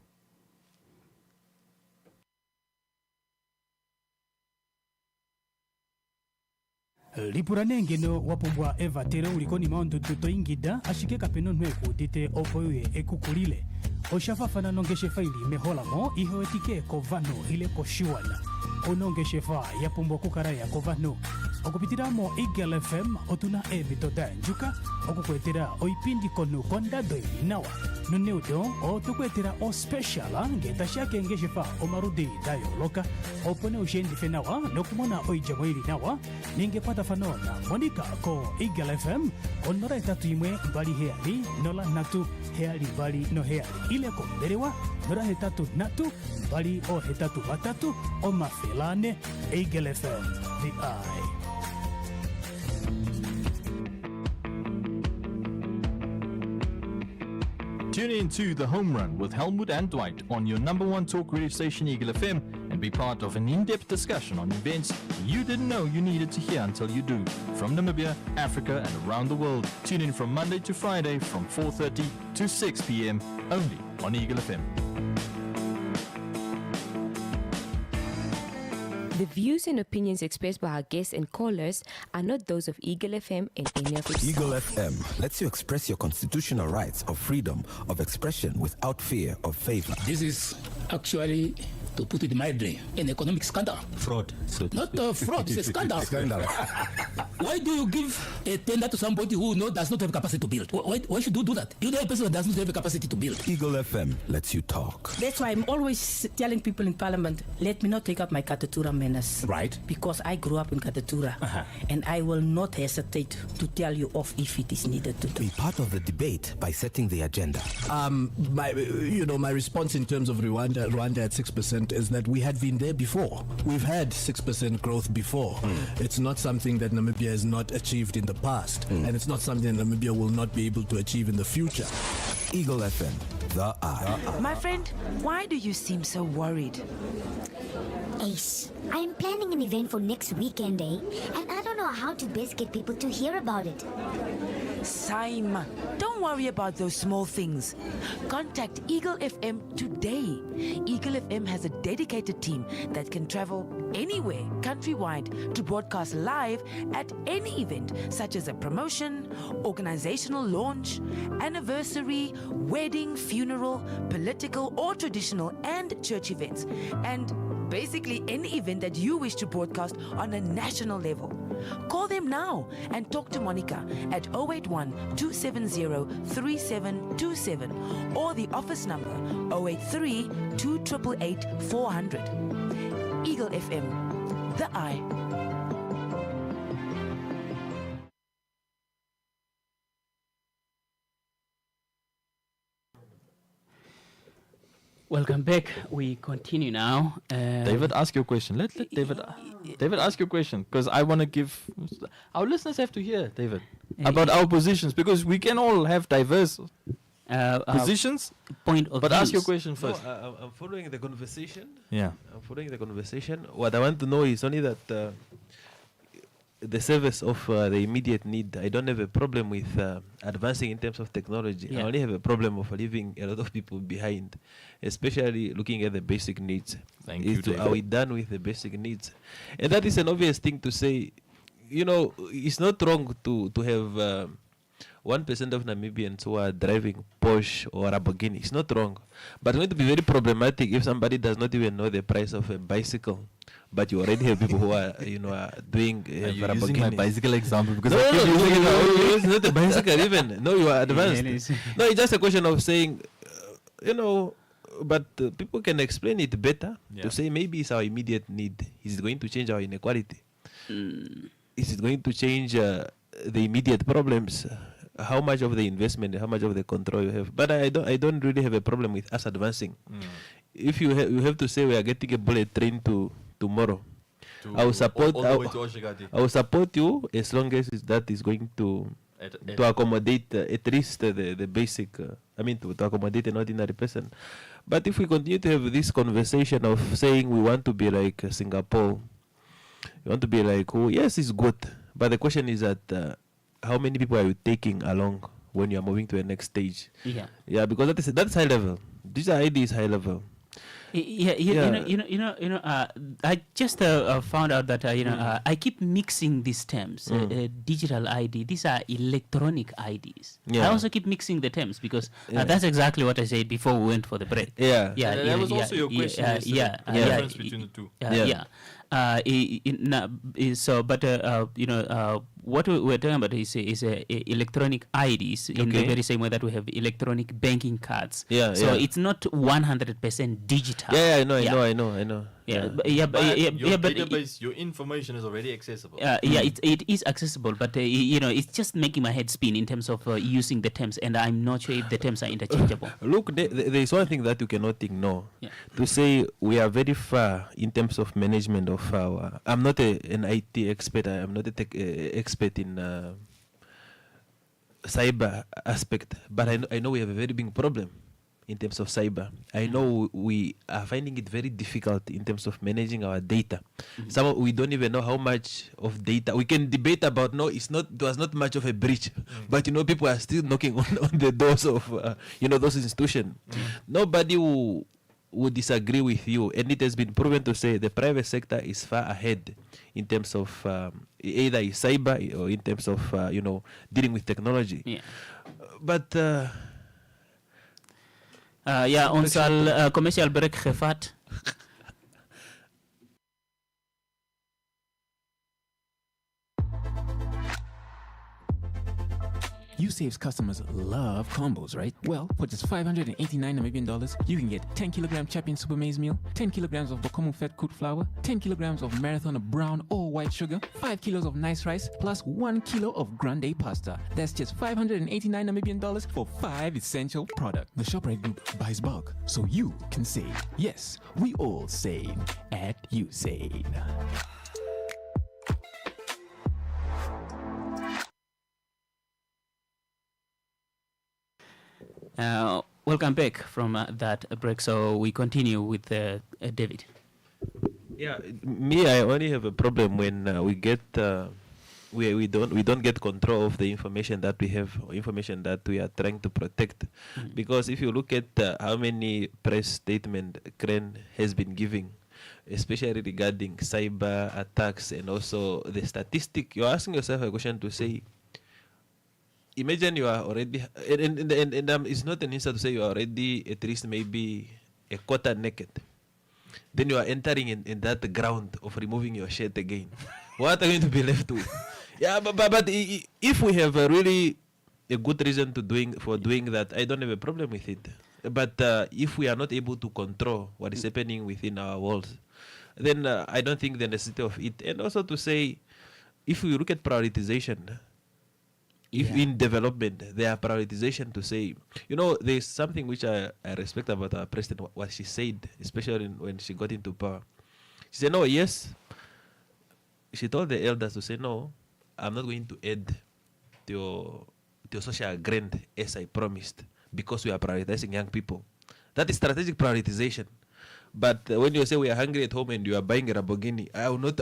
lipurane ngeno wapumbwa eva tere ulikoni maondo tutoingida ashike kapeno nweku tite opoye ekukulile oshafafana nongeshe faili meholamo ihoetike kovano ile koshiwana onongeshefa yapumbwa kukaraya kovano okupitiramo Eagle FM otuna emitoda njuka okukwetera oipindi konu kondado inawa nuneudo otukwetera o special ngetashake ngeshefa omarudi dayo loka opone ushendi fenawa nokumona oijamwili nawa ningepata fanona monika ko Eagle FM onora etatu imwe mbali heali nola natu heali mbali no heali ile komberewa nora hetatu natu mbali o hetatu batatu o mafelane Eagle FM the eye. Tune in to The Home Run with Helmut and Dwight on your number one talk radio station Eagle FM and be part of an in-depth discussion on events you didn't know you needed to hear until you do. From Namibia, Africa and around the world. Tune in from Monday to Friday from 4:30 to 6 p.m. only on Eagle FM. The views and opinions expressed by our guests and callers are not those of Eagle FM and any of its Eagle staff. FM lets you express your constitutional rights of freedom of expression without fear of favor. This is actually, to put it mildly, an economic scandal. Fraud. Not fraud, it's a scandal. Why do you give a tender to somebody who does not have capacity to build? Why should you do that? You know a person that does not have the capacity to build. Eagle FM lets you talk. That's why I'm always telling people in Parliament, let me not take up my Katatura menace. Right. Because I grew up in Katatura. And I will not hesitate to tell you off if it is needed to do. Be part of the debate by setting the agenda. My response in terms of Rwanda at 6% is that we had been there before. We've had 6% growth before. It's not something that Namibia has not achieved in the past, and it's not something that Namibia will not be able to achieve in the future. Eagle FM, the eye. My friend, why do you seem so worried? Ace, I'm planning an event for next weekend, and I don't know how to best get people to hear about it. Saima, don't worry about those small things. Contact Eagle FM today. Eagle FM has a dedicated team that can travel anywhere countrywide to broadcast live at any event, such as a promotion, organizational launch, anniversary, wedding, funeral, political or traditional and church events. And basically any event that you wish to broadcast on a national level. Call them now and talk to Monica at 081 270 3727 or the office number 083 2888 400. Eagle FM, the eye. Welcome back. We continue now. David, ask your question. Let David ask your question, because I want to give our listeners have to hear, David, about our positions, because we can all have diverse positions. Point of but views. ask your question first. No, I'm following the conversation. Yeah. I'm following the conversation. What I want to know is only that the service of the immediate need. I don't have a problem with advancing in terms of technology. I Yeah. only have a problem of leaving a lot of people behind, especially looking at the basic needs. Thank you, Are we done with the basic needs? And that is an obvious thing to say. You know, it's not wrong to have 1% of Namibians who are driving Porsche or Lamborghini. It's not wrong. But it's going to be very problematic if somebody does not even know the price of a bicycle. But you already have people who are, are doing Are you using my Lamborghinis. bicycle example? Because No, I keep using it. it's not a bicycle even. No, you are advanced. No, it's just a question of saying, but people can explain it better Yeah. to say maybe it's our immediate need. Is it going to change our inequality? Is it going to change the immediate problems? How much of the investment, how much of the control you have? But I don't really have a problem with us advancing. If you have to say we are getting a bullet train tomorrow, I will support. all the way to Oshigati. I will support you as long as that is going to to accommodate at least the basic. To accommodate an ordinary person. But if we continue to have this conversation of saying we want to be like Singapore, we want to be like, oh yes, it's good. But the question is that how many people are you taking along when you are moving to the next stage? Yeah. Yeah, because that's high level. This ID is high level. I just found out that I keep mixing these terms. Digital ID, these are electronic IDs. Yeah. I also keep mixing the terms because that's exactly what I said before we went for the break. Yeah. That was also your question. Yeah, the difference between the two. What we're talking about is electronic IDs in the very same way that we have electronic banking cards. So it's not 100% digital. Yeah, I know. But your but database, your information is already accessible. it is accessible, but it's just making my head spin in terms of using the terms, and I'm not sure if the terms are interchangeable. Look, there is one thing that you cannot ignore. To say we are very far in terms of management of our. I'm not an IT expert. I'm not a tech expert in cyber aspect, but I know we have a very big problem in terms of cyber. I know we are finding it very difficult in terms of managing our data. We don't even know how much of data we can debate about. No, there was not much of a breach, but people are still knocking on the doors of those institutions. Nobody would disagree with you, and it has been proven to say the private sector is far ahead in terms of either cyber or in terms of dealing with technology. But ons sal commercial break gevat. USave's customers love combos, right? Well, for just $589 Namibian dollars, you can get 10 kilogram Champion Super Maize Meal, 10 kilograms of Bokomu Fed Cooked Flour, 10 kilograms of Marathon of brown or white sugar, 5 kilos of nice rice, plus 1 kilo of Grande pasta. That's just $589 Namibian dollars for 5 essential products. The ShopRite Group buys bulk, so you can save. Yes, we all save at USave. Welcome back from that break. So we continue with David. Yeah, me, I only have a problem when we get we don't get control of the information that we have, or information that we are trying to protect. Because if you look at how many press statement Crane has been giving, especially regarding cyber attacks and also the statistic, you're asking yourself a question to say, imagine you are already, and it's not an insult to say you are already at least maybe a quarter naked. then you are entering in that ground of removing your shirt again. What are you going to be left with? Yeah, but if we have a really a good reason to doing that, I don't have a problem with it. But if we are not able to control what is happening within our walls, then I don't think the necessity of it. And also to say, if we look at prioritization, if in development there are prioritization to say, there's something which I respect about our president, what she said, especially when she got into power. She said, no, yes. She told the elders to say, no, I'm not going to add to your social grant as I promised, because we are prioritizing young people. That is strategic prioritization. But when you say we are hungry at home and you are buying a Lamborghini, I will not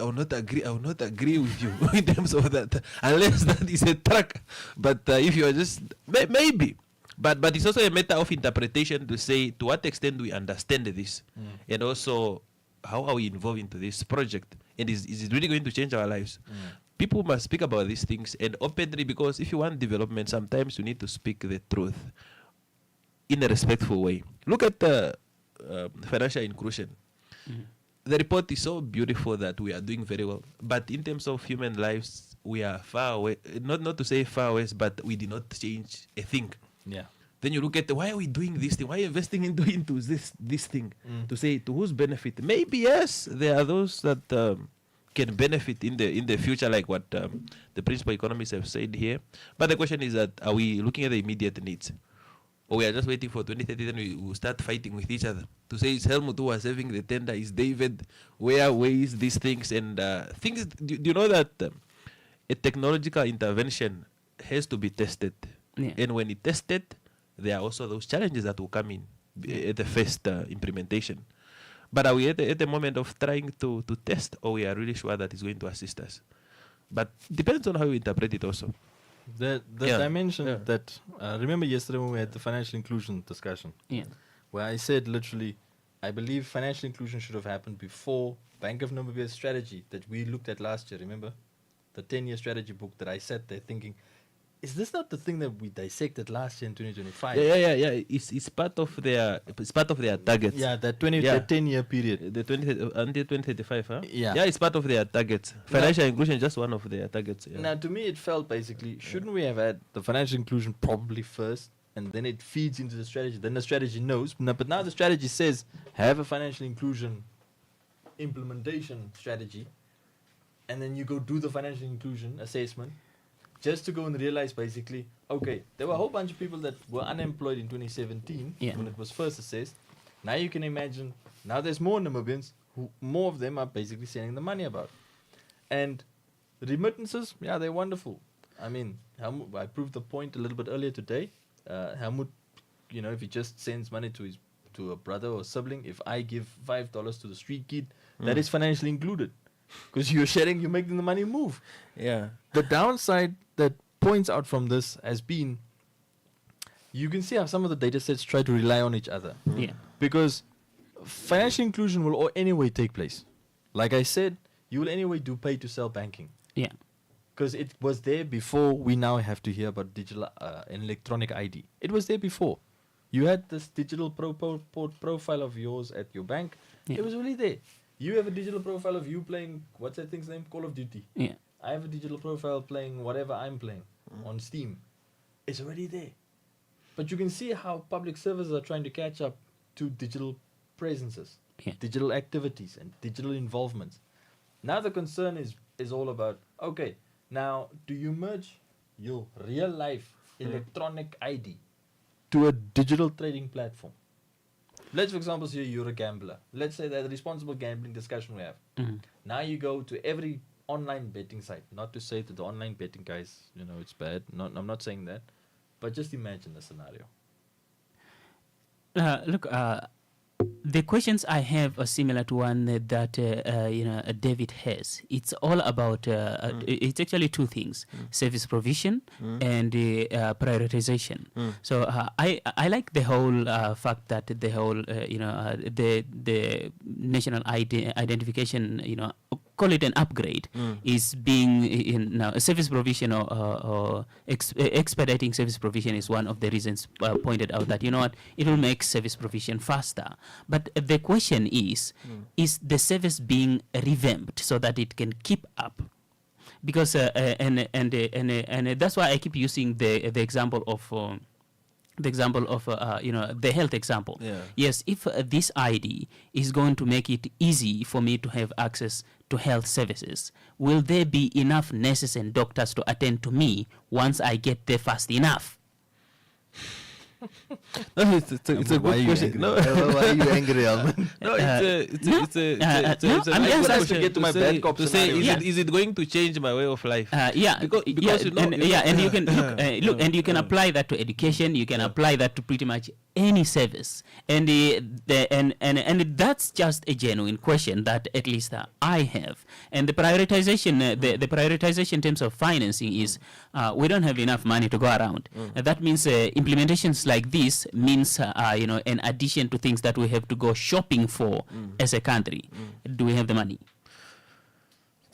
agree with you in terms of that, unless that is a truck. But if you are just maybe, but it's also a matter of interpretation to say to what extent do we understand this, and also how are we involved into this project, and is it really going to change our lives? People must speak about these things and openly, because if you want development, sometimes you need to speak the truth in a respectful way. Look at the financial inclusion. The report is so beautiful that we are doing very well, but in terms of human lives, we are far away. Not to say far away, but we did not change a thing. Yeah. Then you look at why are we doing this thing? Why are you investing into this thing? To say to whose benefit? Maybe yes, there are those that can benefit in the future, like what the principal economists have said here. But the question is that, are we looking at the immediate needs? Or we are just waiting for 2030, then we will start fighting with each other. To say it's Helmut who was having the tender, is David, where is these things? And things, do you know that a technological intervention has to be tested? Yeah. And when it's tested, there are also those challenges that will come in at the first implementation. But are we at the moment of trying to test, or we are really sure that it's going to assist us? But depends on how you interpret it also. The dimension that, remember yesterday when we had the financial inclusion discussion? Yeah. Where I said literally, I believe financial inclusion should have happened before Bank of Namibia's strategy that we looked at last year, remember? The 10-year strategy book that I sat there thinking, is this not the thing that we dissected last year in 2025? Yeah. It's part of their targets. Yeah, that 10-year period. The until 2035, huh? Yeah. Yeah, it's part of their targets. Financial inclusion is just one of their targets. Yeah. Now, to me, it felt basically, shouldn't we have had the financial inclusion probably first, and then it feeds into the strategy? Then the strategy knows. But now the strategy says, have a financial inclusion implementation strategy, and then you go do the financial inclusion assessment, just to go and realize basically, okay, there were a whole bunch of people that were unemployed in 2017 when it was first assessed. Now you can imagine, now there's more Namibians, who more of them are basically sending the money about. And remittances, yeah, they're wonderful. I mean, Helmut, I proved the point a little bit earlier today. Helmut, if he just sends money to a brother or sibling, if I give $5 to the street kid, that is financially included. Because you're sharing, you're making the money move. Yeah. The downside that points out from this has been, you can see how some of the data sets try to rely on each other. Yeah. Because financial inclusion will anyway take place. Like I said, you will anyway do pay to sell banking. Yeah. Because it was there before we now have to hear about digital and electronic ID. It was there before. You had this digital profile of yours at your bank. Yeah. It was already there. You have a digital profile of you playing, what's that thing's name? Call of Duty. Yeah. I have a digital profile playing whatever I'm playing on Steam. It's already there. But you can see how public services are trying to catch up to digital presences, digital activities, and digital involvements. Now the concern is all about, okay, now do you merge your real life electronic ID to a digital trading platform? Let's, for example, say you're a gambler. Let's say that the responsible gambling discussion we have. Now you go to every online betting site. Not to say that the online betting guys, it's bad. I'm not saying that. But just imagine the scenario. Look, the questions I have are similar to one that David has. It's all about. It's actually two things: service provision and prioritization. So I like the whole fact that the whole the national identification call it an upgrade, is being in now service provision or expediting service provision is one of the reasons pointed out that, you know what, it will make service provision faster. But the question is the service being revamped so that it can keep up? Because and that's why I keep using the example of the health example. Yeah. Yes, if this ID is going to make it easy for me to have access to health services, will there be enough nurses and doctors to attend to me once I get there fast enough? No, it's a good question. No, why are you angry, Alman? No, it's a nice question to get to my bad cop to say, scenario. is it going to change my way of life? Because you know, and you can look, and you can apply that to education. You can apply that to pretty much any service, and that's just a genuine question that at least I have. And the prioritization, the prioritization in terms of financing is we don't have enough money to go around. That means implementations like this means an addition to things that we have to go shopping for as a country. Do we have the money?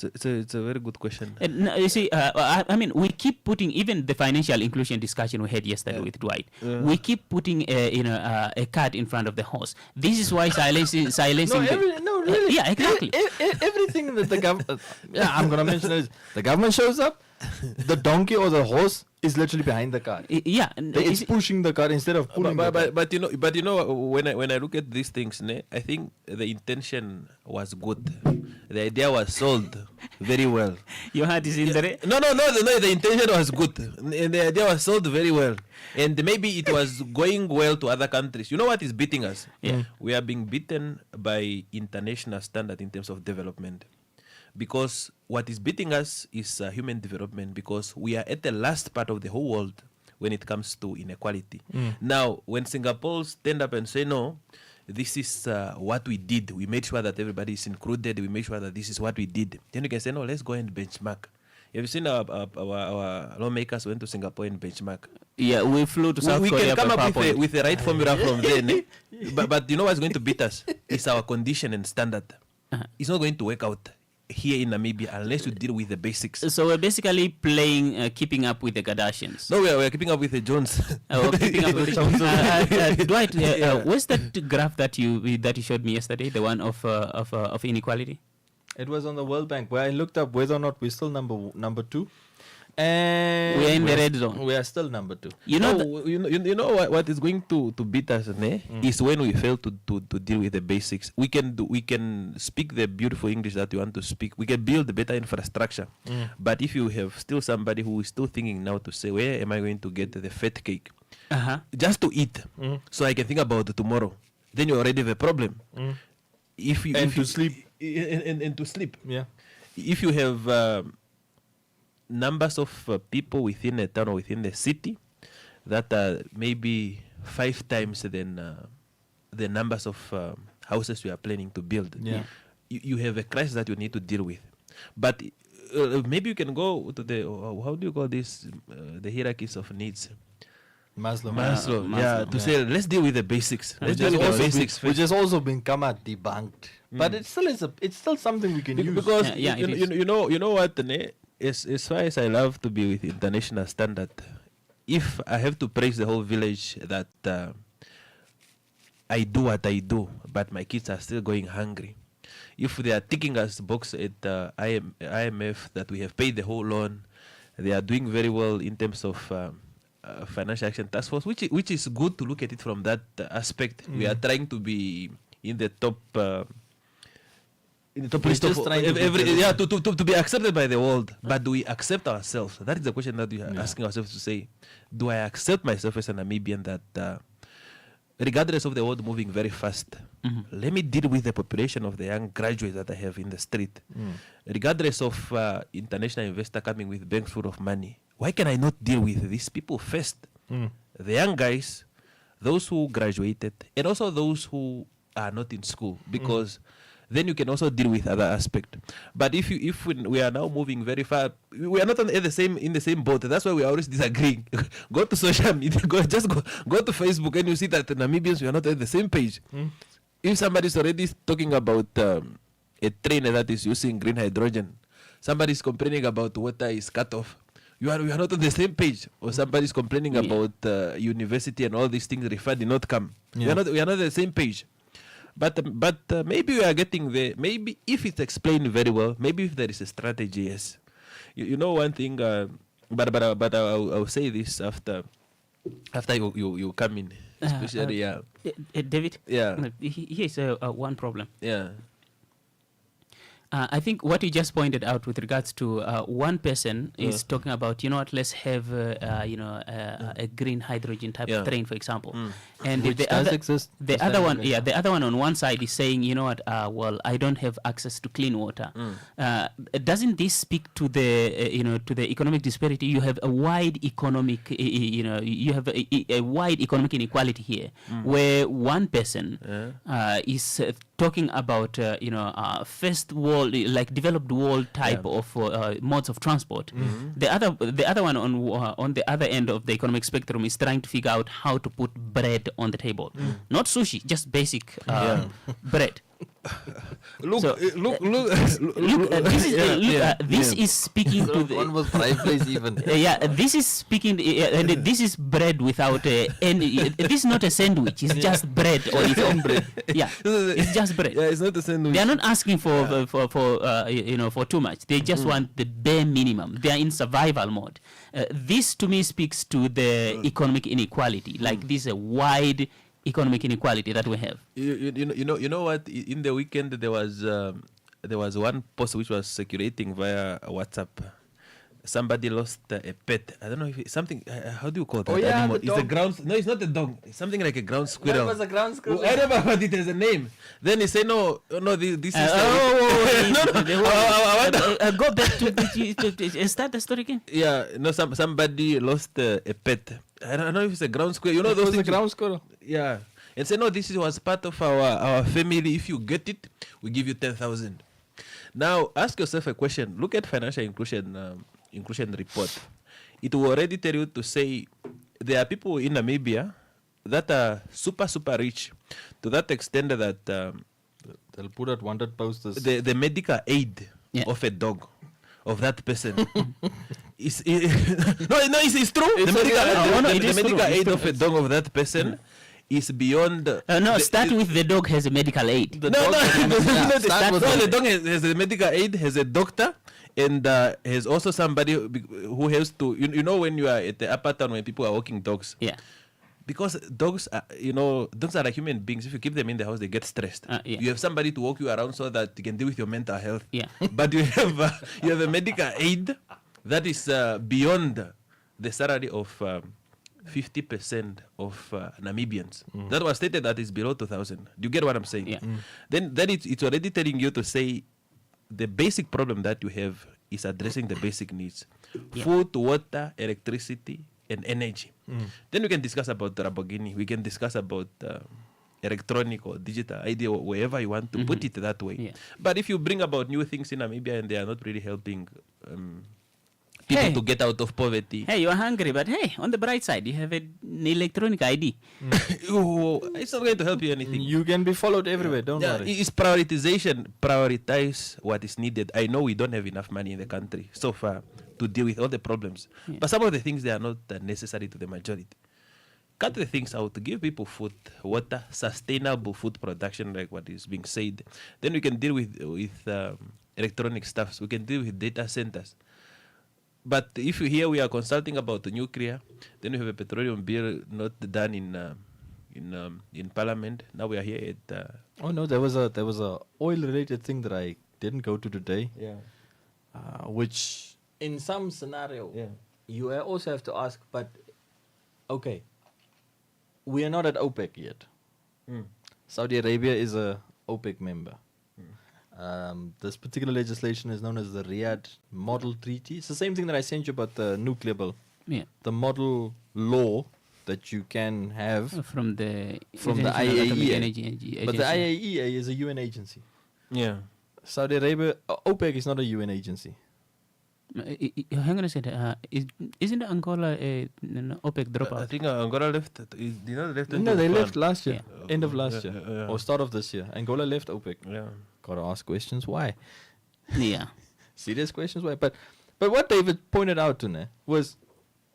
It's a very good question. No, you see, I mean, we keep putting, even the financial inclusion discussion we had yesterday with Dwight, we keep putting a cart in front of the horse. This is why silencing really. Yeah, exactly. Everything that the government, I'm going to mention is the government shows up, the donkey or the horse is literally behind the car. It's pushing the car instead of pulling the car. But you know, when I look at these things, I think the intention was good. The idea was sold very well. Your heart is in the No, the intention was good. And the idea was sold very well. And maybe it was going well to other countries. You know what is beating us? Yeah. We are being beaten by international standard in terms of development. Because what is beating us is human development, because we are at the last part of the whole world when it comes to inequality. Now, when Singapore stand up and say, no, this is what we did, we made sure that everybody is included, we made sure that this is what we did, then you can say, no, let's go and benchmark. Have you seen our lawmakers went to Singapore and benchmark? Yeah, we flew to South Korea. We can come up with the right formula from there. But you know what's going to beat us? It's our condition and standard. It's not going to work out here in Namibia unless you deal with the basics. So we're basically playing keeping up with the Kardashians. No, we're keeping up with the Jones. Keeping up with the Jones. Dwight, where's that graph that you showed me yesterday, the one of inequality? It was on the World Bank where I looked up whether or not we're still number 2. And we're in the red zone. We are still number 2. You know what is going to beat us is when we fail to deal with the basics. We can speak the beautiful English that we want to speak. We can build better infrastructure. But if you have still somebody who is still thinking now to say, where am I going to get the fat cake? Just to eat, so I can think about tomorrow. Then you already have a problem. If you sleep. And to sleep. Yeah. If you have numbers of people within a town or within the city that are maybe 5 times than the numbers of houses we are planning to build, you have a crisis that you need to deal with. But maybe you can go to the, how do you call this, the hierarchies of needs? Maslow. To say, let's deal with the basics. Let's deal with the basics. Which has also been debunked. But it still is it's still something we can use. Because you know what, as far as I love to be with international standard, if I have to praise the whole village that I do what I do, but my kids are still going hungry. If they are ticking us box at IMF that we have paid the whole loan, they are doing very well in terms of Financial Action Task Force, which is good to look at it from that aspect. We are trying to be in the top. In the top list of to be accepted by the world, but do we accept ourselves? That is the question that we are asking ourselves to say: do I accept myself as a Namibian that, regardless of the world moving very fast, let me deal with the population of the young graduates that I have in the street, regardless of international investor coming with banks full of money. Why can I not deal with these people first? The young guys, those who graduated, and also those who are not in school, because then you can also deal with other aspect. But if we are now moving very far, we are not in the same boat. That's why we are always disagreeing. Go to social media, go to Facebook, and you see that Namibians, we are not at the same page. If somebody is already talking about a train that is using green hydrogen. Somebody's complaining about water is cut off. We are not on the same page. Or somebody's complaining about university and all these things. Refund did not come. Yeah. We are not on the same page. But maybe we are getting there. Maybe if it's explained very well, maybe if there is a strategy, yes. You know one thing, but I'll say this after you come in, especially David. Yeah. Here's one problem. Yeah. I think what you just pointed out with regards to one person is talking about, let's have a green hydrogen type of train, for example, and Which the does other exist. the other one, the other one on one side is saying, well, I don't have access to clean water. Doesn't this speak to the to the economic disparity? You have a wide economic, you have a wide economic inequality here, where one person is talking about first world, like developed world type of modes of transport. The other one on the other end of the economic spectrum is trying to figure out how to put bread on the table, not sushi, just basic bread. Look, this is speaking to the one was fried place even. This is speaking, and this is bread without any. This is not a sandwich. It's just bread or its own bread. Yeah, it's just bread. Yeah, it's not a sandwich. They are not asking for for too much. They just want the bare minimum. They are in survival mode. This to me speaks to the economic inequality. Like this is a wide economic inequality that we have. You know what? In the weekend there was one post which was circulating via WhatsApp. Somebody lost a pet. I don't know if it's something. How do you call that? Oh yeah, animal? the It's a dog. ground. No, it's not a dog. It's something like a ground squirrel. That was a ground squirrel. I don't know, but it has a name. Then he said, "No, this is." Go back to start the story again. Yeah, no. Somebody lost a pet. I don't know if it's a ground squirrel. You know It those was a things. ground squirrel. Yeah, and say no. This was part of our family. If you get it, we give you 10,000. Now ask yourself a question. Look at financial inclusion report. It will already tell you to say there are people in Namibia that are super rich to that extent that they'll put out wanted posters. The medical aid of a dog of that person is it's true. The medical aid of a dog of that person is beyond. Start with the dog has a medical aid. The dog has a medical aid, has a doctor, and has also somebody who has to. You know when you are at the upper town when people are walking dogs. Yeah. Because dogs are, dogs are like human beings. If you keep them in the house, they get stressed. You have somebody to walk you around so that you can deal with your mental health. Yeah. But you have a medical aid that is beyond the salary of 50% of Namibians. That was stated that is below 2,000. Do you get what I'm saying? Yeah. Then it's already telling you to say the basic problem that you have is addressing the basic needs: food, water, electricity, and energy. Then we can discuss about Lamborghini. We can discuss about electronic or digital idea, or wherever you want to put it that way. But if you bring about new things in Namibia and they are not really helping people to get out of poverty. Hey, you're hungry, but hey, on the bright side, you have an electronic ID. It's not going to help you anything. You can be followed everywhere, don't worry. It's prioritization. Prioritize what is needed. I know we don't have enough money in the country so far to deal with all the problems. But some of the things, they are not necessary to the majority. Cut the things out, give people food, water, sustainable food production, like what is being said. Then we can deal with electronic stuffs. We can deal with data centers. But if you hear we are consulting about the nuclear, then we have a petroleum bill not done in Parliament. Now we are here at. Oh no, there was a oil related thing that I didn't go to today. Yeah. Which in some scenario, you also have to ask. But okay, we are not at OPEC yet. Saudi Arabia is a OPEC member. This particular legislation is known as the Riyadh Model Treaty. It's the same thing that I sent you about the nuclear bill. Yeah. The model law that you can have from the IAEA. Energy But the Agency. IAEA is a UN agency. Yeah. Saudi Arabia, OPEC is not a UN agency. Hang on a second. Isn't Angola an OPEC dropout? I think Angola left. No, they left last year. End of last year. Or start of this year. Angola left OPEC. Yeah. Gotta ask questions why. Yeah. Serious questions why. But what David pointed out to me was,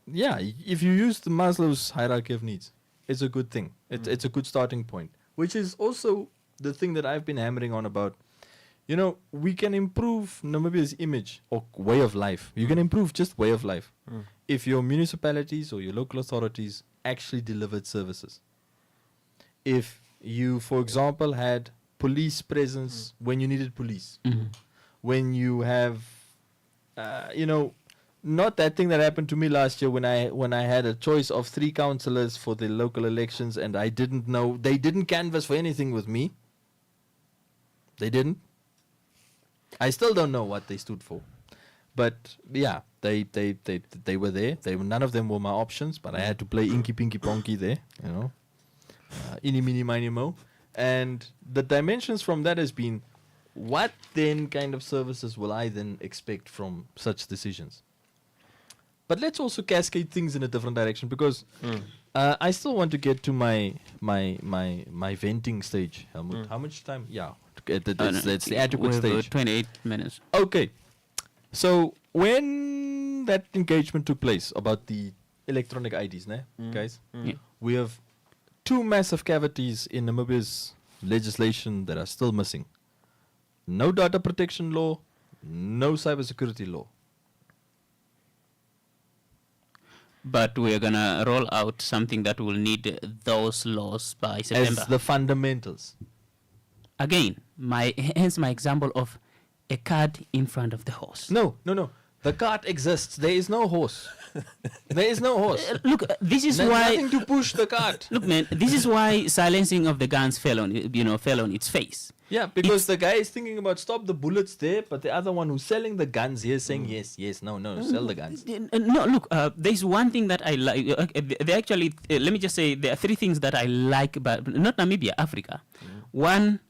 yeah, if you use the Maslow's hierarchy of needs, it's a good thing. It's a good starting point. Which is also the thing that I've been hammering on about. You know, we can improve Namibia's image or way of life. You can improve just way of life if your municipalities or your local authorities actually delivered services. If you, for example, had police presence when you needed police. When you have, not that thing that happened to me last year when I had a choice of 3 councillors for the local elections and I didn't know, they didn't canvass for anything with me. They didn't. I still don't know what they stood for. But yeah, they were there. None of them were my options, but I had to play Inky Pinky Ponky there, Inni Mini Mini Mo. And the dimensions from that has been, what then kind of services will I then expect from such decisions? But let's also cascade things in a different direction, because I still want to get to my venting stage, Helmut. How much time? Yeah, that's the adequate stage. 28 minutes. Okay. So when that engagement took place about the electronic IDs, guys, we have 2 massive cavities in Namibia's legislation that are still missing. No data protection law, no cybersecurity law. But we're going to roll out something that will need those laws by September. As the fundamentals. Again, hence my example of a cart in front of the horse. No. The cart exists. There is no horse. There is no horse. Look, this is There's why nothing to push the cart. Look, man, this is why silencing of the guns fell on its face. Yeah, because the guy is thinking about stop the bullets there, but the other one who's selling the guns here is saying yes, no, sell the guns. No, look, there's one thing that I like. They actually, let me just say, there are 3 things that I like about, not Namibia, Africa. One,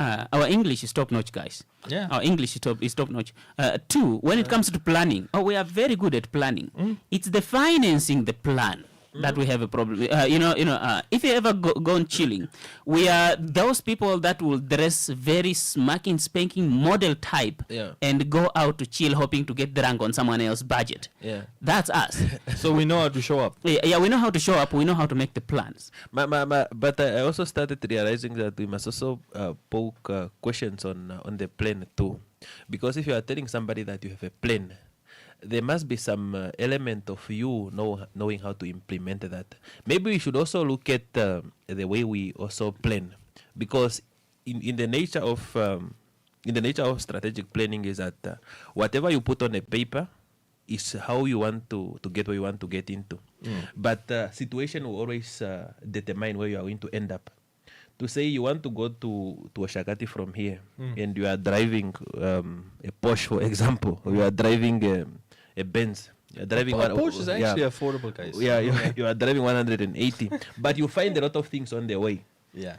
our English is top-notch, guys. Yeah. Our English is top-notch. 2, when it comes to planning, we are very good at planning. It's the financing the plan that we have a problem. If you ever go on chilling, we are those people that will dress very smacking, spanking model type and go out to chill, hoping to get drunk on someone else's budget. Yeah, that's us. So we know how to show up. Yeah, we know how to show up. We know how to make the plans. But I also started realizing that we must also poke questions on the plan too, because if you are telling somebody that you have a plan, there must be some element of you knowing how to implement that. Maybe we should also look at the way we also plan, because in the nature of strategic planning is that whatever you put on a paper is how you want to get where you want to get into. But situation will always determine where you are going to end up. To say you want to go to Oshakati from here, and you are driving a Porsche, for example, or you are driving a Benz. You're driving Porsche is actually affordable, guys. Yeah, you are driving 180, but you find a lot of things on the way. Yeah,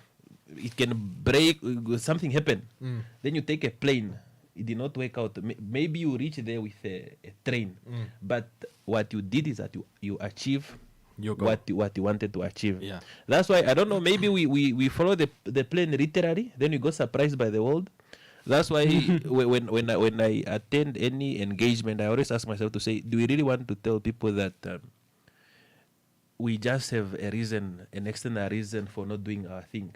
it can break. Something happen. Then you take a plane. It did not work out. Maybe you reach there with a train, but what you did is that you achieve what you wanted to achieve. Yeah, that's why I don't know. Maybe we follow the plane literally. Then we got surprised by the world. That's why when I attend any engagement, I always ask myself to say, do we really want to tell people that we just have a reason, an external reason for not doing our thing?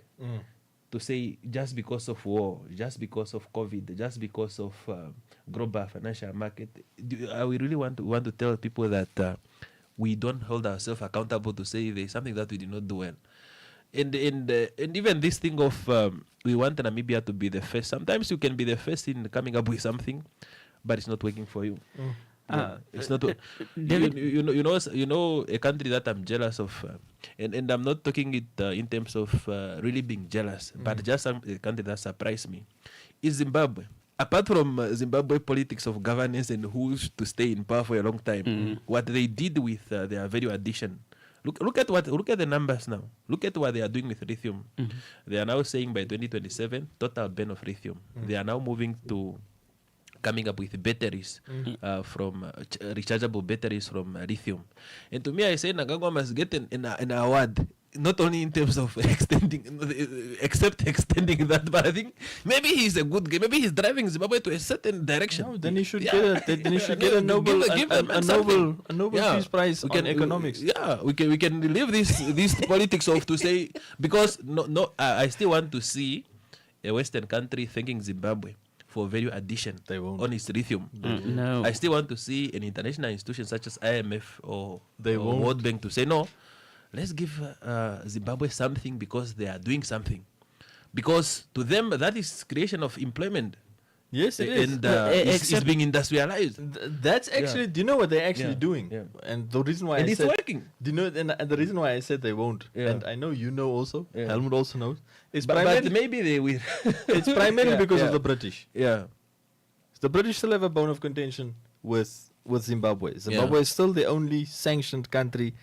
To say just because of war, just because of COVID, just because of global financial market, we really want to tell people that we don't hold ourselves accountable to say there's something that we did not do well. And even this thing of we want Namibia to be the first. Sometimes you can be the first in coming up with something, but it's not working for you. It's not. You know a country that I'm jealous of, and I'm not talking it in terms of really being jealous, but just a country that surprised me is Zimbabwe. Apart from Zimbabwe politics of governance and who's to stay in power for a long time, what they did with their value addition. Look at the numbers now. Look at what they are doing with lithium. They are now saying by 2027 total ban of lithium. They are now moving to coming up with batteries from rechargeable batteries from lithium. And to me, I say Mnangagwa must get an award not only in terms of extending that, but I think maybe he's a good guy. Maybe he's driving Zimbabwe to a certain direction. No, then he should get a Nobel Peace Prize on economics. Yeah, we can leave this politics off to say, because I still want to see a Western country thanking Zimbabwe for value addition on its lithium. No. I still want to see an international institution such as IMF or World Bank to say, no, let's give Zimbabwe something because they are doing something. Because to them, that is creation of employment. Yes, it is. And it's being industrialized. That's actually, do you know what they're actually doing? Yeah. And the reason why And I it's said, working. Do you know? And the reason why I said they won't, and I know you know also, Helmut also knows, is But primarily maybe they will. it's primarily because of the British. Yeah. The British still have a bone of contention with Zimbabwe. Zimbabwe is still the only sanctioned country,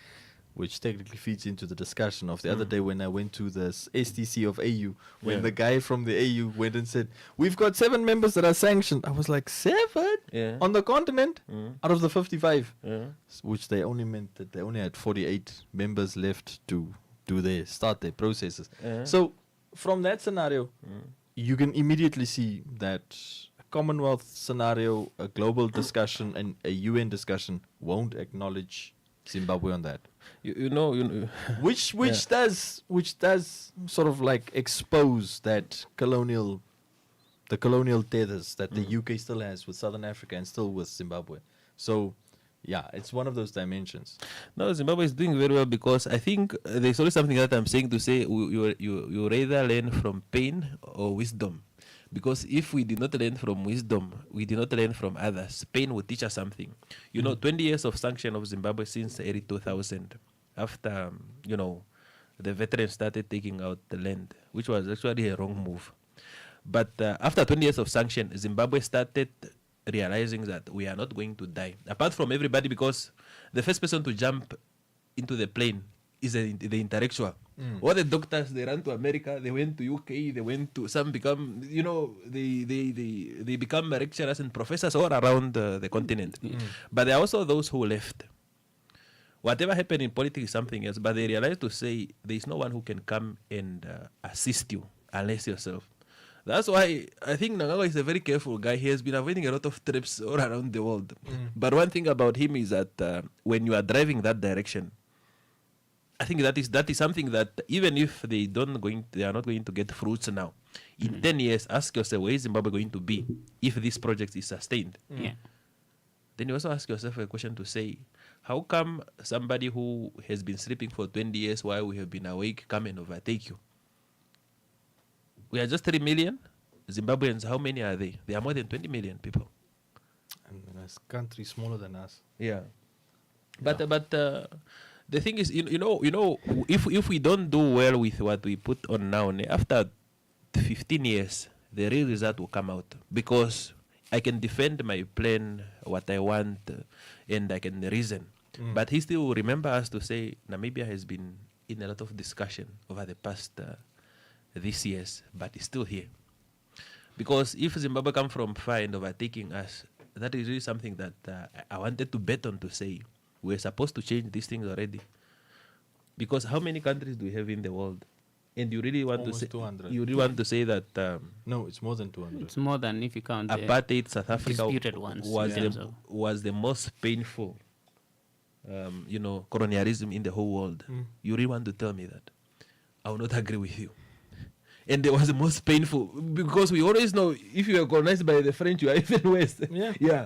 which technically feeds into the discussion of the other day when I went to the STC of AU, when the guy from the AU went and said, we've got 7 members that are sanctioned. I was like, 7? Yeah. On the continent? Out of the 55? Which they only meant that they only had 48 members left to start their processes. So from that scenario, you can immediately see that a Commonwealth scenario, a global discussion, and a UN discussion won't acknowledge Zimbabwe on that. You know, which does sort of like expose that colonial tethers that the UK still has with Southern Africa and still with Zimbabwe. So yeah, it's one of those dimensions. No, Zimbabwe is doing very well, because I think there's always something that I'm saying to say, you rather learn from pain or wisdom. Because if we did not learn from wisdom, we did not learn from others. Pain will teach us something. 20 years of sanction of Zimbabwe since early 2000, after, the veterans started taking out the land, which was actually a wrong move. But after 20 years of sanction, Zimbabwe started realizing that we are not going to die. Apart from everybody, because the first person to jump into the plane is the intellectual. All the doctors, they ran to America, they went to UK, they went to some become, they become lecturers and professors all around the continent. But there are also those who left. Whatever happened in politics is something else, but they realized to say there is no one who can come and assist you unless yourself. That's why I think Nangagwa is a very careful guy. He has been avoiding a lot of trips all around the world. But one thing about him is that when you are driving that direction, I think that is something that even if they are not going to get fruits now. In 10 years, ask yourself, where is Zimbabwe going to be if this project is sustained? Then you also ask yourself a question to say, how come somebody who has been sleeping for 20 years while we have been awake come and overtake you? We are just 3 million. Zimbabweans, how many are they? They are more than 20 million people. And a country smaller than us. Yeah. But the thing is, if we don't do well with what we put on now, after 15 years, the real result will come out. Because I can defend my plan, what I want, and I can reason. But he still will remember us to say Namibia has been in a lot of discussion over the past these years, but it's still here. Because if Zimbabwe come from far and overtaking us, that is really something that I wanted to bet on, to say we're supposed to change these things already. Because how many countries do we have in the world? And you really want Almost to say 200. You really want to say that no, it's more than 200. It's more than, if you count apartheid South Africa disputed ones, was the most painful colonialism in the whole world. You really want to tell me that? I will not agree with you. And it was the most painful, because we always know if you are colonized by the French, you are even worse.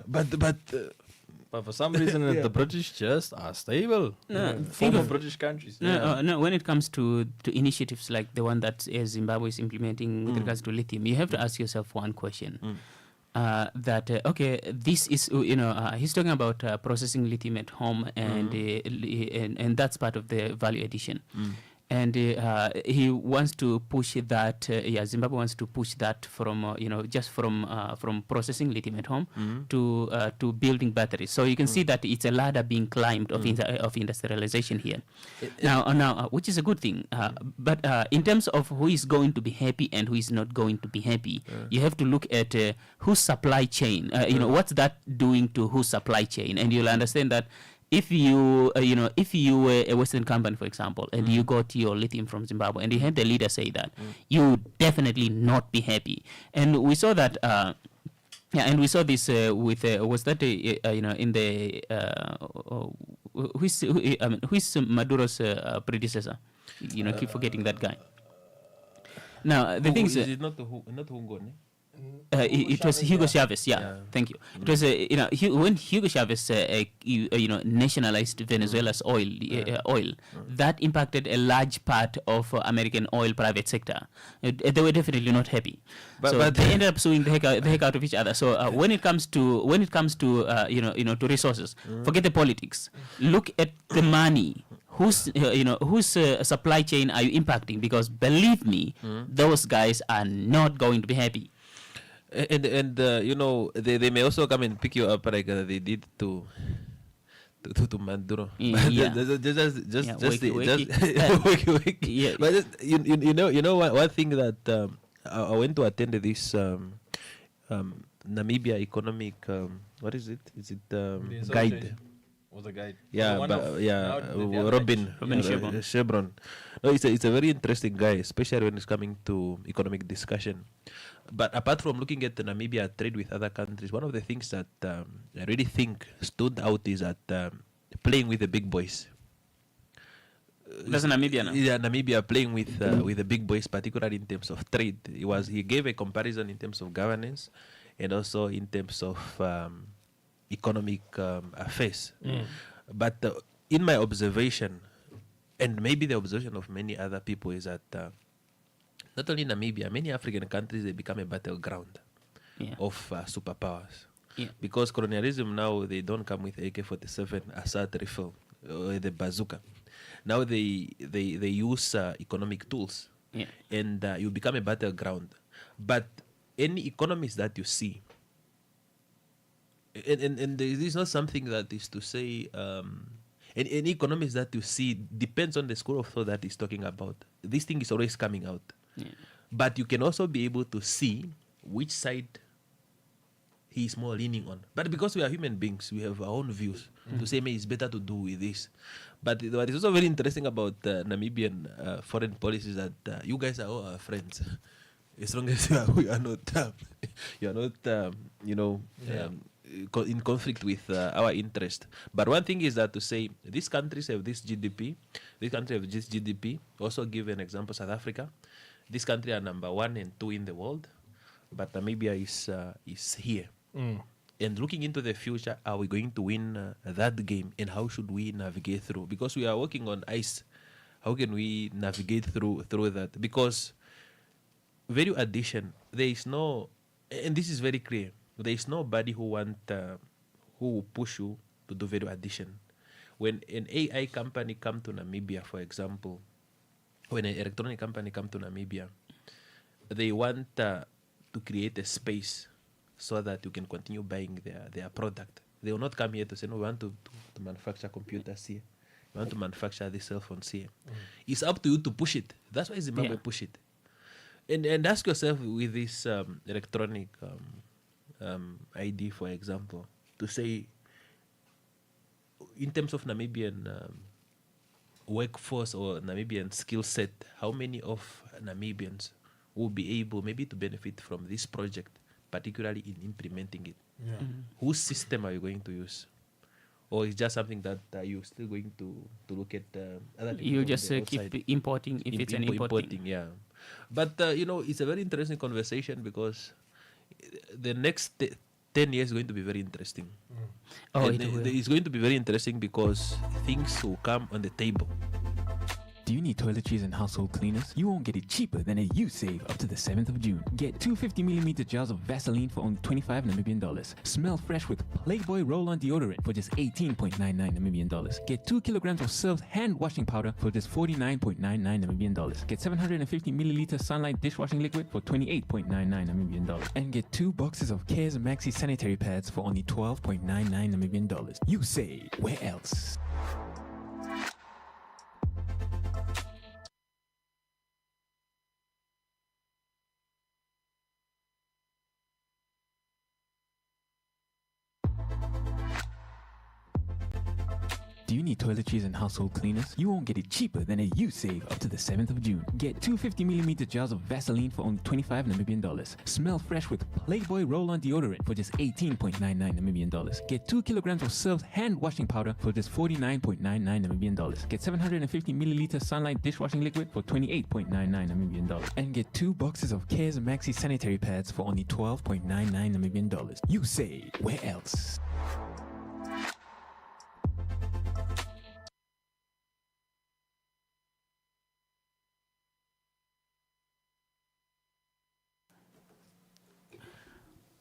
But for some reason, the British just are stable. Former British countries. No, when it comes to initiatives like the one that Zimbabwe is implementing with regards to lithium, you have to ask yourself one question. This is, he's talking about processing lithium at home, and that's part of the value addition. And he wants to push that. Zimbabwe wants to push that from just from processing lithium at home to building batteries. So you can see that it's a ladder being climbed of industrialization here. Now, which is a good thing. But in terms of who is going to be happy and who is not going to be happy, you have to look at whose supply chain. What's that doing to whose supply chain, and you'll understand that if you if you were a Western company, for example, and you got your lithium from Zimbabwe, and you had the leader say that, you would definitely not be happy. And we saw that. And we saw this with was that in the who is Maduro's predecessor? Keep forgetting that guy. Now the thing is, it not Hungo? it was Hugo Chavez. Yeah, thank you. It was when Hugo Chavez nationalized Venezuela's oil, that impacted a large part of American oil private sector. They were definitely not happy, but they ended up suing the heck out of each other. So when it comes to to resources, forget the politics. Look at the money. Whose supply chain are you impacting? Because believe me, those guys are not going to be happy. And they may also come and pick you up like they did to Maduro. But one thing that I went to attend this Namibia economic what is it? Is it guide? Was a guide. Yeah, Robin Chevron. No, it's a very interesting guy, especially when it's coming to economic discussion. But apart from looking at Namibia trade with other countries, one of the things that I really think stood out is that playing with the big boys. That's Namibia now. Yeah, Namibia playing with the big boys, particularly in terms of trade. He gave a comparison in terms of governance, and also in terms of economic affairs. But in my observation, and maybe the observation of many other people, is that not only Namibia, many African countries, they become a battleground of superpowers. Because colonialism now, they don't come with AK-47 assault rifle or the bazooka. Now they use economic tools, and you become a battleground. But any economies that you see, and this is not something that is to say, any economics that you see depends on the school of thought that is talking about. This thing is always coming out. But you can also be able to see which side he is more leaning on. But because we are human beings, we have our own views to say, maybe it's better to do with this. But what is also very interesting about Namibian foreign policy is that you guys are all our friends. As long as you are not, in conflict with our interest. But one thing is that to say these countries have this GDP, also give an example, South Africa. This country are number 1 and 2 in the world, but Namibia is here. And looking into the future, are we going to win that game, and how should we navigate through? Because we are working on ice. How can we navigate through that? Because value addition, there is no, and this is very clear, there is nobody who will push you to do value addition. When an AI company come to Namibia, for example, when an electronic company come to Namibia, they want to create a space so that you can continue buying their product. They will not come here to say, no, we want to manufacture computers here. We want to manufacture these cell phones here. It's up to you to push it. That's why Zimbabwe push it. And ask yourself with this electronic ID, for example, to say, in terms of Namibian workforce or Namibian skill set, how many of Namibians will be able maybe to benefit from this project, particularly in implementing it? Whose system are you going to use? Or is just something that you're still going to look at other people? You just keep importing if it's an importing. Yeah. But, it's a very interesting conversation because the next 10 years is going to be very interesting. It's going to be very interesting because things will come on the table. Do you need toiletries and household cleaners? You won't get it cheaper than at USave up to the 7th of June. Get 2 50mm jars of Vaseline for only 25 Namibian dollars. Smell fresh with Playboy Roll-On deodorant for just 18.99 Namibian dollars. Get 2 kilograms of Surf hand washing powder for just 49.99 Namibian dollars. Get 750 milliliter Sunlight dishwashing liquid for 28.99 Namibian dollars. And get 2 boxes of Cares Maxi sanitary pads for only 12.99 Namibian dollars. USave, where else? Do you need toiletries and household cleaners? You won't get it cheaper than a U-Save up to the 7th of June. Get 250mm jars of Vaseline for only 25 Namibian dollars. Smell fresh with Playboy Roll-On deodorant for just 18.99 Namibian dollars. Get 2 kilograms of Surf's hand washing powder for just 49.99 Namibian dollars. Get 750ml Sunlight dishwashing liquid for 28.99 Namibian dollars. And get 2 boxes of Cares Maxi sanitary pads for only 12.99 Namibian dollars. You say, where else?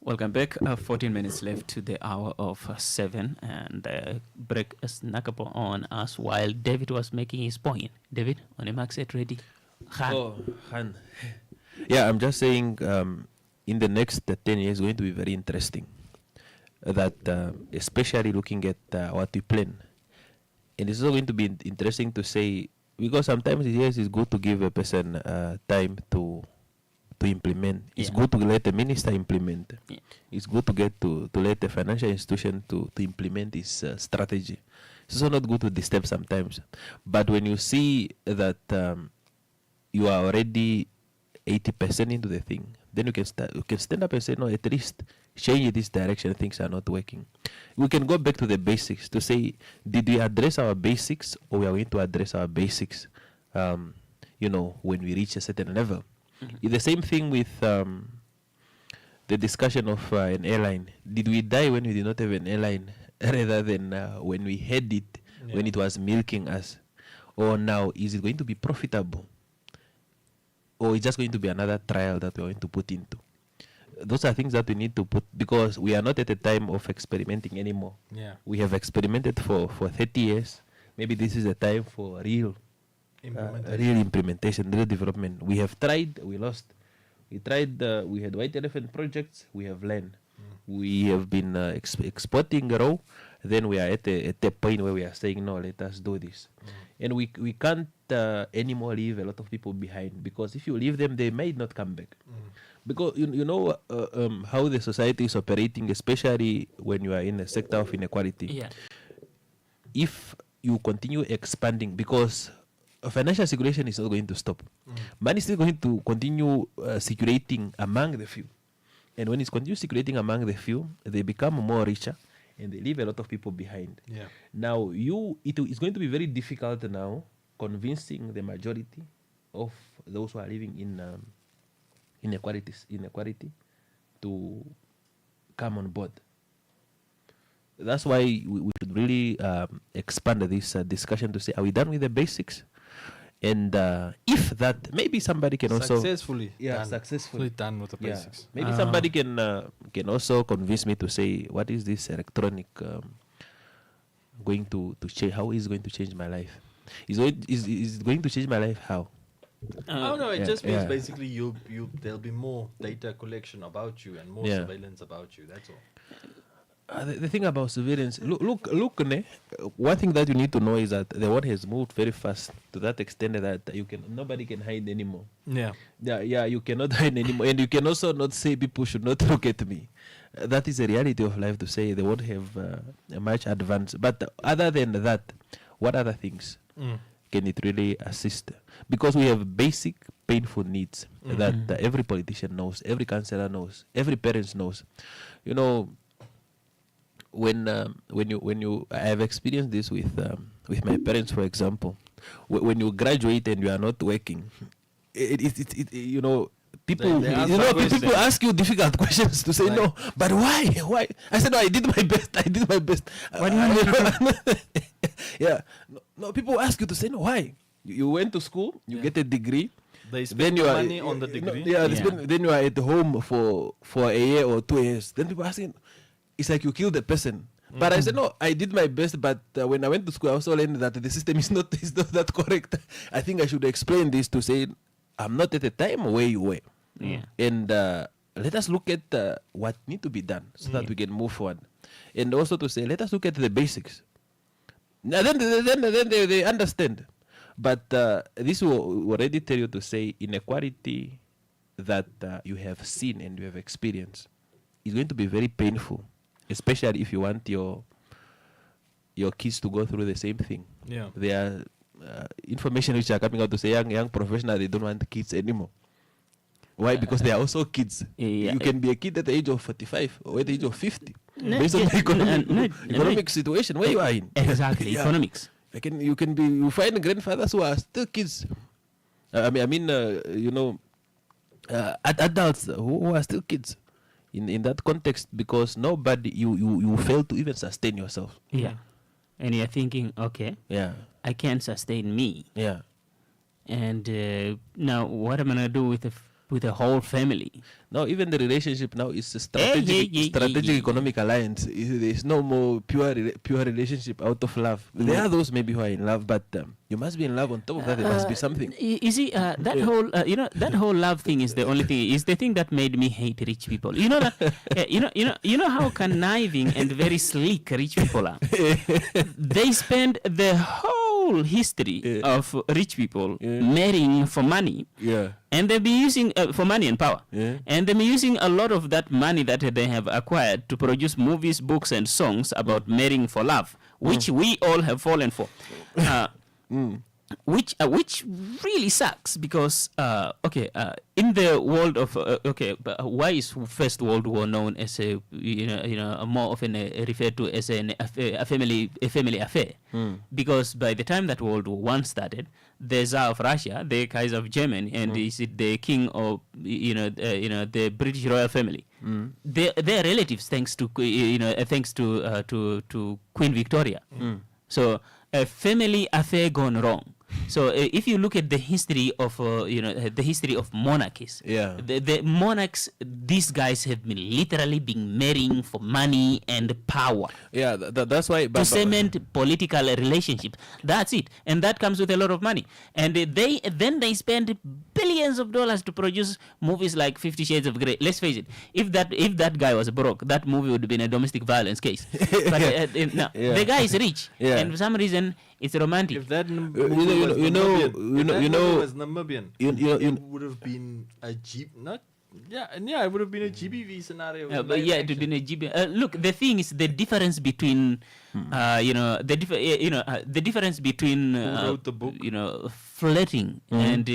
Welcome back. 14 minutes left to the hour of 7, and break snuck up on us while David was making his point. David, on your mark, set, ready. Han. Oh, Han. Yeah, I'm just saying in the next 10 years, it's going to be very interesting. That especially looking at what we plan. And it's also going to be interesting to say, because sometimes yes, it's good to give a person time to implement. It's good to let the minister implement. It's good to get to let the financial institution to implement this strategy. It's also not good to disturb sometimes. But when you see that you are already 80% into the thing, then you can stand up and say, no, at least change this direction, things are not working. We can go back to the basics to say, did we address our basics, or we are going to address our basics when we reach a certain level? It's the same thing with the discussion of an airline. Did we die when we did not have an airline rather than when we had it, when it was milking us? Or now, is it going to be profitable? Or is it just going to be another trial that we're going to put into? Those are things that we need to put, because we are not at a time of experimenting anymore. Yeah. We have experimented for 30 years. Maybe this is a time for real implementation, real development. We have tried, we lost. We tried, we had white elephant projects, we have learned. We have been exporting raw, then we are at a point where we are saying, no, let us do this. And we can't anymore leave a lot of people behind, because if you leave them, they may not come back. Because you know how the society is operating, especially when you are in a sector of inequality. Yeah. If you continue expanding, because financial circulation is not going to stop. Money is still going to continue circulating among the few. And when it's continues circulating among the few, they become more richer and they leave a lot of people behind. Yeah. Now, it's going to be very difficult now convincing the majority of those who are living in inequality to come on board. That's why we should really expand this discussion to say, are we done with the basics? And if that, maybe somebody can also successfully done with the basics. Maybe somebody can also convince me to say, what is this electronic going to change? How is it going to change my life? Is it going to change my life? How? Oh no, it just means basically there'll be more data collection about you and more surveillance about you. That's all. The thing about surveillance, look, one thing that you need to know is that the world has moved very fast to that extent that nobody can hide anymore. Yeah, you cannot hide anymore, and you can also not say people should not look at me. That is a reality of life, to say the world have a much advanced. But other than that, what other things can it really assist? Because we have basic painful needs that every politician knows, every councillor knows, every parent knows. You know, when you I have experienced this with my parents, for example. When you graduate and you are not working, people people ask you difficult questions to say no, but why? I said, no, I did my best. What do you mean? Yeah, no, people ask you to say no, why? You went to school, you get a degree, they spend money on the degree. Then you are at home for a year or 2 years. Then people asking, it's like you killed the person. But I said, no, I did my best, but when I went to school, I also learned that the system is not that correct. I think I should explain this to say, I'm not at the time where you were. And let us look at what need to be done so that we can move forward. And also to say, let us look at the basics. Now then they understand. But this will already tell you to say inequality that you have seen and you have experienced is going to be very painful, especially if you want your your kids to go through the same thing. Yeah. There are information which are coming out to say young professionals, they don't want kids anymore. Why? Because they are also kids. You can be a kid at the age of 45 or at the age of 50, based on the economic situation where you are in. Exactly, economics. You find grandfathers who are still kids. Adults who are still kids in that context, because nobody you fail to even sustain yourself. Yeah. And you're thinking, okay, I can't sustain me. Yeah. And now what am I gonna do with the whole family? No, even the relationship now is a strategic economic alliance. There's no more pure relationship out of love. There are those maybe who are in love, but you must be in love. On top of that, there must be something. You see, that whole that whole love thing is the only thing. Is the thing that made me hate rich people. You know that you know how conniving and very sleek rich people are. They spend the whole history of rich people marrying for money. Yeah. And they'll be using for money and power. And they'll be using a lot of that money that they have acquired to produce movies, books, and songs about marrying for love, which we all have fallen for. Which really sucks because in the world of why is First World War known as a more often referred to as a family affair? Because by the time that World War I started, the Tsar of Russia, the Kaiser of Germany, and the king of the British royal family, they're relatives thanks to Queen Victoria. So a family affair gone wrong. So if you look at the history of monarchies, the monarchs, these guys have been literally been marrying for money and power. Yeah, that's why to cement political relationships. That's it, and that comes with a lot of money. And they spend billions of dollars to produce movies like 50 Shades of Grey. Let's face it, if that guy was broke, that movie would have been a domestic violence case. But the guy is rich, and for some reason it's romantic. If that movie was Namibian, it would have been a Jeep. It would have been a GBV scenario. It would have been a GB. Look, the thing is the difference between, the difference between, who wrote the book? Flirting and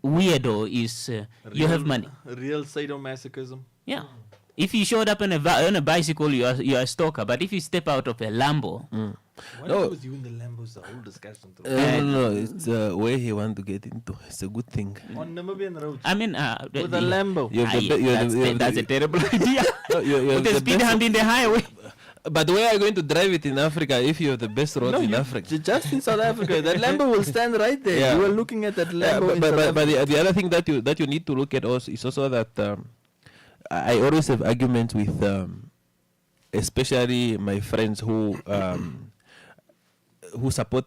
weirdo is you have money. Real sadomasochism. Yeah. If you showed up on a bicycle, you are a stalker. But if you step out of a Lambo, what was you in the Lambo is the whole discussion. No, it's where he want to get into. It's a good thing. On Namibian roads. I mean, with a Lambo. That's a terrible idea. With a speed hump in the highway. But where are you going to drive it in Africa if you have the best roads in Africa? Just in South Africa. That Lambo will stand right there. Yeah. You are looking at that Lambo. But the other thing that you need to look at also is also that I always have arguments with especially my friends who support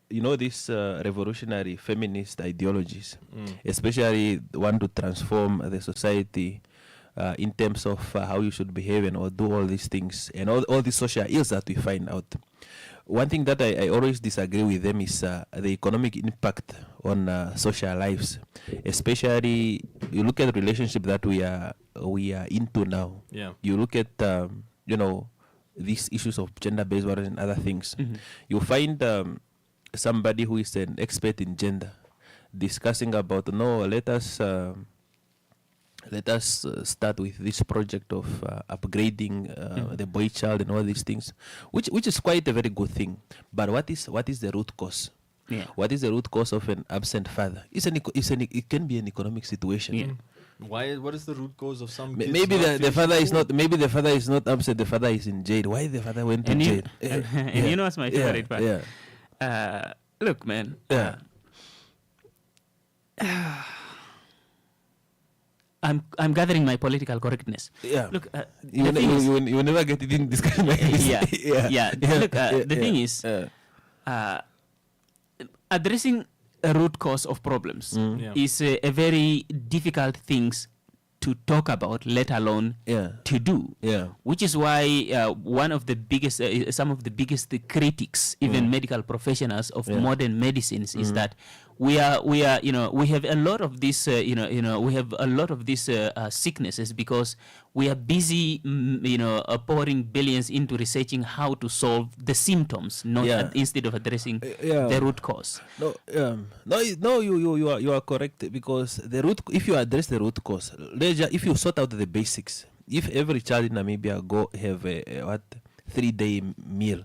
these revolutionary feminist ideologies, especially want to transform the society in terms of how you should behave and or do all these things and all these social ills that we find out. One thing that I always disagree with them is the economic impact on social lives, especially you look at the relationship that we are into now. Yeah. You look at these issues of gender-based violence and other things. You find somebody who is an expert in gender discussing about let us start with this project of upgrading the boy child and all these things, which is quite a very good thing. But what is the root cause? Yeah. What is the root cause of an absent father? It can be an economic situation. Yeah. Why? What is the root cause of some? Maybe the father is not. Maybe the father is not upset. The father is in jail. Why the father went to jail? And you know what's my favorite part? Yeah. Look, man. Yeah. I'm gathering my political correctness. Yeah. Look, you never get it in discussion like this. Yeah. Look, the thing is, addressing a root cause of problems is a very difficult thing to talk about, let alone to do. Yeah. Which is why one of the biggest, some of the biggest critics, even medical professionals of modern medicines, is that we are, you know, we have a lot of this, we have a lot of these sicknesses because we are busy, pouring billions into researching how to solve the symptoms, not instead of addressing the root cause. You are correct, because the root. If you address the root cause, if you sort out the basics, if every child in Namibia go have a 3-day meal,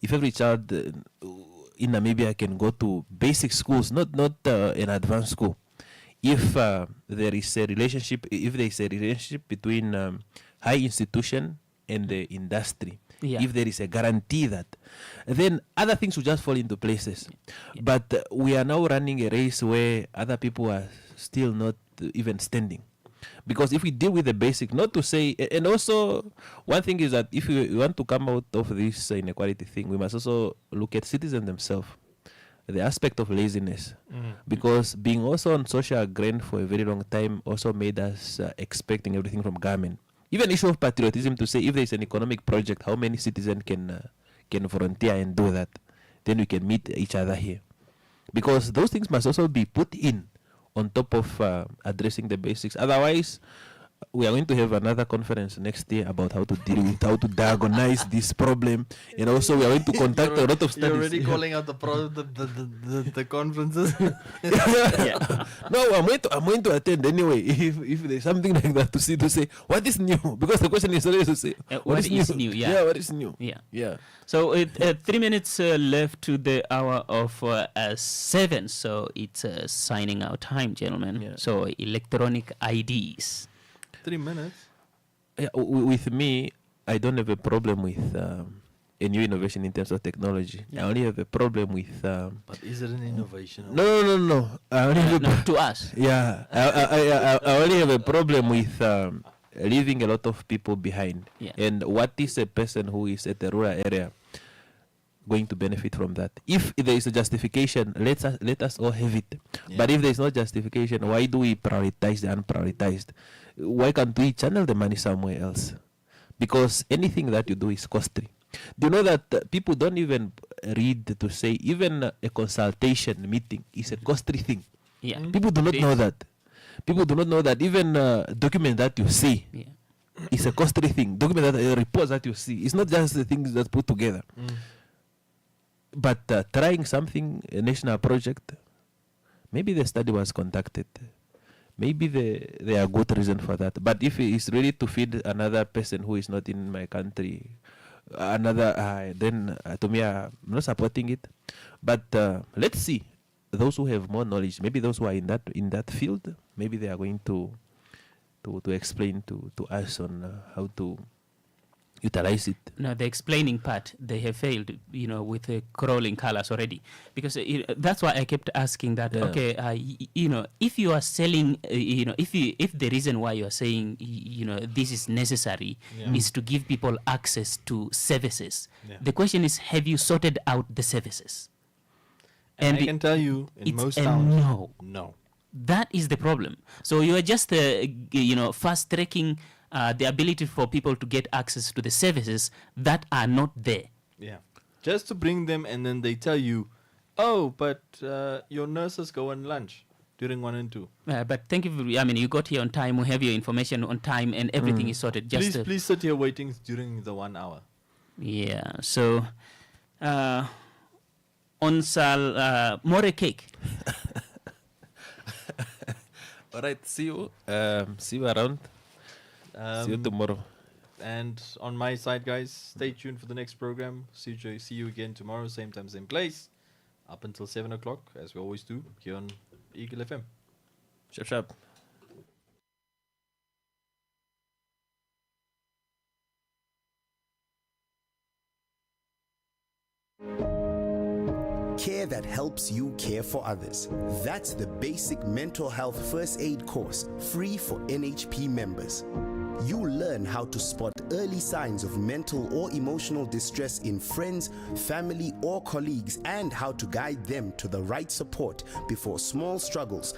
if every child in Namibia can go to basic schools, not an advanced school. If there is a relationship, between high institution and the industry, if there is a guarantee that, then other things will just fall into places. But we are now running a race where other people are still not even standing. Because if we deal with the basic, not to say, and also one thing is that if we want to come out of this inequality thing, we must also look at citizens themselves, the aspect of laziness. Because being also on social grain for a very long time also made us expecting everything from government. Even issue of patriotism, to say if there is an economic project, how many citizens can volunteer and do that, then we can meet each other here. Because those things must also be put in on top of addressing the basics. Otherwise, we are going to have another conference next year about how to deal with, how to diagnose this problem, and also we are going to conduct a lot of studies. You're already calling out the conferences. No, I'm going to attend anyway. If there's something like that to say what is new, because the question is always to say what is new. Yeah, what is new. Yeah. So 3 minutes left to the hour of 7. So it's signing out time, gentlemen. So electronic IDs. 3 minutes. Yeah, with me, I don't have a problem with a new innovation in terms of technology. I only have a problem with. But is it an innovation? No. I only have to us. Yeah, I only have a problem with leaving a lot of people behind. Yeah. And what is a person who is at the rural area going to benefit from that? If there is a justification, let us all have it. But if there is no justification, why do we prioritize the unprioritized? Why can't we channel the money somewhere else? Because anything that you do is costly. Do you know that people don't even read to say even a consultation meeting is a costly thing? Yeah. People do not know that. People do not know that even document that you see is a costly thing. Document that reports that you see, it's not just the things that put together. But trying something, a national project, maybe the study was conducted. Maybe there are good reasons for that. But if it is really to feed another person who is not in my country, then to me, I'm not supporting it. But let's see. Those who have more knowledge, maybe those who are in that field, maybe they are going to explain to us on how to utilize it. No, the explaining part, they have failed, with the crawling colors already. Because that's why I kept asking that, if you are selling, if the reason why you are saying, this is necessary is to give people access to services. The question is, have you sorted out the services? And I can tell you, in most towns, no. That is the problem. So you are just, fast-tracking the ability for people to get access to the services that are not there. Yeah. Just to bring them, and then they tell you, oh, but your nurses go on lunch during 1 and 2. But thank you. You got here on time. We have your information on time, and everything is sorted. Just please sit here waiting during the 1 hour. Yeah. So, on sal more cake. All right. See you. See you around. See you tomorrow. And on my side, guys, stay tuned for the next program. See you again tomorrow, same time, same place, up until 7 o'clock, as we always do, here on Eagle FM. Sharp. Care that helps you care for others. That's the basic mental health first aid course, free for NHP members. You'll learn how to spot early signs of mental or emotional distress in friends, family, or colleagues, and how to guide them to the right support before small struggles